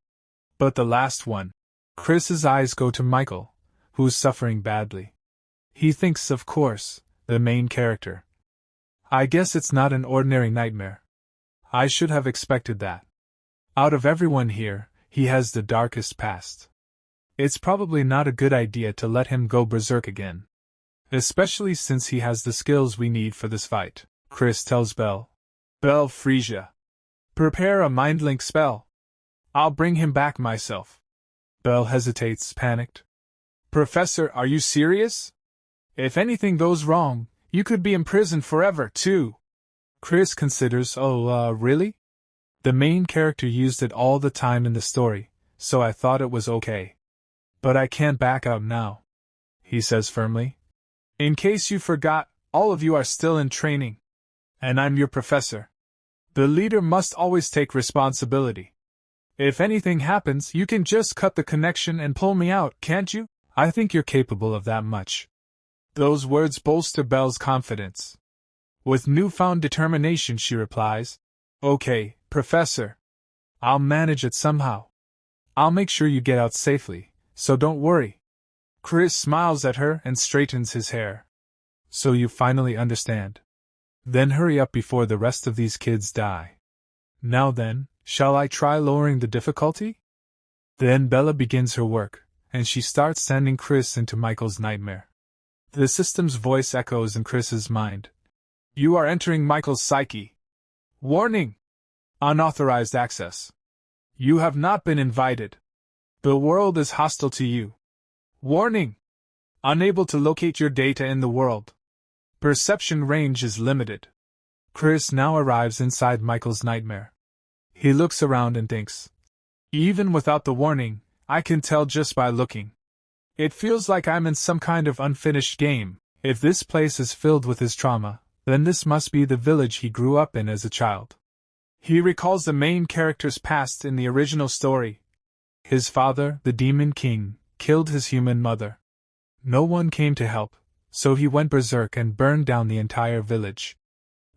But the last one. Chris's eyes go to Michael, who's suffering badly. He thinks, of course, the main character. I guess it's not an ordinary nightmare. I should have expected that. Out of everyone here, he has the darkest past. It's probably not a good idea to let him go berserk again. Especially since he has the skills we need for this fight, Chris tells Belle. Belle Frisia. Prepare a mind link spell. I'll bring him back myself. Belle hesitates, panicked. Professor, are you serious? If anything goes wrong, you could be imprisoned forever, too. Chris considers, really? The main character used it all the time in the story, so I thought it was okay. But I can't back out now, he says firmly. In case you forgot, all of you are still in training. And I'm your professor. The leader must always take responsibility. If anything happens, you can just cut the connection and pull me out, can't you? I think you're capable of that much. Those words bolster Belle's confidence. With newfound determination, she replies, Okay, Professor. I'll manage it somehow. I'll make sure you get out safely, so don't worry. Chris smiles at her and straightens his hair. So you finally understand. Then hurry up before the rest of these kids die. Now then, shall I try lowering the difficulty? Then Bella begins her work, and she starts sending Chris into Michael's nightmare. The system's voice echoes in Chris's mind. You are entering Michael's psyche. Warning! Unauthorized access. You have not been invited. The world is hostile to you. Warning! Unable to locate your data in the world. Perception range is limited. Chris now arrives inside Michael's nightmare. He looks around and thinks. Even without the warning, I can tell just by looking. It feels like I'm in some kind of unfinished game. If this place is filled with his trauma, then this must be the village he grew up in as a child. He recalls the main character's past in the original story. His father, the Demon King, killed his human mother. No one came to help, so he went berserk and burned down the entire village.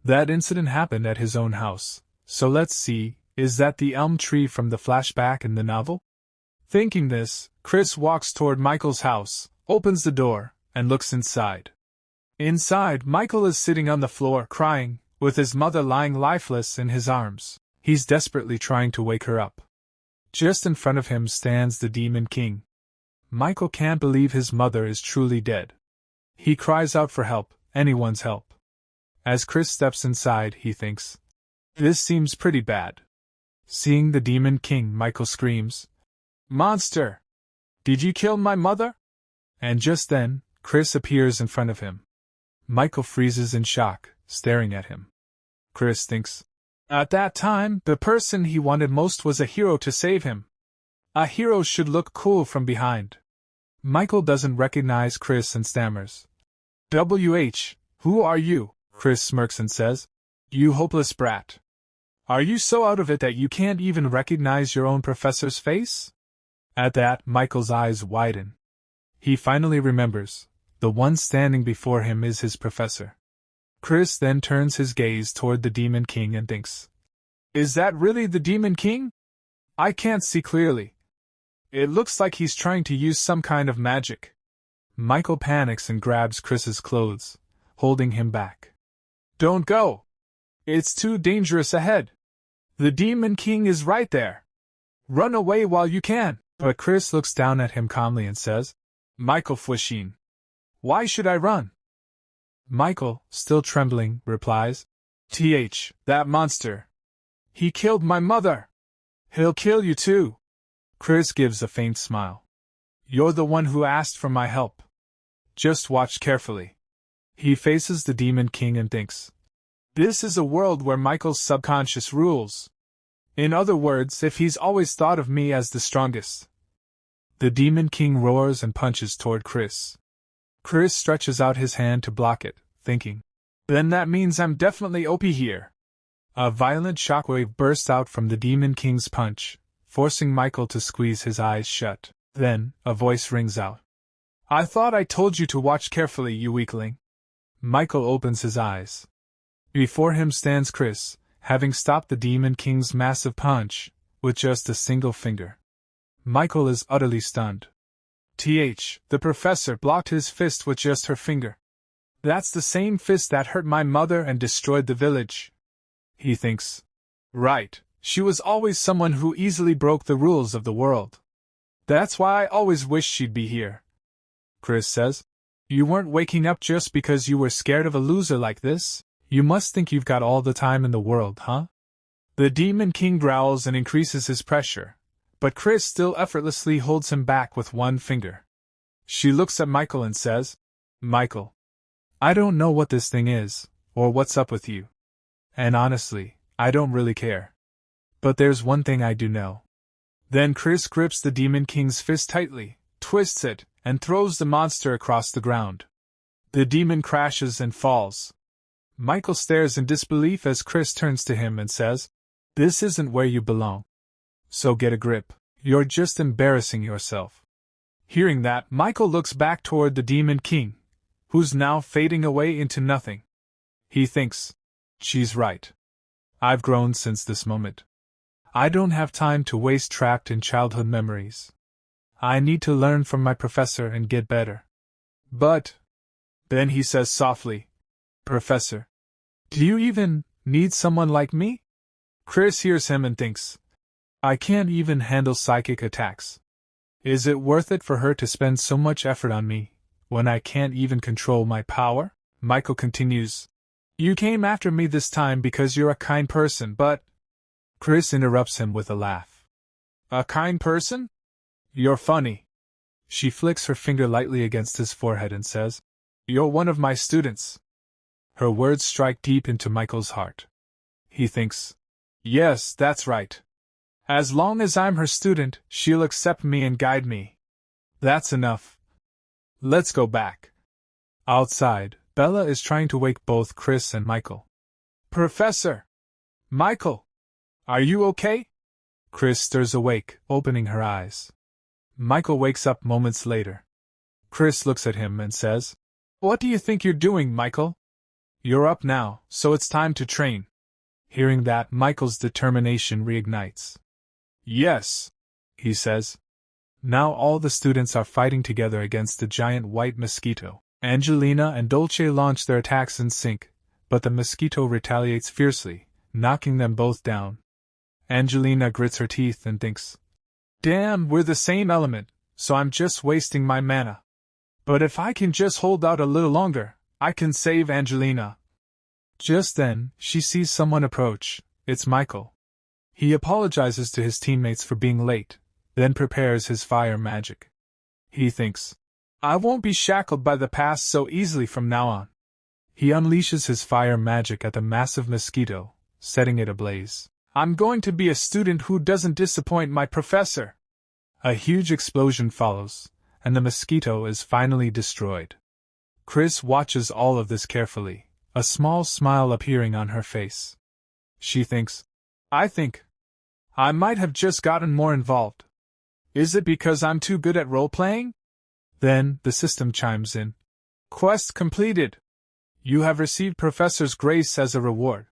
That incident happened at his own house, so let's see, is that the elm tree from the flashback in the novel? Thinking this, Chris walks toward Michael's house, opens the door, and looks inside. Inside, Michael is sitting on the floor crying, with his mother lying lifeless in his arms. He's desperately trying to wake her up. Just in front of him stands the Demon King. Michael can't believe his mother is truly dead. He cries out for help, anyone's help. As Chris steps inside, he thinks, this seems pretty bad. Seeing the Demon King, Michael screams, Monster! Did you kill my mother? And just then, Chris appears in front of him. Michael freezes in shock, staring at him. Chris thinks, at that time, the person he wanted most was a hero to save him. A hero should look cool from behind. Michael doesn't recognize Chris and stammers. Who are you? Chris smirks and says, You hopeless brat. Are you so out of it that you can't even recognize your own professor's face? At that, Michael's eyes widen. He finally remembers, the one standing before him is his professor. Chris then turns his gaze toward the Demon King and thinks, Is that really the Demon King? I can't see clearly. It looks like he's trying to use some kind of magic. Michael panics and grabs Chris's clothes, holding him back. Don't go! It's too dangerous ahead. The Demon King is right there. Run away while you can. But Chris looks down at him calmly and says, Michael Fwishin. Why should I run? Michael, still trembling, replies, that monster. He killed my mother. He'll kill you too. Chris gives a faint smile. You're the one who asked for my help. Just watch carefully. He faces the Demon King and thinks, this is a world where Michael's subconscious rules. In other words, if he's always thought of me as the strongest. The Demon King roars and punches toward Chris. Chris stretches out his hand to block it, thinking, then that means I'm definitely OP here. A violent shockwave bursts out from the Demon King's punch, forcing Michael to squeeze his eyes shut. Then, a voice rings out. I thought I told you to watch carefully, you weakling. Michael opens his eyes. Before him stands Chris, having stopped the Demon King's massive punch, with just a single finger. Michael is utterly stunned. The professor blocked his fist with just her finger. That's the same fist that hurt my mother and destroyed the village. He thinks. Right, she was always someone who easily broke the rules of the world. That's why I always wished she'd be here. Chris says. You weren't waking up just because you were scared of a loser like this? You must think you've got all the time in the world, huh? The Demon King growls and increases his pressure, but Chris still effortlessly holds him back with one finger. She looks at Michael and says, Michael, I don't know what this thing is, or what's up with you. And honestly, I don't really care. But there's one thing I do know. Then Chris grips the Demon King's fist tightly, twists it, and throws the monster across the ground. The demon crashes and falls. Michael stares in disbelief as Chris turns to him and says, This isn't where you belong. So get a grip. You're just embarrassing yourself. Hearing that, Michael looks back toward the Demon King, who's now fading away into nothing. He thinks, She's right. I've grown since this moment. I don't have time to waste trapped in childhood memories. I need to learn from my professor and get better. But, then he says softly, Professor, do you even need someone like me? Chris hears him and thinks, I can't even handle psychic attacks. Is it worth it for her to spend so much effort on me, when I can't even control my power? Michael continues, You came after me this time because you're a kind person, but... Chris interrupts him with a laugh. A kind person? You're funny. She flicks her finger lightly against his forehead and says, You're one of my students. Her words strike deep into Michael's heart. He thinks, Yes, that's right. As long as I'm her student, she'll accept me and guide me. That's enough. Let's go back. Outside, Bella is trying to wake both Chris and Michael. Professor! Michael! Are you okay? Chris stirs awake, opening her eyes. Michael wakes up moments later. Chris looks at him and says, What do you think you're doing, Michael? You're up now, so it's time to train. Hearing that, Michael's determination reignites. Yes, he says. Now all the students are fighting together against the giant white mosquito. Angelina and Dolce launch their attacks in sync, but the mosquito retaliates fiercely, knocking them both down. Angelina grits her teeth and thinks, Damn, we're the same element, so I'm just wasting my mana. But if I can just hold out a little longer, I can save Angelina. Just then, she sees someone approach. It's Michael. He apologizes to his teammates for being late, then prepares his fire magic. He thinks, I won't be shackled by the past so easily from now on. He unleashes his fire magic at the massive mosquito, setting it ablaze. I'm going to be a student who doesn't disappoint my professor. A huge explosion follows, and the mosquito is finally destroyed. Chris watches all of this carefully, a small smile appearing on her face. She thinks, I think I might have just gotten more involved. Is it because I'm too good at role-playing? Then, the system chimes in. Quest completed. You have received Professor's Grace as a reward.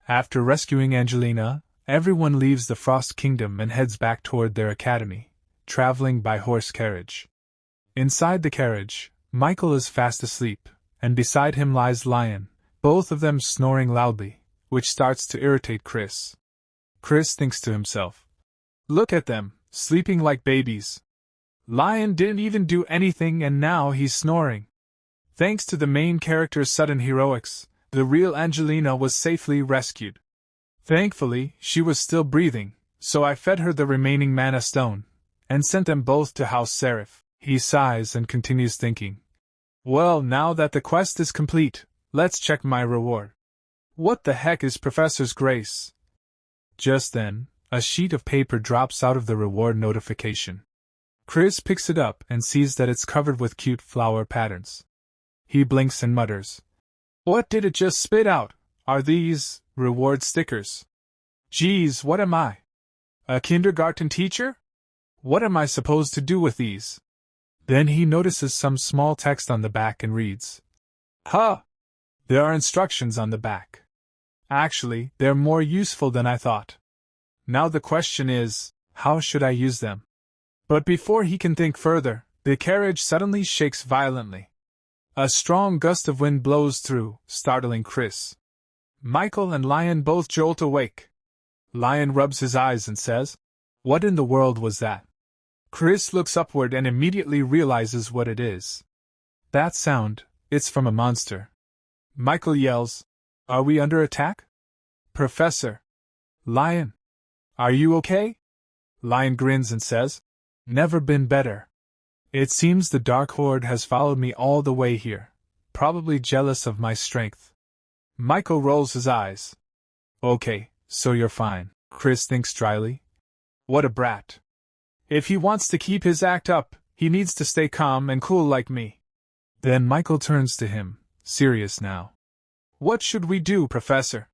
After rescuing Angelina, everyone leaves the Frost Kingdom and heads back toward their academy, traveling by horse carriage. Inside the carriage, Michael is fast asleep, and beside him lies Lion, both of them snoring loudly, which starts to irritate Chris. Chris thinks to himself, Look at them, sleeping like babies. Lion didn't even do anything and now he's snoring. Thanks to the main character's sudden heroics, the real Angelina was safely rescued. Thankfully, she was still breathing, so I fed her the remaining mana stone, and sent them both to House Seraph. He sighs and continues thinking. Well, now that the quest is complete, let's check my reward. What the heck is Professor's Grace? Just then, a sheet of paper drops out of the reward notification. Chris picks it up and sees that it's covered with cute flower patterns. He blinks and mutters, What did it just spit out? Are these reward stickers? Geez, what am I? A kindergarten teacher? What am I supposed to do with these? Then he notices some small text on the back and reads, Huh! There are instructions on the back. Actually, they're more useful than I thought. Now the question is, how should I use them? But before he can think further, the carriage suddenly shakes violently. A strong gust of wind blows through, startling Chris. Michael and Lion both jolt awake. Lion rubs his eyes and says, What in the world was that? Chris looks upward and immediately realizes what it is. That sound, it's from a monster. Michael yells, "Are we under attack? Professor! Lion! Are you okay?" Lion grins and says, "Never been better. It seems the Dark Horde has followed me all the way here, probably jealous of my strength." Michael rolls his eyes. "Okay, so you're fine," Chris thinks dryly. What a brat. If he wants to keep his act up, he needs to stay calm and cool like me. Then Michael turns to him, serious now. "What should we do, Professor?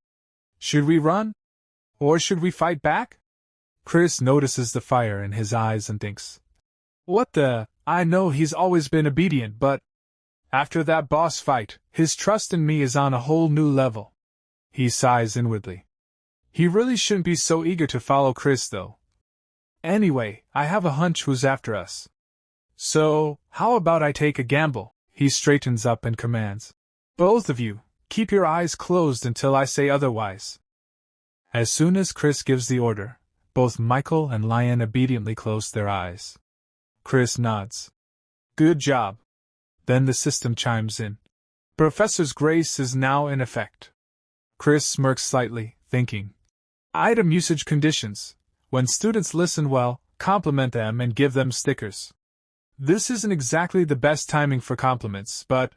Should we run? Or should we fight back?" Chris notices the fire in his eyes and thinks, "What the? I know he's always been obedient, but after that boss fight, his trust in me is on a whole new level." He sighs inwardly. He really shouldn't be so eager to follow Chris, though. "Anyway, I have a hunch who's after us. So, how about I take a gamble?" He straightens up and commands, "Both of you, keep your eyes closed until I say otherwise." As soon as Chris gives the order, both Michael and Lion obediently close their eyes. Chris nods. "Good job." Then the system chimes in. Professor's grace is now in effect. Chris smirks slightly, thinking. Item usage conditions. When students listen well, compliment them and give them stickers. This isn't exactly the best timing for compliments, but,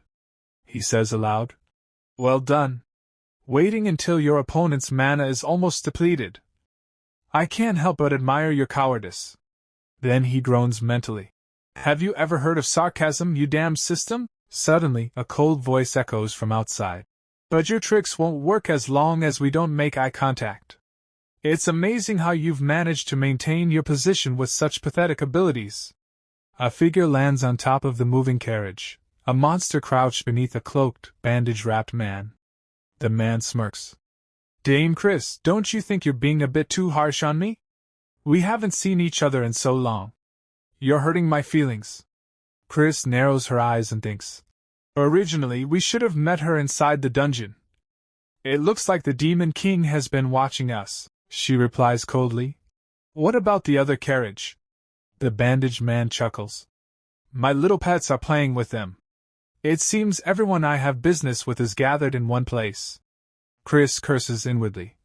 he says aloud, well done. Waiting until your opponent's mana is almost depleted. I can't help but admire your cowardice. Then he groans mentally. Have you ever heard of sarcasm, you damn system? Suddenly, a cold voice echoes from outside. But your tricks won't work as long as we don't make eye contact. It's amazing how you've managed to maintain your position with such pathetic abilities. A figure lands on top of the moving carriage, a monster crouched beneath a cloaked, bandage-wrapped man. The man smirks. Dame Chris, don't you think you're being a bit too harsh on me? We haven't seen each other in so long. You're hurting my feelings. Chris narrows her eyes and thinks. Originally, we should have met her inside the dungeon. It looks like the Demon King has been watching us, she replies coldly. What about the other carriage? The bandaged man chuckles. My little pets are playing with them. It seems everyone I have business with is gathered in one place. Chris curses inwardly.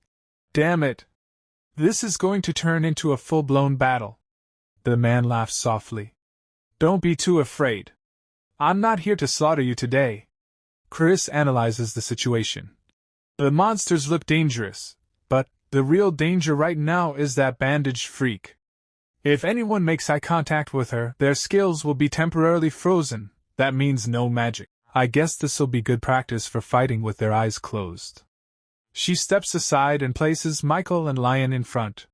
Damn it! This is going to turn into a full-blown battle. The man laughs softly. Don't be too afraid. I'm not here to slaughter you today. Chris analyzes the situation. The monsters look dangerous, but the real danger right now is that bandaged freak. If anyone makes eye contact with her, their skills will be temporarily frozen. That means no magic. I guess this'll be good practice for fighting with their eyes closed. She steps aside and places Michael and Lion in front.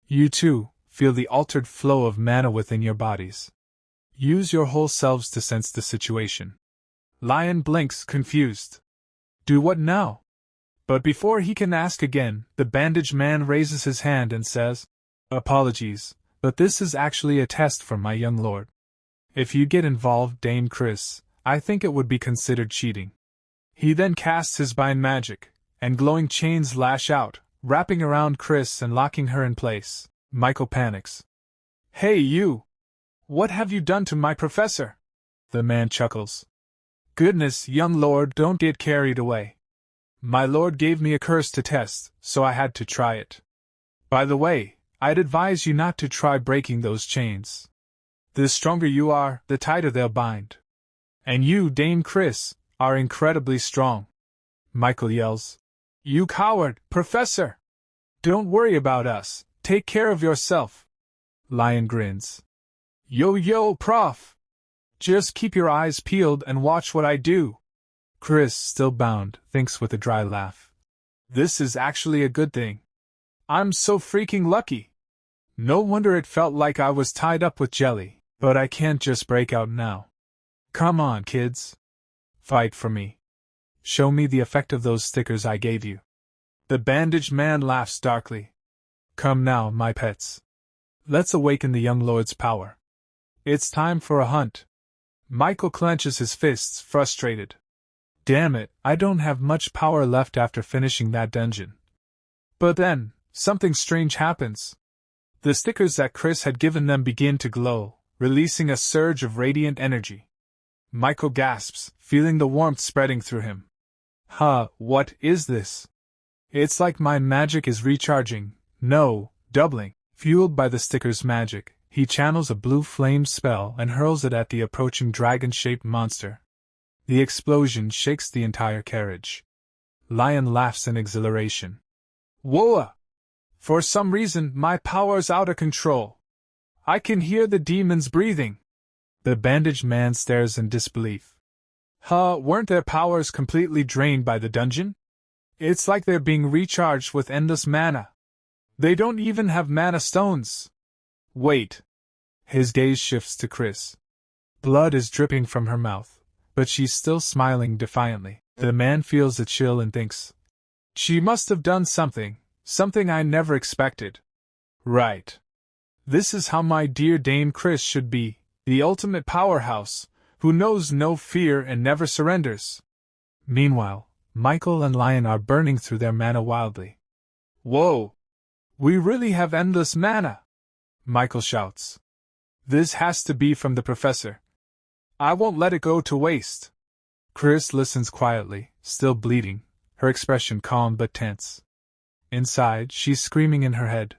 You too, feel the altered flow of mana within your bodies. Use your whole selves to sense the situation. Lion blinks, confused. Do what now? But before he can ask again, the bandaged man raises his hand and says, Apologies, but this is actually a test for my young lord. If you get involved, Dame Chris, I think it would be considered cheating. He then casts his bind magic, and glowing chains lash out, wrapping around Chris and locking her in place. Michael panics. Hey you! What have you done to my professor? The man chuckles. Goodness, young lord, don't get carried away. My lord gave me a curse to test, so I had to try it. By the way, I'd advise you not to try breaking those chains. The stronger you are, the tighter they'll bind. And you, Dame Chris, are incredibly strong. Michael yells. You coward, Professor! Don't worry about us, take care of yourself. Lion grins. Yo, Prof! Just keep your eyes peeled and watch what I do. Chris, still bound, thinks with a dry laugh. This is actually a good thing. I'm so freaking lucky. No wonder it felt like I was tied up with jelly, but I can't just break out now. Come on, kids. Fight for me. Show me the effect of those stickers I gave you. The bandaged man laughs darkly. Come now, my pets. Let's awaken the young lord's power. It's time for a hunt. Michael clenches his fists, frustrated. Damn it, I don't have much power left after finishing that dungeon. But then, something strange happens. The stickers that Chris had given them begin to glow, releasing a surge of radiant energy. Michael gasps, feeling the warmth spreading through him. What is this? It's like my magic is recharging, no, doubling. Fueled by the sticker's magic, he channels a blue flame spell and hurls it at the approaching dragon-shaped monster. The explosion shakes the entire carriage. Lion laughs in exhilaration. Whoa! For some reason, my power's out of control. I can hear the demons breathing. The bandaged man stares in disbelief. Weren't their powers completely drained by the dungeon? It's like they're being recharged with endless mana. They don't even have mana stones. Wait. His gaze shifts to Chris. Blood is dripping from her mouth, but she's still smiling defiantly. The man feels a chill and thinks, she must have done something I never expected. Right. This is how my dear Dame Chris should be, the ultimate powerhouse, who knows no fear and never surrenders. Meanwhile, Michael and Lion are burning through their mana wildly. Whoa! We really have endless mana! Michael shouts. This has to be from the professor. I won't let it go to waste. Chris listens quietly, still bleeding, her expression calm but tense. Inside, she's screaming in her head.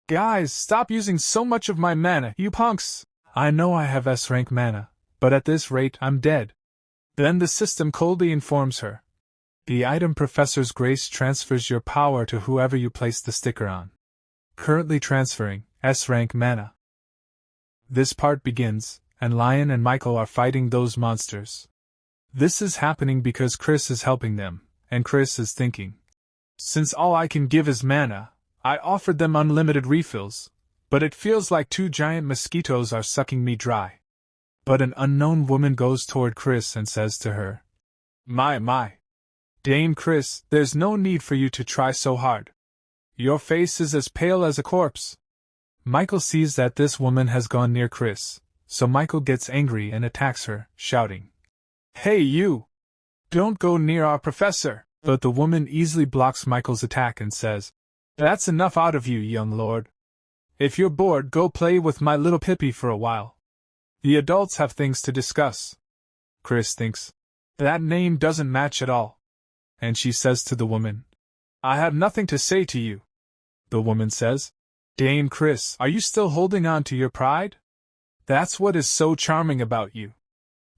Guys, stop using so much of my mana, you punks! I know I have S-rank mana, but at this rate I'm dead. Then the system coldly informs her. The item Professor's Grace transfers your power to whoever you place the sticker on. Currently transferring S-rank mana. This part begins, and Lion and Michael are fighting those monsters. This is happening because Chris is helping them, and Chris is thinking. Since all I can give is mana, I offered them unlimited refills, but it feels like 2 giant mosquitoes are sucking me dry. But an unknown woman goes toward Chris and says to her, My. Dame Chris, there's no need for you to try so hard. Your face is as pale as a corpse. Michael sees that this woman has gone near Chris, so Michael gets angry and attacks her, shouting, Hey you! Don't go near our professor! But the woman easily blocks Michael's attack and says, That's enough out of you, young lord. If you're bored, go play with my little Pippi for a while. The adults have things to discuss. Chris thinks, that name doesn't match at all. And she says to the woman, I have nothing to say to you. The woman says, Dame Chris, are you still holding on to your pride? That's what is so charming about you.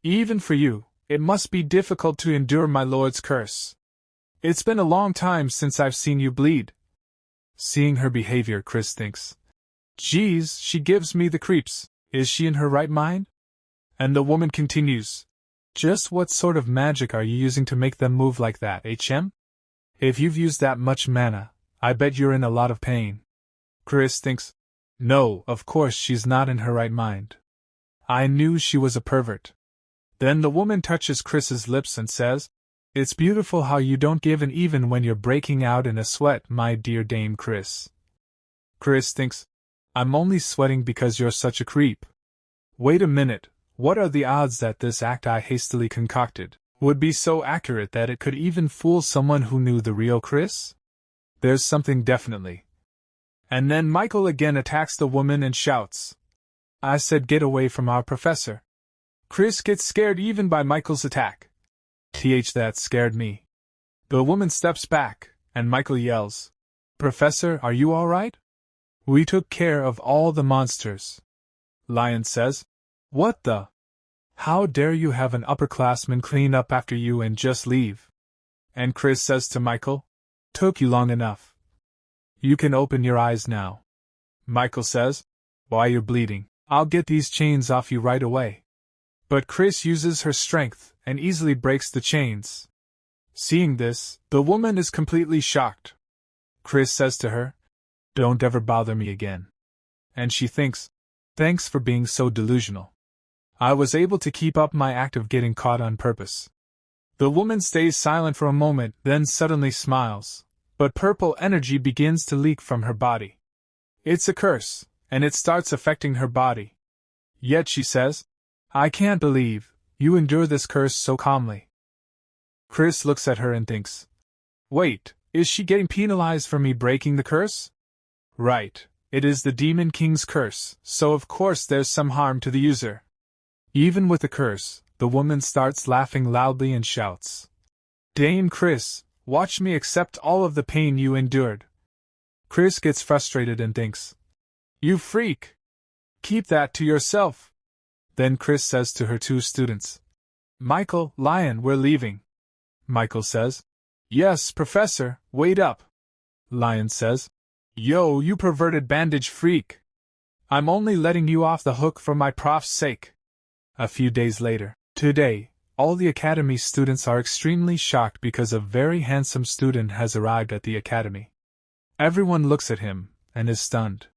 Even for you, it must be difficult to endure my lord's curse. It's been a long time since I've seen you bleed. Seeing her behavior, Chris thinks, Geez, she gives me the creeps. Is she in her right mind? And the woman continues, Just what sort of magic are you using to make them move like that, HM? If you've used that much mana, I bet you're in a lot of pain. Chris thinks, No, of course she's not in her right mind. I knew she was a pervert. Then the woman touches Chris's lips and says, It's beautiful how you don't give in even when you're breaking out in a sweat, my dear Dame Chris. Chris thinks, I'm only sweating because you're such a creep. Wait a minute, what are the odds that this act I hastily concocted would be so accurate that it could even fool someone who knew the real Chris? There's something definitely. And then Michael again attacks the woman and shouts, I said get away from our professor. Chris gets scared even by Michael's attack. That scared me. The woman steps back, and Michael yells, Professor, are you all right? We took care of all the monsters. Lion says, What the? How dare you have an upperclassman clean up after you and just leave? And Chris says to Michael, Took you long enough. You can open your eyes now. Michael says, Why you're bleeding, I'll get these chains off you right away. But Chris uses her strength and easily breaks the chains. Seeing this, the woman is completely shocked. Chris says to her, Don't ever bother me again. And she thinks, Thanks for being so delusional. I was able to keep up my act of getting caught on purpose. The woman stays silent for a moment, then suddenly smiles, but purple energy begins to leak from her body. It's a curse, and it starts affecting her body. Yet she says, I can't believe you endure this curse so calmly. Chris looks at her and thinks, Wait, is she getting penalized for me breaking the curse? Right, it is the Demon King's curse, so of course there's some harm to the user. Even with the curse, the woman starts laughing loudly and shouts, "Dame Chris, watch me accept all of the pain you endured." Chris gets frustrated and thinks, "You freak! Keep that to yourself." Then Chris says to her two students, "Michael, Lion, we're leaving." Michael says, "Yes, Professor, wait up." Lion says, "Yo, you perverted bandage freak! I'm only letting you off the hook for my prof's sake." A few days later, today, all the academy students are extremely shocked because a very handsome student has arrived at the academy. Everyone looks at him and is stunned.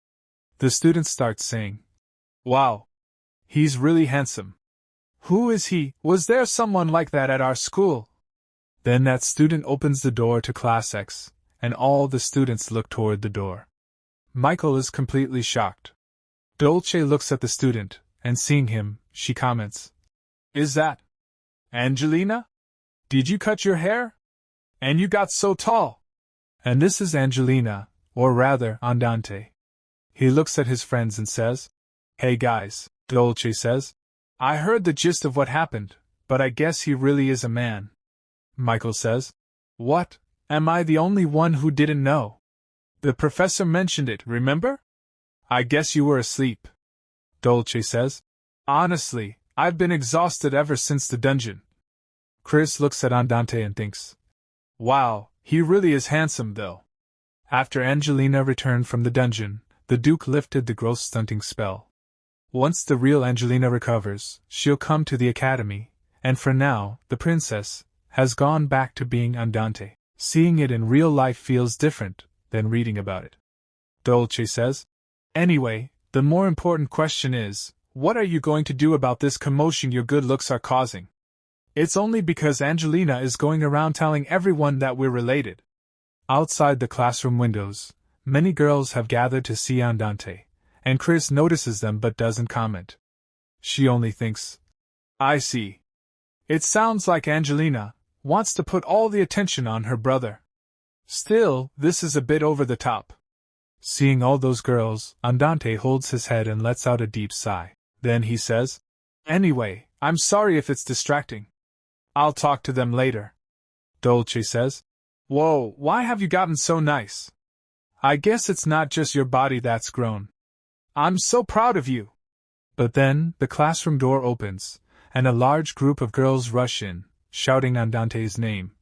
The students start saying, "Wow! He's really handsome. Who is he? Was there someone like that at our school?" Then that student opens the door to Class X, and all the students look toward the door. Michael is completely shocked. Dolce looks at the student, and seeing him, she comments, "Is that Angelina? Did you cut your hair? And you got so tall." And this is Angelina, or rather, Andante. He looks at his friends and says, "Hey guys," Dolce says, "I heard the gist of what happened, but I guess he really is a man." Michael says, "What? Am I the only one who didn't know? The professor mentioned it, remember? I guess you were asleep." Dolce says, "Honestly, I've been exhausted ever since the dungeon." Chris looks at Andante and thinks, "Wow, he really is handsome though." After Angelina returned from the dungeon, the Duke lifted the growth stunting spell. Once the real Angelina recovers, she'll come to the academy, and for now, the princess has gone back to being Andante. Seeing it in real life feels different than reading about it. Dolce says, "Anyway, the more important question is, what are you going to do about this commotion your good looks are causing? It's only because Angelina is going around telling everyone that we're related." Outside the classroom windows, many girls have gathered to see Andante, and Chris notices them but doesn't comment. She only thinks, "I see. It sounds like Angelina wants to put all the attention on her brother. Still, this is a bit over the top." Seeing all those girls, Andante holds his head and lets out a deep sigh. Then he says, "Anyway, I'm sorry if it's distracting. I'll talk to them later." Dolce says, "Whoa, why have you gotten so nice? I guess it's not just your body that's grown. I'm so proud of you." But then, the classroom door opens, and a large group of girls rush in, shouting Andante's name.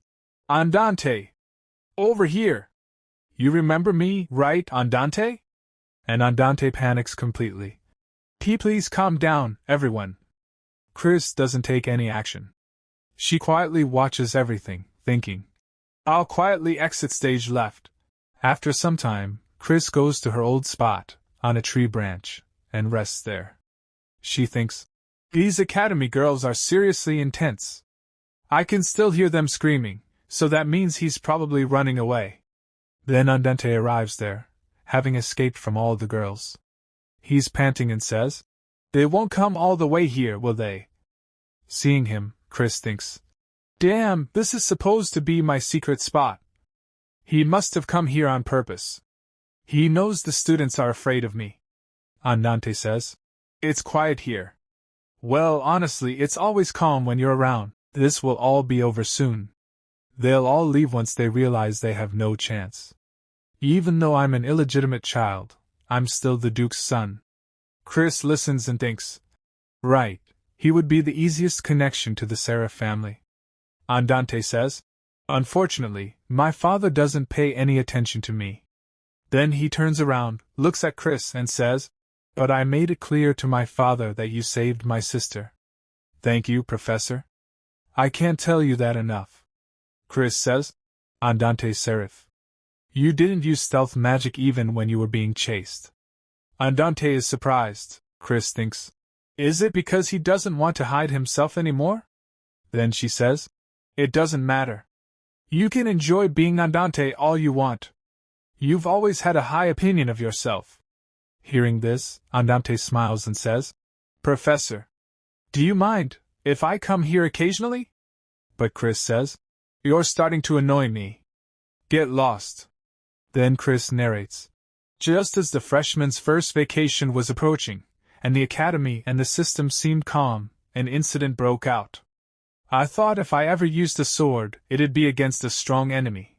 "Andante! Over here! You remember me, right, Andante?" And Andante panics completely. Please calm down, everyone." Chris doesn't take any action. She quietly watches everything, thinking, "I'll quietly exit stage left." After some time, Chris goes to her old spot, on a tree branch, and rests there. She thinks, "These academy girls are seriously intense. I can still hear them screaming, so that means he's probably running away." Then Andante arrives there, having escaped from all the girls. He's panting and says, "They won't come all the way here, will they?" Seeing him, Chris thinks, "Damn, this is supposed to be my secret spot. He must have come here on purpose. He knows the students are afraid of me." Andante says, "It's quiet here." "Well, honestly, it's always calm when you're around. This will all be over soon. They'll all leave once they realize they have no chance. Even though I'm an illegitimate child, I'm still the Duke's son." Chris listens and thinks, "Right, he would be the easiest connection to the Seraph family." Andante says, "Unfortunately, my father doesn't pay any attention to me." Then he turns around, looks at Chris and says, "But I made it clear to my father that you saved my sister." "Thank you, Professor. I can't tell you that enough." Chris says, "Andante Seraph. You didn't use stealth magic even when you were being chased." Andante is surprised. Chris thinks, "Is it because he doesn't want to hide himself anymore?" Then she says, "It doesn't matter. You can enjoy being Andante all you want. You've always had a high opinion of yourself." Hearing this, Andante smiles and says, "Professor, do you mind if I come here occasionally?" But Chris says, "You're starting to annoy me. Get lost." Then Chris narrates, Just as the freshman's first vacation was approaching, and the academy and the system seemed calm, an incident broke out. I thought if I ever used a sword, it'd be against a strong enemy.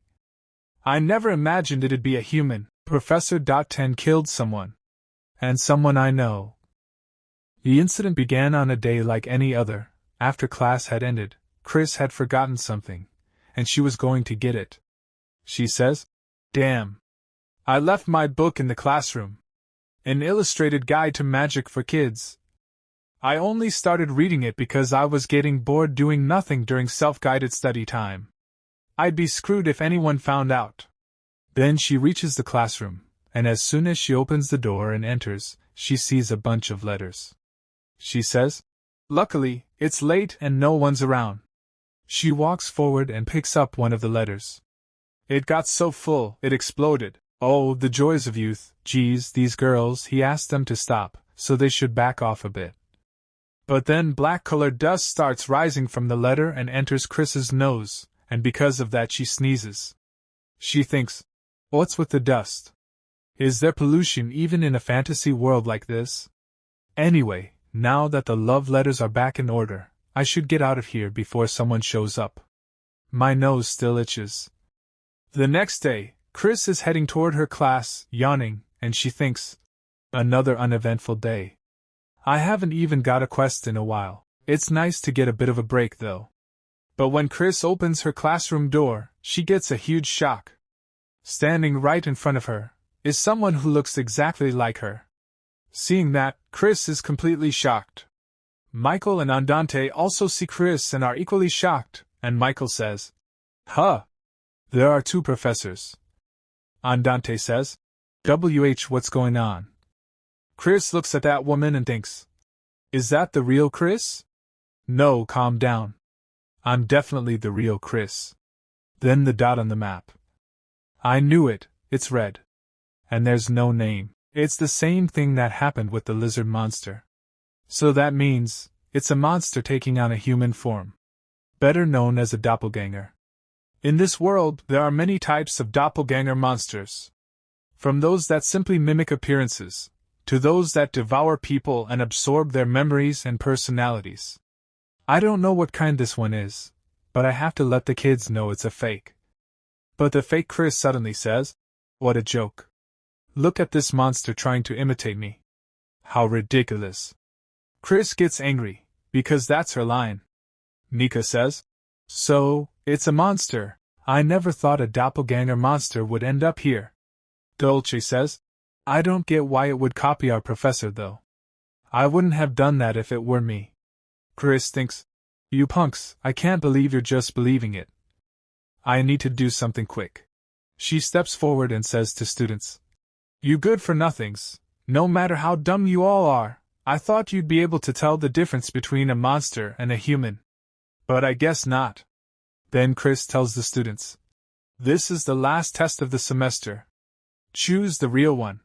I never imagined it'd be a human. Professor 10 killed someone. And someone I know. The incident began on a day like any other. After class had ended, Chris had forgotten something, and she was going to get it. She says, "Damn. I left my book in the classroom. An illustrated guide to magic for kids. I only started reading it because I was getting bored doing nothing during self-guided study time. I'd be screwed if anyone found out." Then she reaches the classroom, and as soon as she opens the door and enters, she sees a bunch of letters. She says, "Luckily, it's late and no one's around." She walks forward and picks up one of the letters. It got so full, it exploded. Oh, the joys of youth. Geez, these girls, he asked them to stop, so they should back off a bit. But then black-colored dust starts rising from the letter and enters Chris's nose, and because of that she sneezes. She thinks, what's with the dust? Is there pollution even in a fantasy world like this? Anyway, now that the love letters are back in order, I should get out of here before someone shows up. My nose still itches. The next day, Chris is heading toward her class, yawning, and she thinks, another uneventful day. I haven't even got a quest in a while. It's nice to get a bit of a break though. But when Chris opens her classroom door, she gets a huge shock. Standing right in front of her is someone who looks exactly like her. Seeing that, Chris is completely shocked. Michael and Andante also see Chris and are equally shocked, and Michael says, "Huh. There are two professors." Andante says, what's going on?" Chris looks at that woman and thinks, is that the real Chris? No, calm down. I'm definitely the real Chris. Then the dot on the map. I knew it, it's red. And there's no name. It's the same thing that happened with the lizard monster. So that means, it's a monster taking on a human form. Better known as a doppelganger. In this world, there are many types of doppelganger monsters. From those that simply mimic appearances, to those that devour people and absorb their memories and personalities. I don't know what kind this one is, but I have to let the kids know it's a fake. But the fake Chris suddenly says, what a joke. Look at this monster trying to imitate me. How ridiculous. Chris gets angry, because that's her line. Nika says, so, it's a monster. I never thought a doppelganger monster would end up here. Dolce says, I don't get why it would copy our professor though. I wouldn't have done that if it were me. Chris thinks, you punks, I can't believe you're just believing it. I need to do something quick. She steps forward and says to students, you good-for-nothings, no matter how dumb you all are, I thought you'd be able to tell the difference between a monster and a human. But I guess not. Then Chris tells the students, this is the last test of the semester. Choose the real one.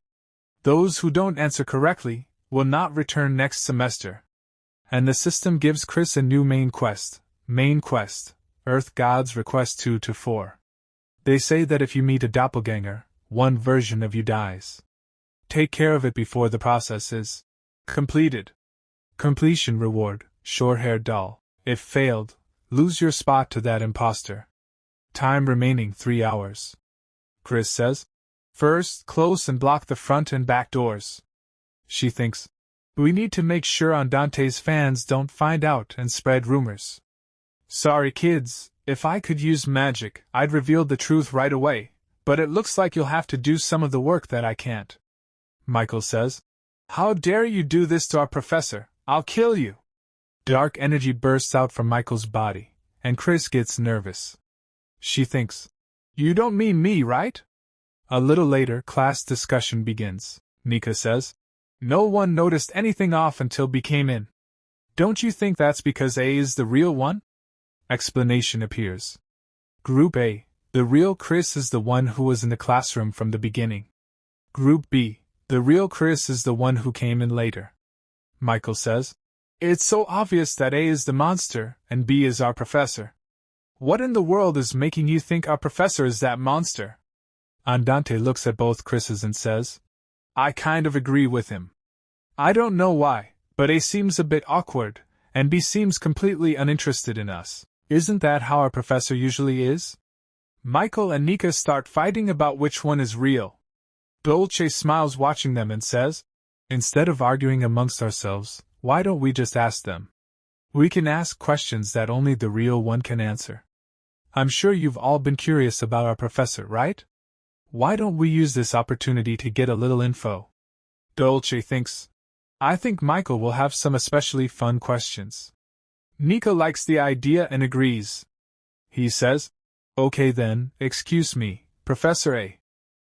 Those who don't answer correctly will not return next semester. And the system gives Chris a new main quest, Earth Gods Request 2-4. They say that if you meet a doppelganger, one version of you dies. Take care of it before the process is completed. Completion reward, short-haired doll. If failed, lose your spot to that imposter. Time remaining 3 hours. Chris says, first, close and block the front and back doors. She thinks, we need to make sure Andante's fans don't find out and spread rumors. Sorry kids, if I could use magic, I'd reveal the truth right away, but it looks like you'll have to do some of the work that I can't. Michael says, how dare you do this to our professor, I'll kill you. Dark energy bursts out from Michael's body, and Chris gets nervous. She thinks, you don't mean me, right? A little later, class discussion begins. Nika says, no one noticed anything off until B came in. Don't you think that's because A is the real one? Explanation appears. Group A, the real Chris is the one who was in the classroom from the beginning. Group B, the real Chris is the one who came in later. Michael says, it's so obvious that A is the monster and B is our professor. What in the world is making you think our professor is that monster? Andante looks at both Chris's and says, I kind of agree with him. I don't know why, but A seems a bit awkward, and B seems completely uninterested in us. Isn't that how our professor usually is? Michael and Nika start fighting about which one is real. Dolce smiles watching them and says, "Instead of arguing amongst ourselves, why don't we just ask them? We can ask questions that only the real one can answer. I'm sure you've all been curious about our professor, right? Why don't we use this opportunity to get a little info?" Dolce thinks, "I think Michael will have some especially fun questions." Nika likes the idea and agrees. He says, "Okay then, excuse me, Professor A.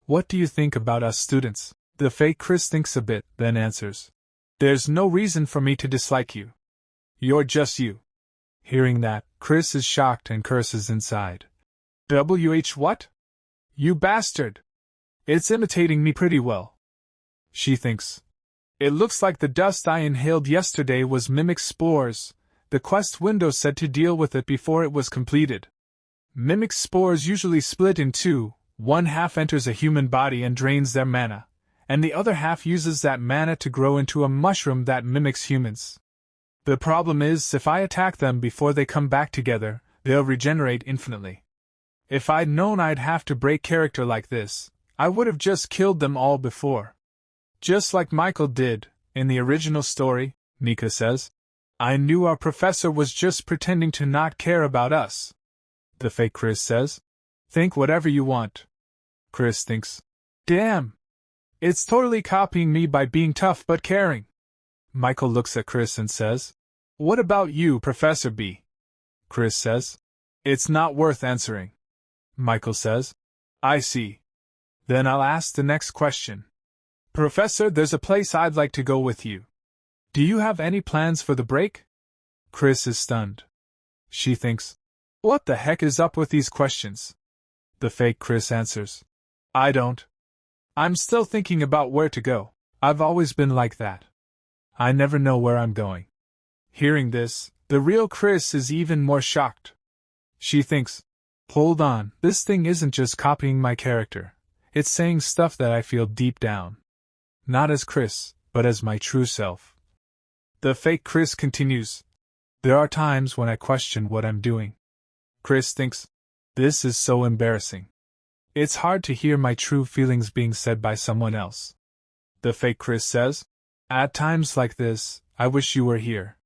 What do you think about us students?" The fake Chris thinks a bit, then answers, "There's no reason for me to dislike you. You're just you." Hearing that, Chris is shocked and curses inside. What? You bastard! It's imitating me pretty well. She thinks, "It looks like the dust I inhaled yesterday was mimic spores. The quest window said to deal with it before it was completed. Mimic spores usually split in two, one half enters a human body and drains their mana, and the other half uses that mana to grow into a mushroom that mimics humans. The problem is, if I attack them before they come back together, they'll regenerate infinitely. If I'd known I'd have to break character like this, I would have just killed them all before. Just like Michael did, in the original story," Nika says. "I knew our professor was just pretending to not care about us." The fake Chris says, "Think whatever you want." Chris thinks, "Damn! It's totally copying me by being tough but caring." Michael looks at Chris and says, "What about you, Professor B?" Chris says, "It's not worth answering." Michael says, "I see. Then I'll ask the next question. Professor, there's a place I'd like to go with you. Do you have any plans for the break?" Chris is stunned. She thinks, "What the heck is up with these questions?" The fake Chris answers, "I don't. I'm still thinking about where to go. I've always been like that. I never know where I'm going." Hearing this, the real Chris is even more shocked. She thinks, "Hold on, this thing isn't just copying my character. It's saying stuff that I feel deep down. Not as Chris, but as my true self." The fake Chris continues, "There are times when I question what I'm doing." Chris thinks, "This is so embarrassing. It's hard to hear my true feelings being said by someone else." The fake Chris says, "At times like this, I wish you were here."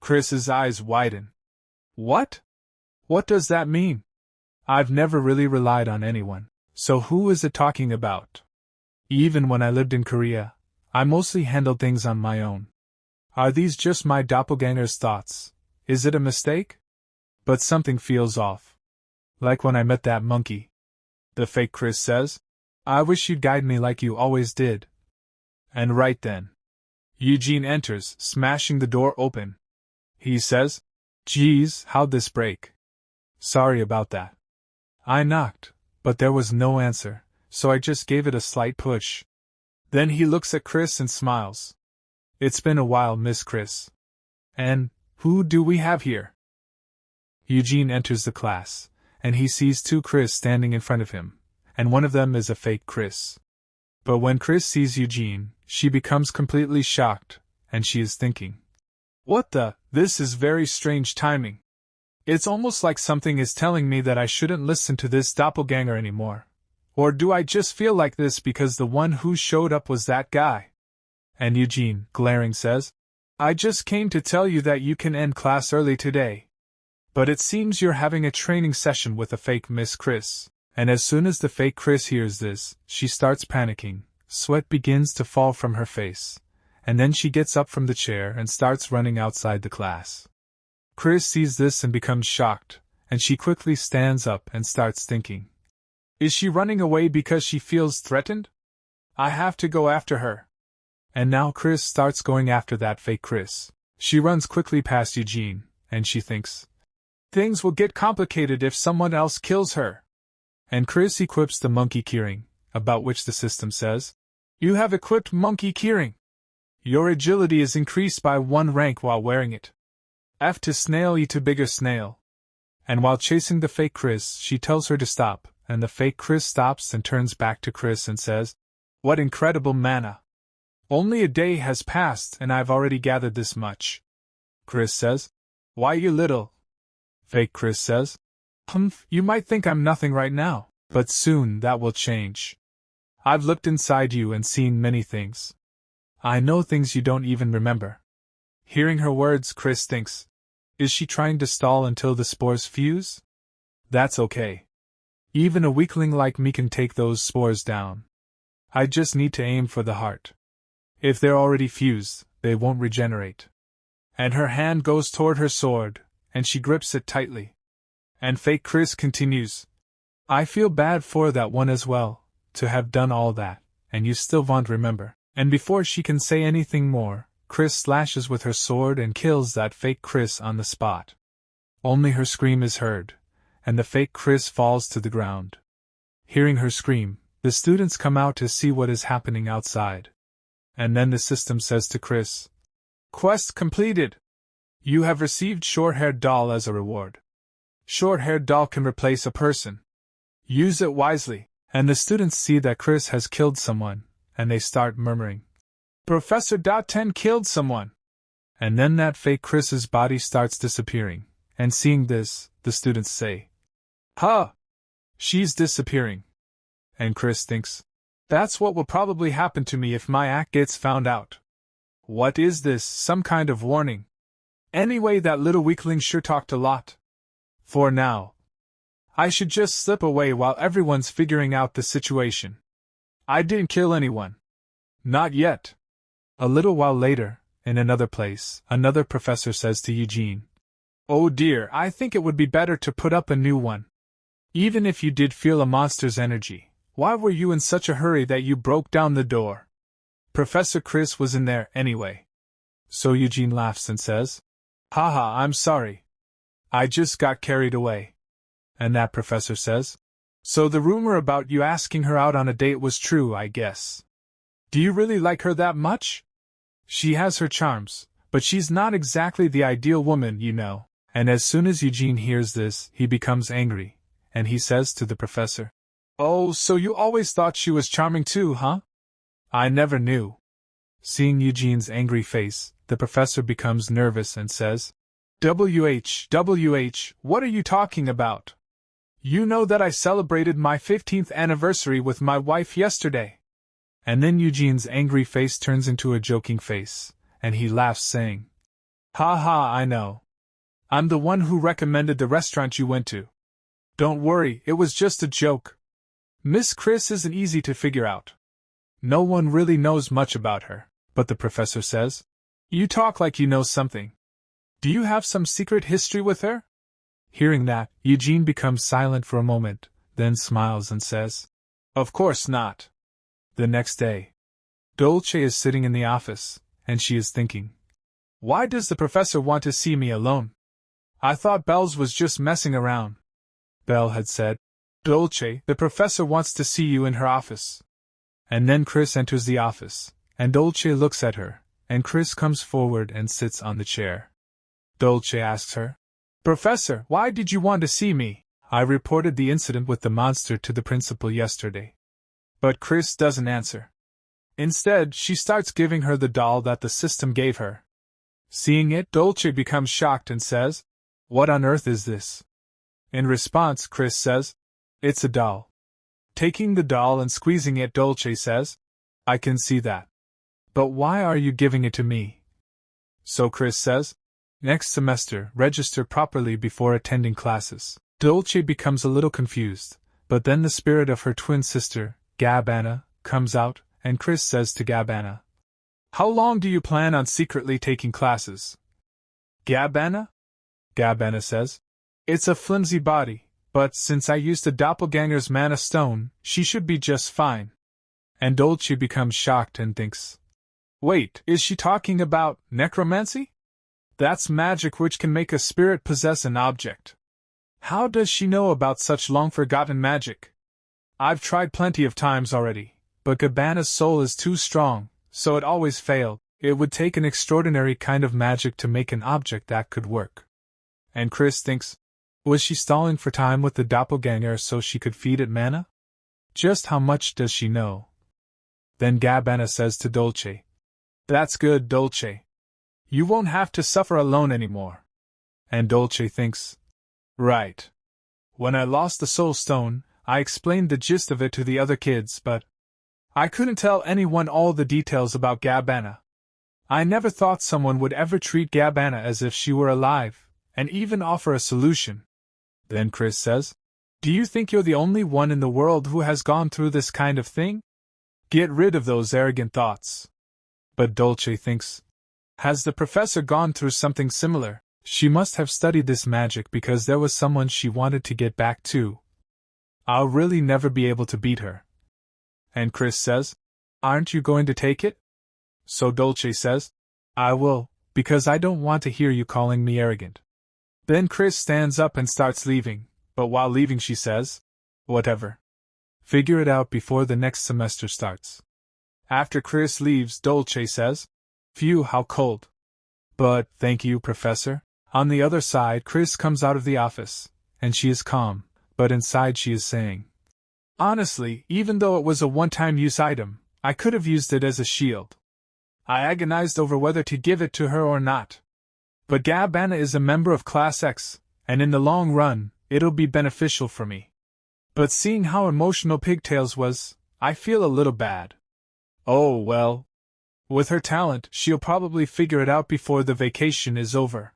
Chris's eyes widen. What? What does that mean? I've never really relied on anyone, so who is it talking about? Even when I lived in Korea, I mostly handled things on my own. Are these just my doppelganger's thoughts? Is it a mistake? But something feels off. Like when I met that monkey. The fake Chris says, "I wish you'd guide me like you always did." And right then, Eugene enters, smashing the door open. He says, "Geez, how'd this break? Sorry about that. I knocked, but there was no answer, so I just gave it a slight push." Then he looks at Chris and smiles. "It's been a while, Miss Chris. And, who do we have here?" Eugene enters the class, and he sees two Chris standing in front of him, and one of them is a fake Chris. But when Chris sees Eugene, she becomes completely shocked, and she is thinking, "What the? This is very strange timing. It's almost like something is telling me that I shouldn't listen to this doppelganger anymore. Or do I just feel like this because the one who showed up was that guy?" And Eugene, glaring, says, "I just came to tell you that you can end class early today. But it seems you're having a training session with a fake Miss Chris." And as soon as the fake Chris hears this, she starts panicking, sweat begins to fall from her face, and then she gets up from the chair and starts running outside the class. Chris sees this and becomes shocked, and she quickly stands up and starts thinking. Is she running away because she feels threatened? I have to go after her. And now Chris starts going after that fake Chris. She runs quickly past Eugene, and she thinks, things will get complicated if someone else kills her. And Chris equips the monkey keyring, about which the system says, "You have equipped monkey keyring. Your agility is increased by 1 rank while wearing it. F to snail, E to bigger snail." And while chasing the fake Chris, she tells her to stop, and the fake Chris stops and turns back to Chris and says, What incredible mana! Only a day has passed and I've already gathered this much. Chris says. Why, you little... Fake Chris says. Humph, you might think I'm nothing right now, but soon that will change. I've looked inside you and seen many things. I know things you don't even remember. Hearing her words, Chris thinks, is she trying to stall until the spores fuse? That's okay. Even a weakling like me can take those spores down. I just need to aim for the heart. If they're already fused, they won't regenerate. And her hand goes toward her sword, and she grips it tightly. And fake Chris continues, I feel bad for that one as well, to have done all that, and you still won't remember. And before she can say anything more, Chris slashes with her sword and kills that fake Chris on the spot. Only her scream is heard, and the fake Chris falls to the ground. Hearing her scream, the students come out to see what is happening outside. And then the system says to Chris, Quest completed! You have received Short-Haired Doll as a reward. Short-Haired Doll can replace a person. Use it wisely. And the students see that Chris has killed someone, and they start murmuring, Professor .10 killed someone! And then that fake Chris's body starts disappearing, and seeing this, the students say, Huh! She's disappearing. And Chris thinks, that's what will probably happen to me if my act gets found out. What is this, some kind of warning? Anyway, that little weakling sure talked a lot. For now, I should just slip away while everyone's figuring out the situation. I didn't kill anyone. Not yet. A little while later, in another place, another professor says to Eugene, Oh dear, I think it would be better to put up a new one. Even if you did feel a monster's energy, why were you in such a hurry that you broke down the door? Professor Chris was in there anyway. So Eugene laughs and says, Haha, I'm sorry. I just got carried away. And that professor says, So the rumor about you asking her out on a date was true, I guess. Do you really like her that much? She has her charms, but she's not exactly the ideal woman, you know. And as soon as Eugene hears this, he becomes angry, and he says to the professor, Oh, so you always thought she was charming too, huh? I never knew. Seeing Eugene's angry face, the professor becomes nervous and says, WH, what are you talking about? You know that I celebrated my 15th anniversary with my wife yesterday. And then Eugene's angry face turns into a joking face, and he laughs saying, Ha ha, I know. I'm the one who recommended the restaurant you went to. Don't worry, it was just a joke. Miss Chris isn't easy to figure out. No one really knows much about her, but the professor says, You talk like you know something. Do you have some secret history with her? Hearing that, Eugene becomes silent for a moment, then smiles and says, Of course not. The next day, Dolce is sitting in the office, and she is thinking, Why does the professor want to see me alone? I thought Bells was just messing around. Belle had said, Dolce, the professor wants to see you in her office. And then Chris enters the office, and Dolce looks at her, and Chris comes forward and sits on the chair. Dolce asks her, Professor, why did you want to see me? I reported the incident with the monster to the principal yesterday. But Chris doesn't answer. Instead, she starts giving her the doll that the system gave her. Seeing it, Dolce becomes shocked and says, What on earth is this? In response, Chris says, It's a doll. Taking the doll and squeezing it, Dolce says, I can see that. But why are you giving it to me? So Chris says, Next semester, register properly before attending classes. Dolce becomes a little confused, but then the spirit of her twin sister, Gabbana, comes out, and Chris says to Gabbana, How long do you plan on secretly taking classes? Gabbana? Gabbana says, It's a flimsy body, but since I used a doppelganger's mana stone, she should be just fine. And Dolce becomes shocked and thinks, Wait, is she talking about necromancy? That's magic which can make a spirit possess an object. How does she know about such long-forgotten magic? I've tried plenty of times already, but Gabbana's soul is too strong, so it always failed. It would take an extraordinary kind of magic to make an object that could work. And Chris thinks, was she stalling for time with the doppelganger so she could feed it mana? Just how much does she know? Then Gabbana says to Dolce, "That's good, Dolce. You won't have to suffer alone anymore." And Dolce thinks, "Right. When I lost the Soul Stone, I explained the gist of it to the other kids, but I couldn't tell anyone all the details about Gabbana. I never thought someone would ever treat Gabbana as if she were alive, and even offer a solution." Then Chris says, "Do you think you're the only one in the world who has gone through this kind of thing? Get rid of those arrogant thoughts." But Dolce thinks, "Has the professor gone through something similar? She must have studied this magic because there was someone she wanted to get back to. I'll really never be able to beat her." And Chris says, "Aren't you going to take it?" So Dolce says, "I will, because I don't want to hear you calling me arrogant." Then Chris stands up and starts leaving, but while leaving she says, "Whatever. Figure it out before the next semester starts." After Chris leaves, Dolce says, "Phew, how cold. But, thank you, Professor." On the other side, Chris comes out of the office, and she is calm, but inside she is saying, "Honestly, even though it was a one-time use item, I could have used it as a shield. I agonized over whether to give it to her or not. But Gabbana is a member of Class X, and in the long run, it'll be beneficial for me. But seeing how emotional Pigtails was, I feel a little bad. Oh well. With her talent, she'll probably figure it out before the vacation is over.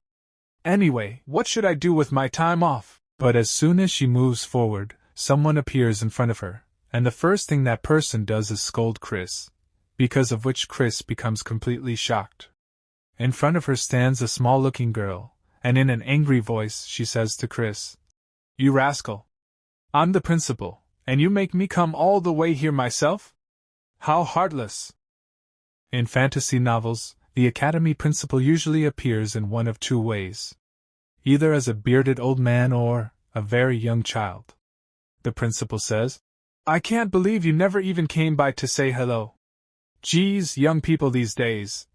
Anyway, what should I do with my time off?" But as soon as she moves forward, someone appears in front of her, and the first thing that person does is scold Chris, because of which Chris becomes completely shocked. In front of her stands a small-looking girl, and in an angry voice she says to Chris, "You rascal! I'm the principal, and you make me come all the way here myself? How heartless!" In fantasy novels, the academy principal usually appears in one of two ways. Either as a bearded old man or a very young child. The principal says, "I can't believe you never even came by to say hello. Geez, young people these days."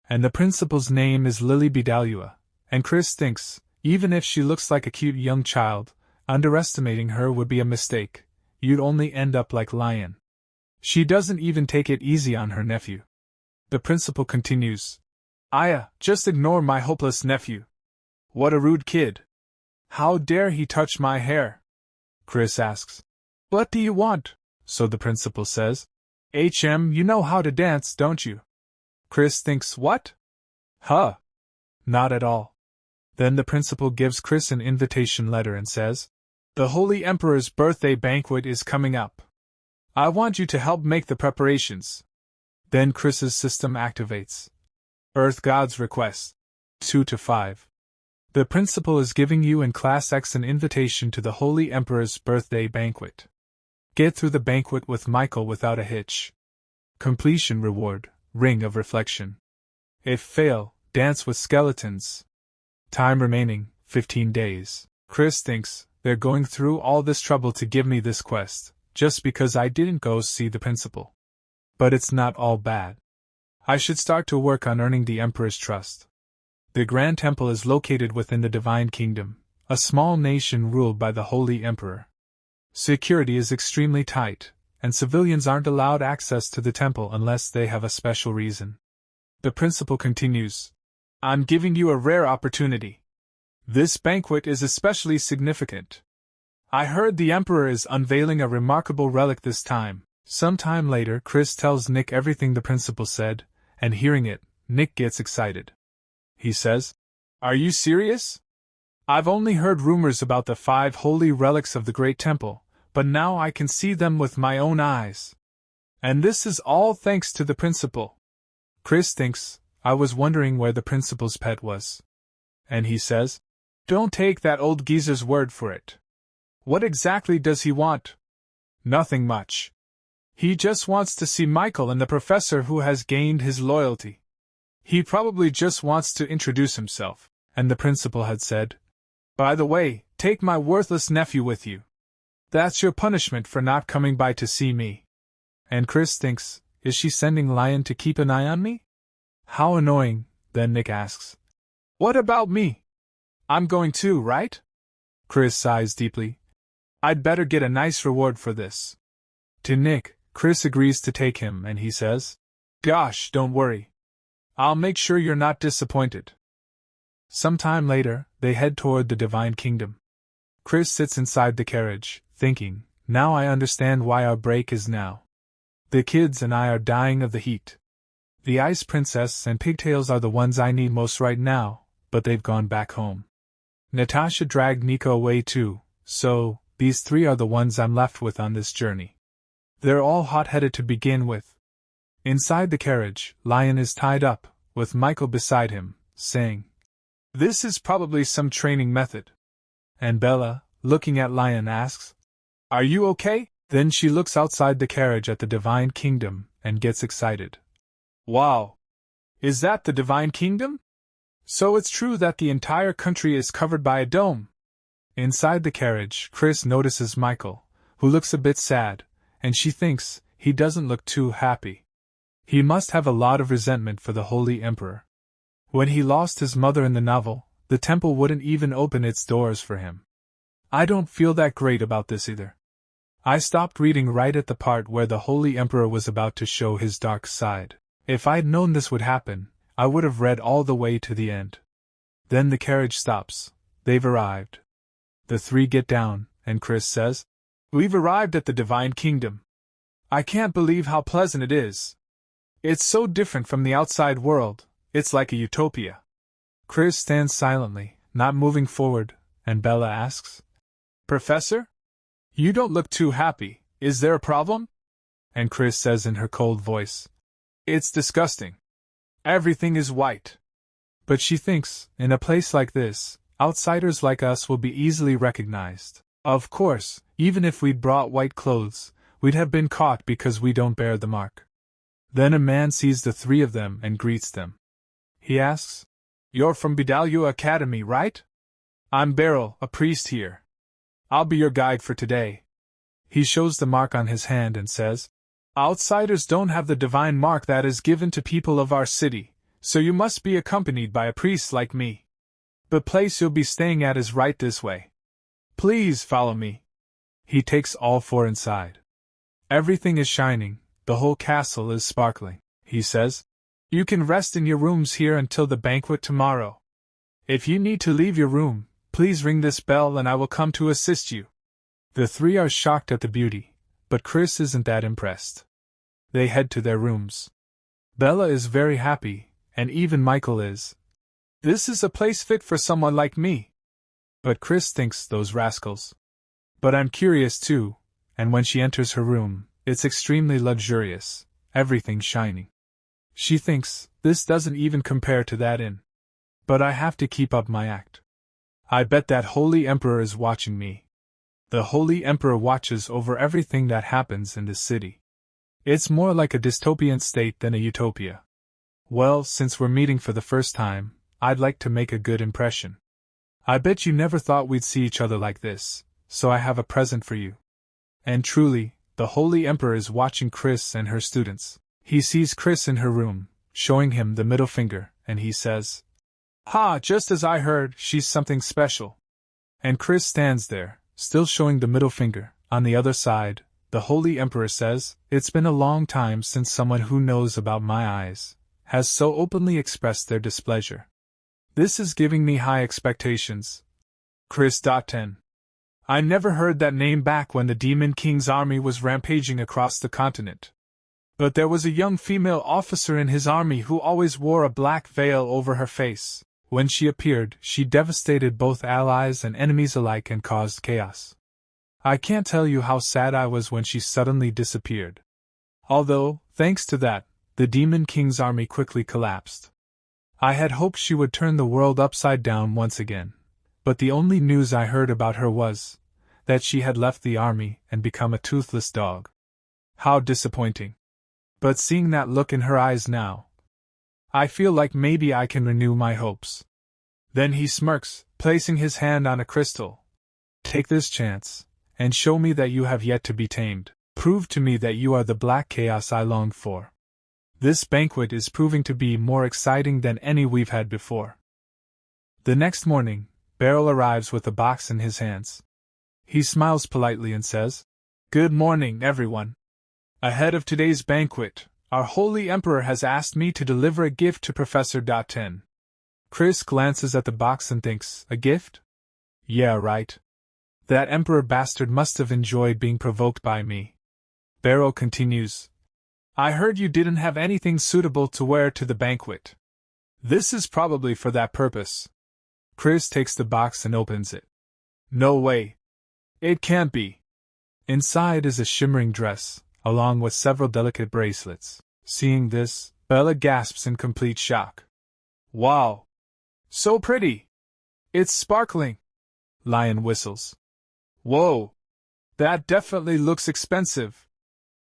And the principal's name is Lily Bidalua, and Chris thinks, even if she looks like a cute young child, underestimating her would be a mistake. You'd only end up like Lion. She doesn't even take it easy on her nephew. The principal continues, "Aya, just ignore my hopeless nephew. What a rude kid. How dare he touch my hair?" Chris asks, "What do you want?" So the principal says, you know how to dance, don't you?" Chris thinks, "What? Huh. Not at all." Then the principal gives Chris an invitation letter and says, "The Holy Emperor's birthday banquet is coming up. I want you to help make the preparations." Then Chris's system activates. Earth God's request. 2-5. The principal is giving you in Class X an invitation to the Holy Emperor's birthday banquet. Get through the banquet with Michael without a hitch. Completion reward, Ring of Reflection. If fail, dance with skeletons. Time remaining, 15 days. Chris thinks, they're going through all this trouble to give me this quest, just because I didn't go see the principal. But it's not all bad. I should start to work on earning the Emperor's trust. The Grand Temple is located within the Divine Kingdom, a small nation ruled by the Holy Emperor. Security is extremely tight, and civilians aren't allowed access to the temple unless they have a special reason. The principal continues, "I'm giving you a rare opportunity. This banquet is especially significant. I heard the Emperor is unveiling a remarkable relic this time." Sometime later, Chris tells Nick everything the principal said, and hearing it, Nick gets excited. He says, "Are you serious? I've only heard rumors about the 5 holy relics of the Great Temple, but now I can see them with my own eyes. And this is all thanks to the principal." Chris thinks, "I was wondering where the principal's pet was." And he says, "Don't take that old geezer's word for it. What exactly does he want?" "Nothing much. He just wants to see Michael and the professor who has gained his loyalty. He probably just wants to introduce himself." And the principal had said, "By the way, take my worthless nephew with you. That's your punishment for not coming by to see me." And Chris thinks, is she sending Lion to keep an eye on me? How annoying. Then Nick asks, "What about me? I'm going too, right?" Chris sighs deeply. "I'd better get a nice reward for this." To Nick, Chris agrees to take him and he says, "Gosh, don't worry. I'll make sure you're not disappointed." Sometime later, they head toward the Divine Kingdom. Chris sits inside the carriage, thinking, now I understand why our break is now. The kids and I are dying of the heat. The Ice Princess and Pigtails are the ones I need most right now, but they've gone back home. Natasha dragged Nico away too, so these three are the ones I'm left with on this journey. They're all hot-headed to begin with. Inside the carriage, Lion is tied up, with Michael beside him, saying, "This is probably some training method." And Bella, looking at Lion, asks, "Are you okay?" Then she looks outside the carriage at the Divine Kingdom and gets excited. "Wow! Is that the Divine Kingdom? So it's true that the entire country is covered by a dome." Inside the carriage, Chris notices Michael, who looks a bit sad, and she thinks he doesn't look too happy. He must have a lot of resentment for the Holy Emperor. When he lost his mother in the novel, the temple wouldn't even open its doors for him. I don't feel that great about this either. I stopped reading right at the part where the Holy Emperor was about to show his dark side. If I'd known this would happen, I would have read all the way to the end. Then the carriage stops. They've arrived. The three get down, and Chris says, "We've arrived at the Divine Kingdom. I can't believe how pleasant it is. It's so different from the outside world, it's like a utopia." Chris stands silently, not moving forward, and Bella asks, "Professor? You don't look too happy, is there a problem?" And Chris says in her cold voice, "It's disgusting. Everything is white." But she thinks, in a place like this, outsiders like us will be easily recognized. Of course, even if we'd brought white clothes, we'd have been caught because we don't bear the mark. Then a man sees the three of them and greets them. He asks, "You're from Bidalua Academy, right? I'm Beryl, a priest here. I'll be your guide for today." He shows the mark on his hand and says, "Outsiders don't have the divine mark that is given to people of our city, so you must be accompanied by a priest like me. The place you'll be staying at is right this way. Please follow me." He takes all four inside. Everything is shining, the whole castle is sparkling. He says, "You can rest in your rooms here until the banquet tomorrow. If you need to leave your room, please ring this bell and I will come to assist you." The three are shocked at the beauty, but Chris isn't that impressed. They head to their rooms. Bella is very happy, and even Michael is. This is a place fit for someone like me. But Chris thinks, those rascals. But I'm curious too, and when she enters her room, it's extremely luxurious, everything shining. She thinks, this doesn't even compare to that inn. But I have to keep up my act. I bet that Holy Emperor is watching me. The Holy Emperor watches over everything that happens in this city. It's more like a dystopian state than a utopia. Well, since we're meeting for the first time, I'd like to make a good impression. I bet you never thought we'd see each other like this, so I have a present for you. And truly, the Holy Emperor is watching Chris and her students. He sees Chris in her room, showing him the middle finger, and he says, "Ha, just as I heard, she's something special." And Chris stands there, still showing the middle finger. On the other side, the Holy Emperor says, "It's been a long time since someone who knows about my eyes has so openly expressed their displeasure. This is giving me high expectations." Chris. 10. I never heard that name back when the Demon King's army was rampaging across the continent. But there was a young female officer in his army who always wore a black veil over her face. When she appeared, she devastated both allies and enemies alike and caused chaos. I can't tell you how sad I was when she suddenly disappeared. Although, thanks to that, the Demon King's army quickly collapsed. I had hoped she would turn the world upside down once again, but the only news I heard about her was that she had left the army and become a toothless dog. How disappointing. But seeing that look in her eyes now, I feel like maybe I can renew my hopes. Then he smirks, placing his hand on a crystal. "Take this chance, and show me that you have yet to be tamed. Prove to me that you are the black chaos I longed for. This banquet is proving to be more exciting than any we've had before." The next morning, Beryl arrives with a box in his hands. He smiles politely and says, "Good morning, everyone. Ahead of today's banquet, our Holy Emperor has asked me to deliver a gift to Professor 10. Chris glances at the box and thinks, a gift? Yeah, right. That Emperor bastard must have enjoyed being provoked by me. Beryl continues. I heard you didn't have anything suitable to wear to the banquet. This is probably for that purpose. Chris takes the box and opens it. No way. It can't be. Inside is a shimmering dress, along with several delicate bracelets. Seeing this, Bella gasps in complete shock. Wow! So pretty! It's sparkling! Lion whistles. Whoa! That definitely looks expensive!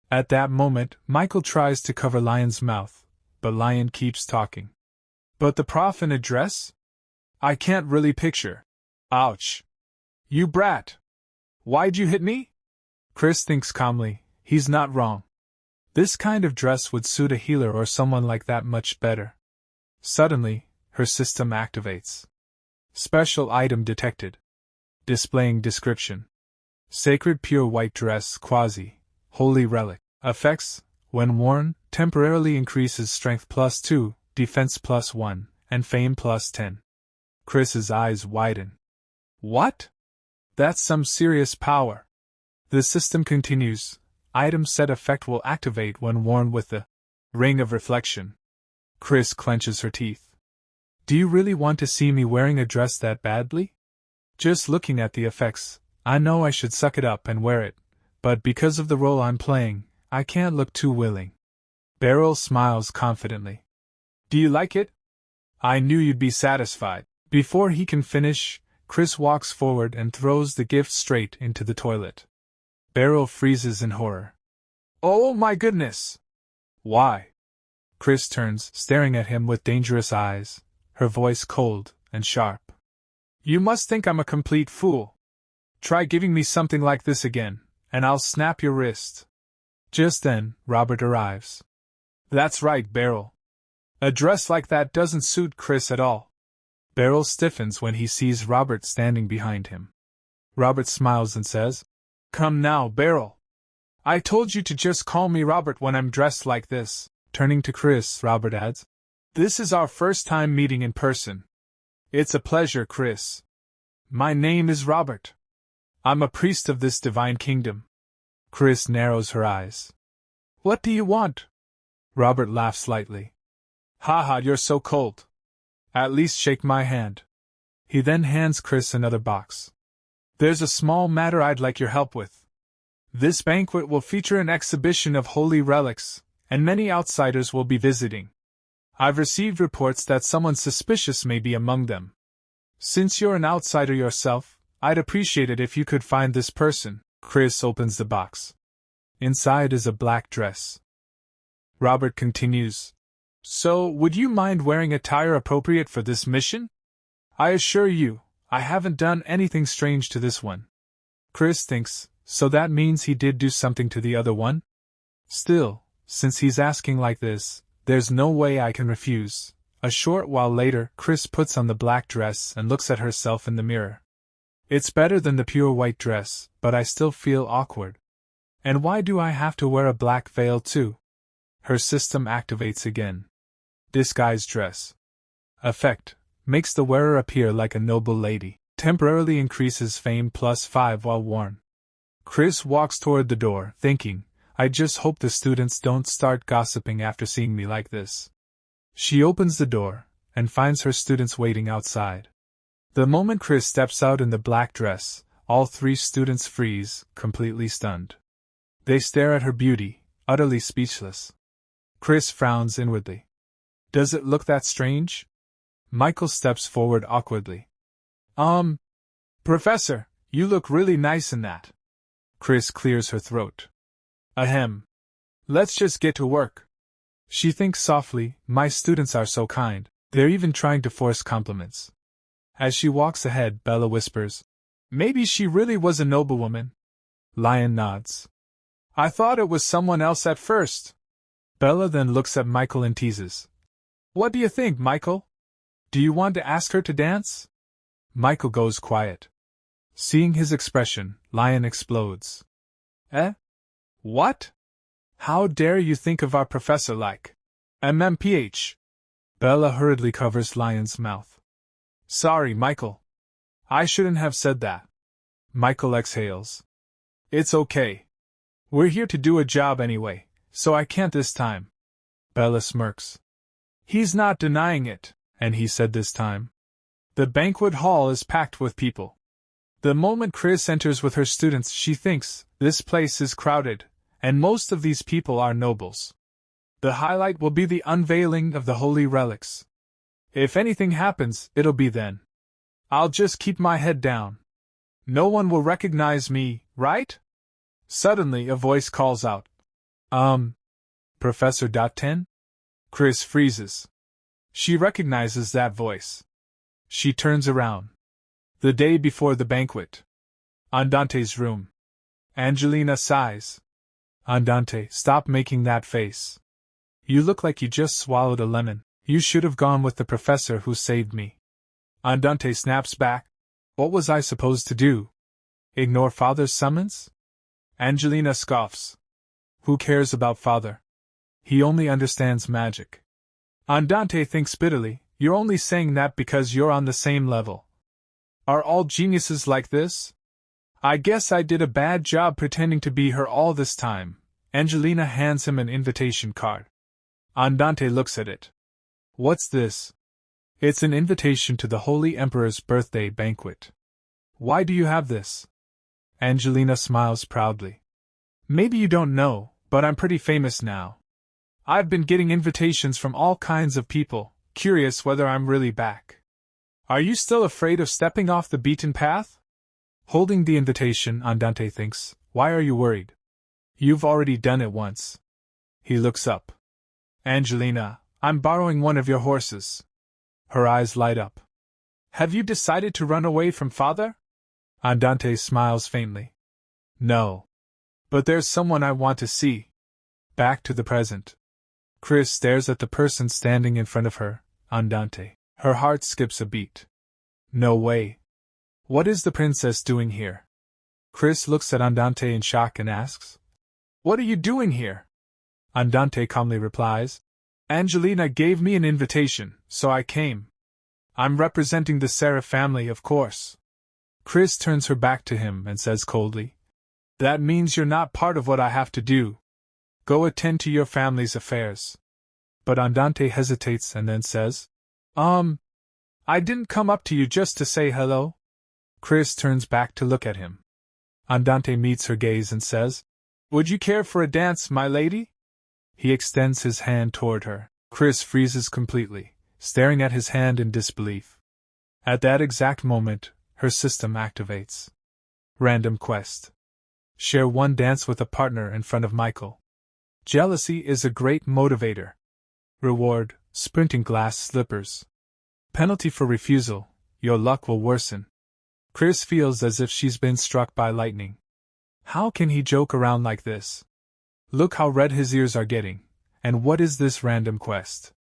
At that moment, Michael tries to cover Lion's mouth, but Lion keeps talking. But the prof in a dress? I can't really picture. Ouch! You brat! Why'd you hit me? Chris thinks calmly, he's not wrong. This kind of dress would suit a healer or someone like that much better. Suddenly, her system activates. Special item detected. Displaying description. Sacred pure white dress quasi, holy relic. Effects, when worn, temporarily increases strength +2, defense +1, and fame +10. Chris's eyes widen. What? That's some serious power. The system continues. Item set effect will activate when worn with the Ring of Reflection. Chris clenches her teeth. Do you really want to see me wearing a dress that badly? Just looking at the effects, I know I should suck it up and wear it, but because of the role I'm playing, I can't look too willing. Beryl smiles confidently. Do you like it? I knew you'd be satisfied. Before he can finish, Chris walks forward and throws the gift straight into the toilet. Beryl freezes in horror. Oh my goodness! Why? Chris turns, staring at him with dangerous eyes, her voice cold and sharp. You must think I'm a complete fool. Try giving me something like this again, and I'll snap your wrist. Just then, Robert arrives. That's right, Beryl. A dress like that doesn't suit Chris at all. Beryl stiffens when he sees Robert standing behind him. Robert smiles and says, Come now, Beryl. I told you to just call me Robert when I'm dressed like this. Turning to Chris, Robert adds, This is our first time meeting in person. It's a pleasure, Chris. My name is Robert. I'm a priest of this divine kingdom. Chris narrows her eyes. What do you want? Robert laughs lightly. Haha, you're so cold. At least shake my hand. He then hands Chris another box. There's a small matter I'd like your help with. This banquet will feature an exhibition of holy relics, and many outsiders will be visiting. I've received reports that someone suspicious may be among them. Since you're an outsider yourself, I'd appreciate it if you could find this person. Chris opens the box. Inside is a black dress. Robert continues. So, would you mind wearing attire appropriate for this mission? I assure you, I haven't done anything strange to this one. Chris thinks, so that means he did do something to the other one? Still, since he's asking like this, there's no way I can refuse. A short while later, Chris puts on the black dress and looks at herself in the mirror. It's better than the pure white dress, but I still feel awkward. And why do I have to wear a black veil too? Her system activates again. Disguise dress. Effect. Makes the wearer appear like a noble lady. Temporarily increases fame +5 while worn. Chris walks toward the door, thinking, I just hope the students don't start gossiping after seeing me like this. She opens the door, and finds her students waiting outside. The moment Chris steps out in the black dress, all 3 students freeze, completely stunned. They stare at her beauty, utterly speechless. Chris frowns inwardly. Does it look that strange? Michael steps forward awkwardly. Professor, you look really nice in that. Chris clears her throat. Ahem. Let's just get to work. She thinks softly, my students are so kind, they're even trying to force compliments. As she walks ahead, Bella whispers, Maybe she really was a noblewoman. Lion nods. I thought it was someone else at first. Bella then looks at Michael and teases. What do you think, Michael? Do you want to ask her to dance? Michael goes quiet. Seeing his expression, Lion explodes. Eh? What? How dare you think of our professor like MMPH? Bella hurriedly covers Lion's mouth. Sorry, Michael. I shouldn't have said that. Michael exhales. It's okay. We're here to do a job anyway, so I can't this time. Bella smirks. He's not denying it, and he said this time. The banquet hall is packed with people. The moment Chris enters with her students, she thinks, this place is crowded, and most of these people are nobles. The highlight will be the unveiling of the holy relics. If anything happens, it'll be then. I'll just keep my head down. No one will recognize me, right? Suddenly a voice calls out. Professor .10? Chris freezes. She recognizes that voice. She turns around. The day before the banquet. Andante's room. Angelina sighs. Andante, stop making that face. You look like you just swallowed a lemon. You should have gone with the professor who saved me. Andante snaps back. What was I supposed to do? Ignore father's summons? Angelina scoffs. Who cares about father? He only understands magic. Andante thinks bitterly, you're only saying that because you're on the same level. Are all geniuses like this? I guess I did a bad job pretending to be her all this time. Angelina hands him an invitation card. Andante looks at it. What's this? It's an invitation to the Holy Emperor's birthday banquet. Why do you have this? Angelina smiles proudly. Maybe you don't know, but I'm pretty famous now. I've been getting invitations from all kinds of people, curious whether I'm really back. Are you still afraid of stepping off the beaten path? Holding the invitation, Andante thinks, why are you worried? You've already done it once. He looks up. Angelina, I'm borrowing one of your horses. Her eyes light up. Have you decided to run away from father? Andante smiles faintly. No. But there's someone I want to see. Back to the present. Chris stares at the person standing in front of her, Andante. Her heart skips a beat. No way. What is the princess doing here? Chris looks at Andante in shock and asks, What are you doing here? Andante calmly replies, Angelina gave me an invitation, so I came. I'm representing the Seraph family, of course. Chris turns her back to him and says coldly, That means you're not part of what I have to do. Go attend to your family's affairs. But Andante hesitates and then says, I didn't come up to you just to say hello. Chris turns back to look at him. Andante meets her gaze and says, Would you care for a dance, my lady? He extends his hand toward her. Chris freezes completely, staring at his hand in disbelief. At that exact moment, her system activates. Random quest. Share one dance with a partner in front of Michael. Jealousy is a great motivator. Reward, sprinting glass slippers. Penalty for refusal, your luck will worsen. Chris feels as if she's been struck by lightning. How can he joke around like this? Look how red his ears are getting, and what is this random quest?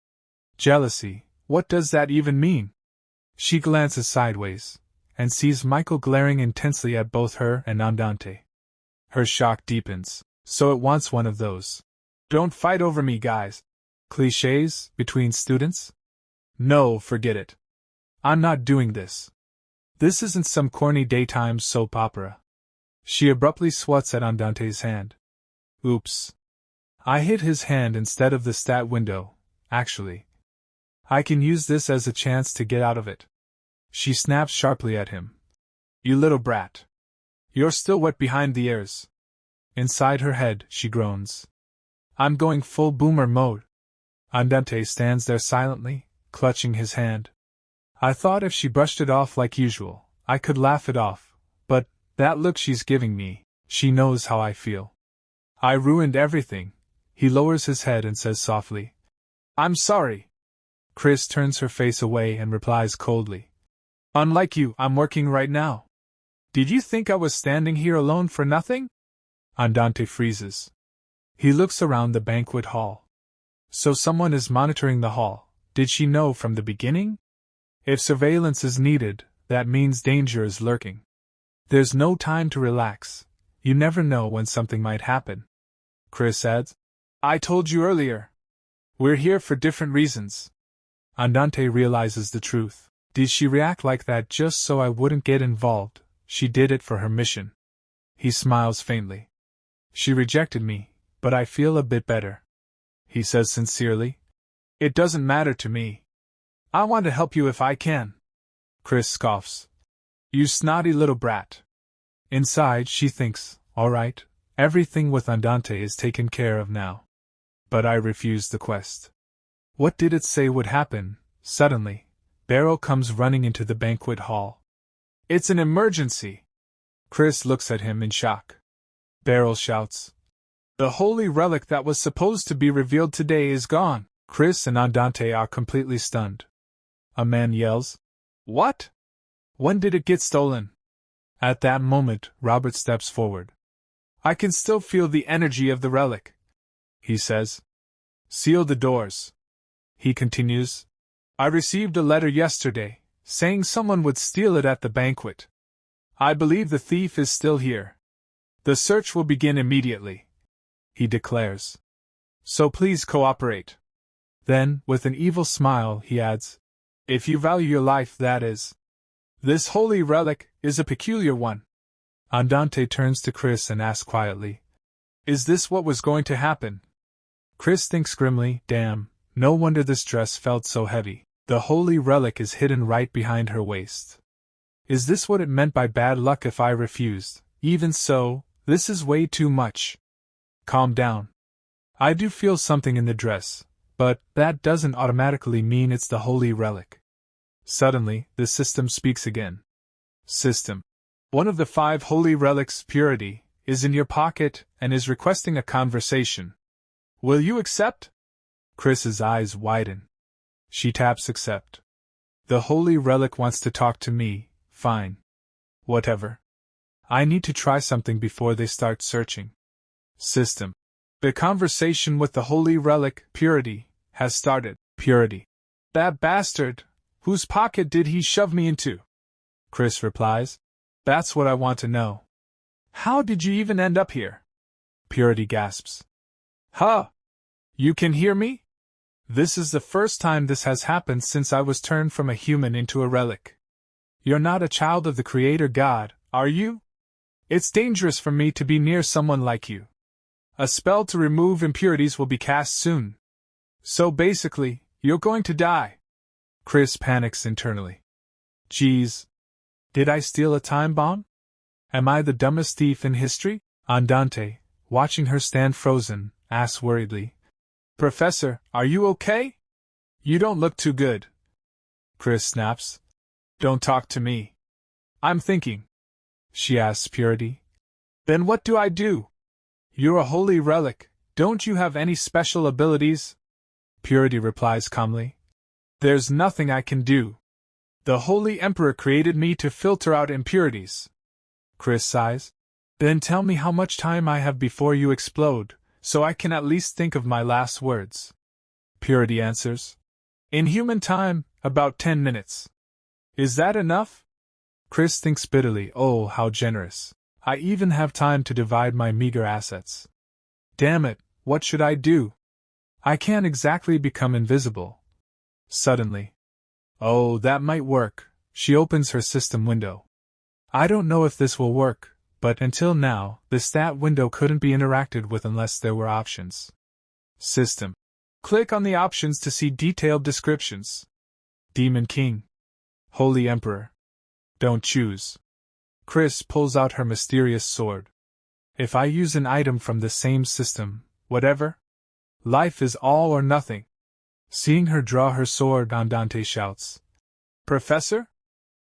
Jealousy, what does that even mean? She glances sideways, and sees Michael glaring intensely at both her and Andante. Her shock deepens, so it wants one of those. Don't fight over me, guys. Clichés between students? No, forget it. I'm not doing this. This isn't some corny daytime soap opera. She abruptly swats at Andante's hand. Oops. I hit his hand instead of the stat window, actually. I can use this as a chance to get out of it. She snaps sharply at him. You little brat. You're still wet behind the ears. Inside her head, she groans. I'm going full boomer mode. Andante stands there silently, clutching his hand. I thought if she brushed it off like usual, I could laugh it off, but that look she's giving me, she knows how I feel. I ruined everything. He lowers his head and says softly, I'm sorry. Chris turns her face away and replies coldly, Unlike you, I'm working right now. Did you think I was standing here alone for nothing? Andante freezes. He looks around the banquet hall. So someone is monitoring the hall. Did she know from the beginning? If surveillance is needed, that means danger is lurking. There's no time to relax. You never know when something might happen. Chris adds, I told you earlier. We're here for different reasons. Andante realizes the truth. Did she react like that just so I wouldn't get involved? She did it for her mission. He smiles faintly. She rejected me, but I feel a bit better. He says sincerely. It doesn't matter to me. I want to help you if I can. Chris scoffs. You snotty little brat. Inside, she thinks, all right, everything with Andante is taken care of now. But I refuse the quest. What did it say would happen? Suddenly, Beryl comes running into the banquet hall. It's an emergency. Chris looks at him in shock. Beryl shouts. The holy relic that was supposed to be revealed today is gone. Chris and Andante are completely stunned. A man yells, What? When did it get stolen? At that moment, Robert steps forward. I can still feel the energy of the relic, he says. Seal the doors. He continues. I received a letter yesterday, saying someone would steal it at the banquet. I believe the thief is still here. The search will begin immediately, he declares. So please cooperate. Then, with an evil smile, he adds, If you value your life, that is. This holy relic is a peculiar one. Andante turns to Chris and asks quietly, Is this what was going to happen? Chris thinks grimly, damn, no wonder this dress felt so heavy. The holy relic is hidden right behind her waist. Is this what it meant by bad luck if I refused? Even so, this is way too much. Calm down. I do feel something in the dress, but that doesn't automatically mean it's the holy relic. Suddenly, the system speaks again. System. One of the 5 holy relics, Purity, is in your pocket and is requesting a conversation. Will you accept? Chris's eyes widen. She taps accept. The holy relic wants to talk to me, fine. Whatever. I need to try something before they start searching. System. The conversation with the holy relic, Purity, has started. Purity. That bastard! Whose pocket did he shove me into? Chris replies. That's what I want to know. How did you even end up here? Purity gasps. Huh! You can hear me? This is the first time this has happened since I was turned from a human into a relic. You're not a child of the Creator God, are you? It's dangerous for me to be near someone like you. A spell to remove impurities will be cast soon. So basically, you're going to die. Chris panics internally. Geez. Did I steal a time bomb? Am I the dumbest thief in history? Andante, watching her stand frozen, asks worriedly. Professor, are you okay? You don't look too good. Chris snaps. Don't talk to me. I'm thinking. She asks Purity. Then what do I do? You're a holy relic, don't you have any special abilities? Purity replies calmly. There's nothing I can do. The Holy Emperor created me to filter out impurities. Chris sighs. Then tell me how much time I have before you explode, so I can at least think of my last words. Purity answers. In human time, about 10 minutes. Is that enough? Chris thinks bitterly, oh, how generous. I even have time to divide my meager assets. Damn it, what should I do? I can't exactly become invisible. Suddenly. Oh, that might work. She opens her system window. I don't know if this will work, but until now, the stat window couldn't be interacted with unless there were options. System. Click on the options to see detailed descriptions. Demon King. Holy Emperor. Don't choose. Chris pulls out her mysterious sword. If I use an item from the same system, whatever? Life is all or nothing. Seeing her draw her sword, Andante shouts. Professor?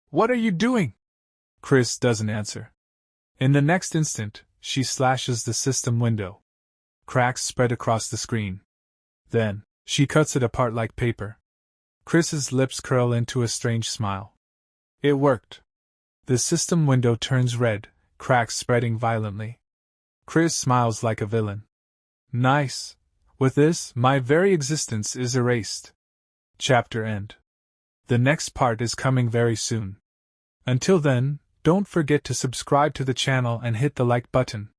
What are you doing? Chris doesn't answer. In the next instant, she slashes the system window. Cracks spread across the screen. Then, she cuts it apart like paper. Chris's lips curl into a strange smile. It worked. The system window turns red, cracks spreading violently. Chris smiles like a villain. Nice. With this, my very existence is erased. Chapter end. The next part is coming very soon. Until then, don't forget to subscribe to the channel and hit the like button.